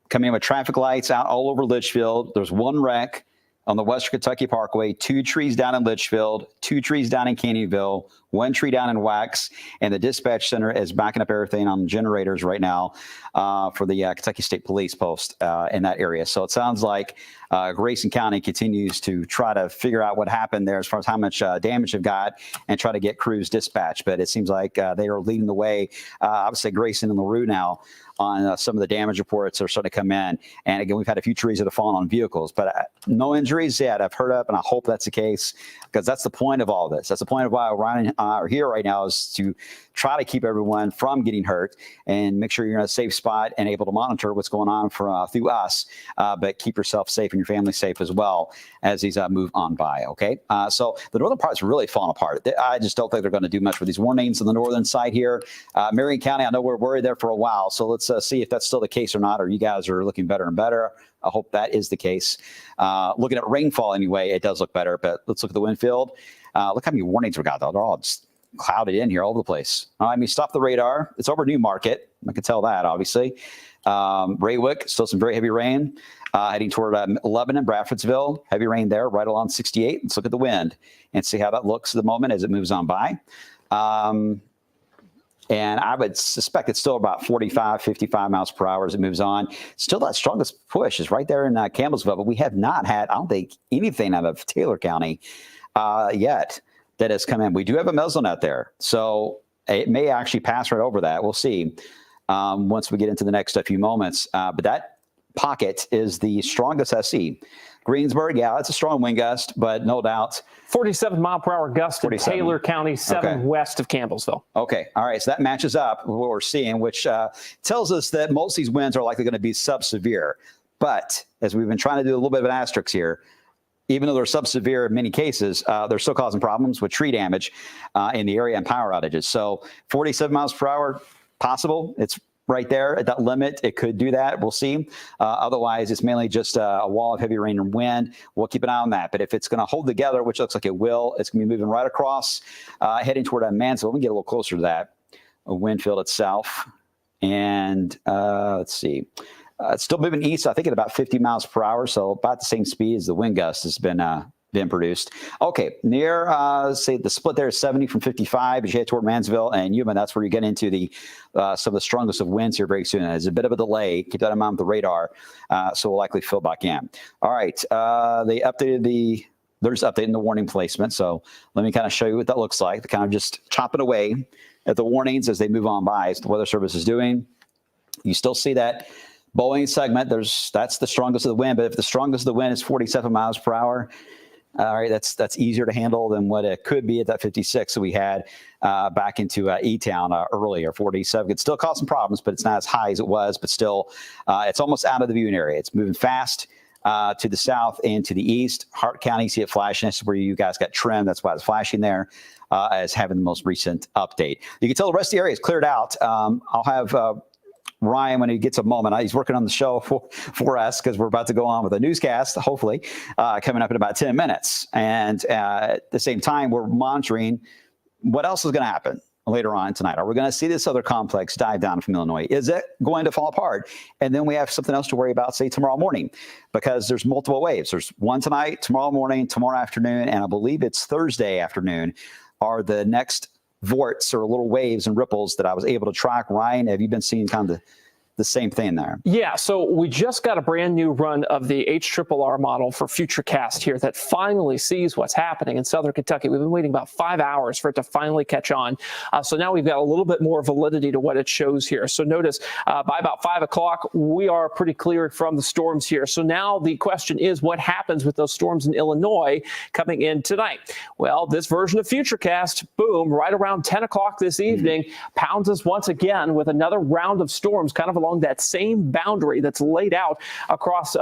Coming in with traffic lights out all over Litchfield. There's one wreck on the Western Kentucky Parkway, 2 trees down in Litchfield, 2 trees down in Canyonville, 1 tree down in Wax, and the dispatch center is backing up everything on generators right now for the Kentucky State Police post in that area. So it sounds like Grayson County continues to try to figure out what happened there as far as how much damage they've got and try to get crews dispatched. But it seems like they are leading the way. I would say Grayson and LaRue now on some of the damage reports that are starting to come in. And again, we've had a few trees that have fallen on vehicles, but no injuries yet. I've heard of, and I hope that's the case, because that's the point of all this. That's the point of why Ryan are here right now, is to try to keep everyone from getting hurt and make sure you're in a safe spot and able to monitor what's going on through us, but keep yourself safe and your family safe as well as these move on by. Okay, so the northern part's really falling apart. I just don't think they're going to do much with these warnings on the northern side here. Marion County, I know we're worried there for a while, so let's see if that's still the case or not, or you guys are looking better and better. I hope that is the case. Looking at rainfall anyway, it does look better, but let's look at the wind field. Look how many warnings we got, though. They're all just clouded in here all over the place. I mean, stop the radar. It's over Newmarket. I can tell that, obviously. Raywick, still some very heavy rain. Heading toward Lebanon, Bradfordsville, heavy rain there, right along 68. Let's look at the wind and see how that looks at the moment as it moves on by. And I would suspect it's still about 45, 55 miles per hour as it moves on. Still, that strongest push is right there in Campbellsville, but we have not had, I don't think, anything out of Taylor County yet that has come in. We do have a mesonet out there, so it may actually pass right over that. We'll see once we get into the next few moments. But that pocket is the strongest I see. Greensburg, yeah, it's a strong wind gust, but no doubt. 47-mile-per-hour gust in Taylor County, 7 west of Campbellsville. Okay, all right, so that matches up with what we're seeing, which tells us that most of these winds are likely going to be sub-severe. But as we've been trying to do a little bit of an asterisk here, even though they're sub-severe in many cases, they're still causing problems with tree damage in the area and power outages. So 47 miles per hour, possible. It's right there at that limit. It could do that. We'll see. Otherwise, it's mainly just a wall of heavy rain and wind. We'll keep an eye on that. But if it's going to hold together, which looks like it will, it's going to be moving right across, heading toward Mansfield. We can get a little closer to that wind field itself. And let's see. It's still moving east, I think, at about 50 miles per hour, so about the same speed as the wind gust has been produced. Okay, near, say, the split there is 70 from 55 as you head toward Mansville and Yuma. That's where you get into the some of the strongest of winds here very soon. There's a bit of a delay. Keep that in mind with the radar, so we'll likely fill back in. All right, they updated they're just updating the warning placement, so let me kind of show you what that looks like. They're kind of just chopping away at the warnings as they move on by, as the Weather Service is doing. You still see that Boeing segment, that's the strongest of the wind, but if the strongest of the wind is 47 miles per hour, all right, that's easier to handle than what it could be at that 56 that we had back into E-Town earlier. 47 could still cause some problems, but it's not as high as it was, but still it's almost out of the viewing area. It's moving fast to the south and to the east. Hart County, see it flashing. This is where you guys got trimmed. That's why it's flashing there as having the most recent update. You can tell the rest of the area is cleared out. I'll have Ryan, when he gets a moment, he's working on the show for us because we're about to go on with a newscast, hopefully, coming up in about 10 minutes. And at the same time, we're monitoring what else is going to happen later on tonight. Are we going to see this other complex dive down from Illinois? Is it going to fall apart? And then we have something else to worry about, say, tomorrow morning, because there's multiple waves. There's one tonight, tomorrow morning, tomorrow afternoon, and I believe it's Thursday afternoon are the next vorts or little waves and ripples that I was able to track. Ryan, have you been seeing kind of the same thing there? Yeah, so we just got a brand new run of the HRRR model for Futurecast here that finally sees what's happening in Southern Kentucky. We've been waiting about 5 hours for it to finally catch on. So now we've got a little bit more validity to what it shows here. So notice by about 5 o'clock, we are pretty cleared from the storms here. So now the question is, what happens with those storms in Illinois coming in tonight? Well, this version of Futurecast, boom, right around 10 o'clock this evening, pounds us once again with another round of storms kind of along that same boundary that's laid out across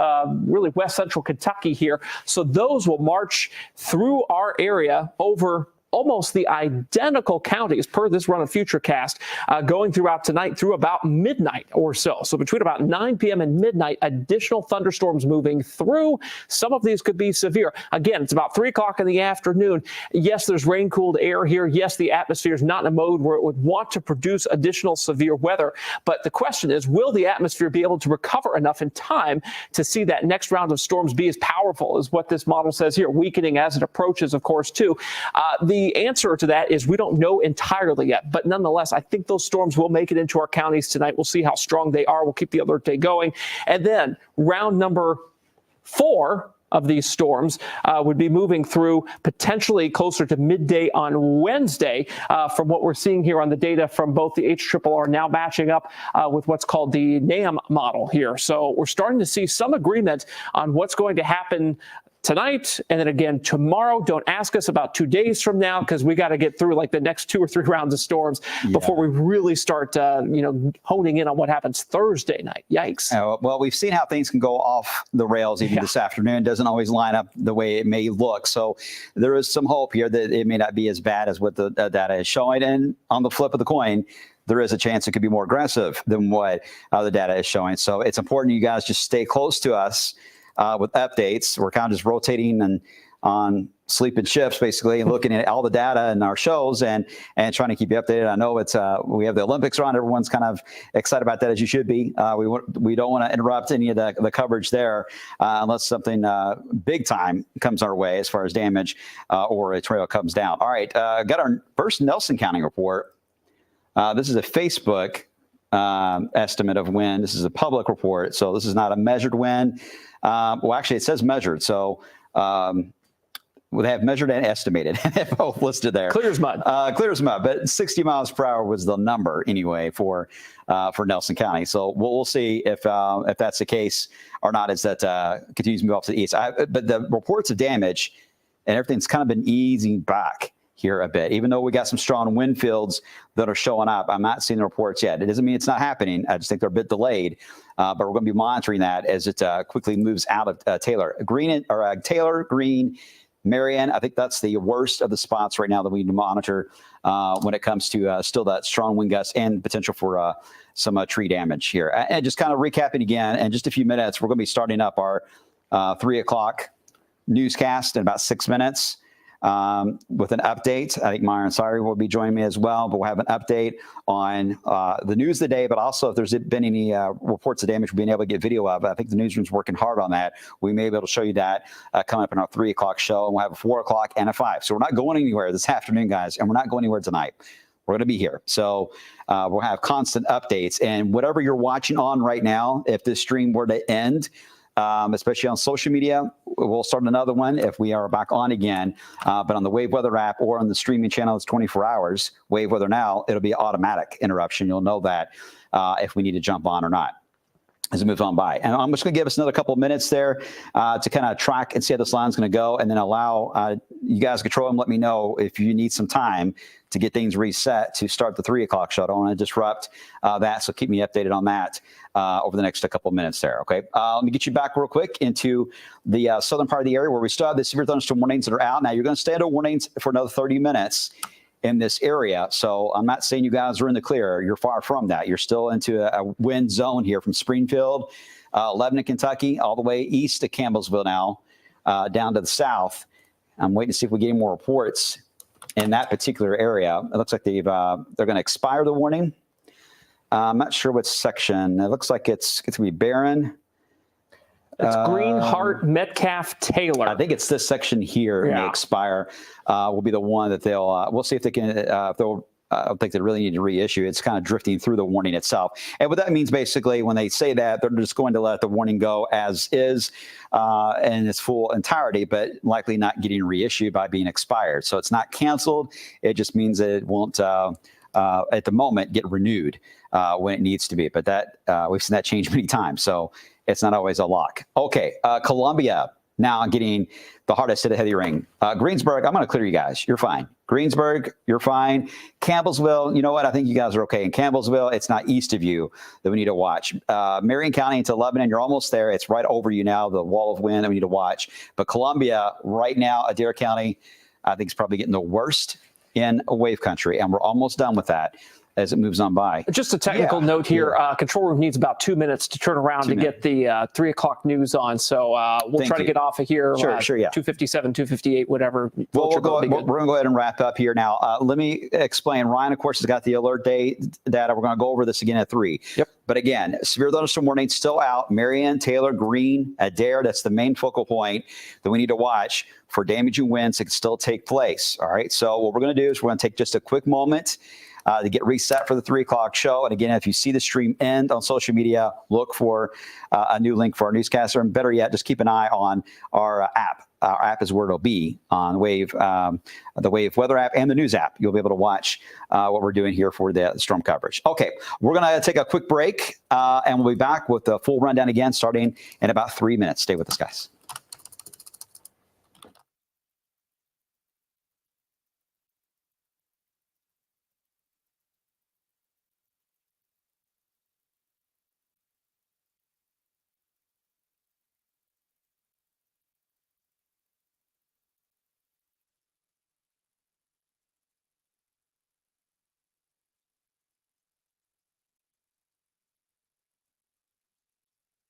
really west central Kentucky here. So those will march through our area over almost the identical counties per this run of Futurecast going throughout tonight through about midnight or so. So between about 9 p.m. and midnight, additional thunderstorms moving through. Some of these could be severe. Again, it's about 3 o'clock in the afternoon. Yes, there's rain-cooled air here. Yes, the atmosphere is not in a mode where it would want to produce additional severe weather. But the question is, will the atmosphere be able to recover enough in time to see that next round of storms be as powerful as what this model says here, weakening as it approaches, of course, too. The answer to that is we don't know entirely yet, but nonetheless, I think those storms will make it into our counties tonight. We'll see how strong they are. We'll keep the alert day going. And then round number 4 of these storms would be moving through potentially closer to midday on Wednesday from what we're seeing here on the data from both the HRRR now matching up with what's called the NAM model here. So we're starting to see some agreement on what's going to happen tonight and then again tomorrow. Don't ask us about 2 days from now, because we got to get through like the next 2 or 3 rounds of storms before we really start honing in on what happens Thursday night. Yikes. Well, we've seen how things can go off the rails even this afternoon. It doesn't always line up the way it may look. So there is some hope here that it may not be as bad as what the data is showing. And on the flip of the coin, there is a chance it could be more aggressive than what the data is showing. So it's important you guys just stay close to us with updates. We're kind of just rotating and on sleeping shifts, basically, and looking at all the data and our shows and trying to keep you updated. I know it's we have the Olympics on. Everyone's kind of excited about that, as you should be. We don't want to interrupt any of the coverage there unless something big time comes our way as far as damage or a trail comes down. All right, got our first Nelson County report. This is a Facebook estimate of wind. This is a public report, so this is not a measured wind. Well, actually, it says measured. So they have measured and estimated both listed there. Clear as mud. Clear as mud. But 60 miles per hour was the number anyway for Nelson County. So we'll see if that's the case or not as that continues to move off to the east. But the reports of damage and everything's kind of been easing back here a bit, even though we got some strong wind fields that are showing up. I'm not seeing the reports yet. It doesn't mean it's not happening. I just think they're a bit delayed, but we're going to be monitoring that as it quickly moves out of Taylor, Green, Marion. I think that's the worst of the spots right now that we need to monitor when it comes to still that strong wind gusts and potential for some tree damage here. And just kind of recapping again, in just a few minutes, we're going to be starting up our 3 o'clock newscast in about 6 minutes. With an update. I think Myron Siri will be joining me as well, but we'll have an update on the news of the day, but also if there's been any reports of damage, we've been able to get video of. I think the newsroom's working hard on that. We may be able to show you that coming up in our 3 o'clock show, and we'll have a 4 o'clock and a 5. So we're not going anywhere this afternoon, guys, and we're not going anywhere tonight. We're going to be here. So we'll have constant updates, and whatever you're watching on right now, if this stream were to end, especially on social media, we'll start another one if we are back on again. But on the Wave Weather app or on the streaming channel, it's 24 hours. Wave Weather Now, it'll be automatic interruption. You'll know that if we need to jump on or not as it moves on by. And I'm just going to give us another couple of minutes there to kind of track and see how this line's going to go, and then allow you guys to control and let me know if you need some time to get things reset to start the 3 o'clock show. I don't want to disrupt that, so keep me updated on that over the next couple of minutes there, okay? Let me get you back real quick into the southern part of the area where we still have the severe thunderstorm warnings that are out. Now, you're going to stay under warnings for another 30 minutes in this area. So I'm not saying you guys are in the clear. You're far from that. You're still into a wind zone here from Springfield, Lebanon, Kentucky, all the way east to Campbellsville now, down to the south. I'm waiting to see if we get any more reports in that particular area. It looks like they're going to expire the warning. I'm not sure what section. It looks like it's going to be Barron. It's Greenhart, Metcalf, Taylor. I think it's this section here may expire. Will be the one that they'll. We'll see if they can. If they'll. I don't think they really need to reissue. It's kind of drifting through the warning itself. And what that means, basically, when they say that, they're just going to let the warning go as is in its full entirety, but likely not getting reissued by being expired. So it's not canceled. It just means that it won't, at the moment, get renewed when it needs to be. But that we've seen that change many times. So it's not always a lock. Okay, Columbia now getting the hardest hit of heavy rain. Greensburg, I'm going to clear you guys. You're fine. Greensburg, you're fine. Campbellsville, you know what? I think you guys are okay. In Campbellsville, it's not east of you that we need to watch. Marion County into Lebanon, you're almost there. It's right over you now, the wall of wind that we need to watch. But Columbia, right now, Adair County, I think is probably getting the worst in wave country, and we're almost done with that as it moves on by. Just a technical note here. Control room needs about 2 minutes to turn around to get the 3 o'clock news on. So we'll try to get off of here. Sure, 2:57, 2:58, whatever. We're going to go ahead and wrap up here now. Let me explain. Ryan, of course, has got the alert day data. We're going to go over this again at 3. Yep. But again, severe thunderstorm warning still out. Marion, Taylor, Green, Adair. That's the main focal point that we need to watch for damaging winds that can still take place. All right. So what we're going to do is we're going to take just a quick moment to get reset for the 3 o'clock show. And again, if you see the stream end on social media, look for a new link for our newscaster. And better yet, just keep an eye on our app. Our app is where it'll be on Wave, the Wave weather app and the news app. You'll be able to watch what we're doing here for the storm coverage. Okay, we're going to take a quick break and we'll be back with the full rundown again starting in about 3 minutes. Stay with us, guys.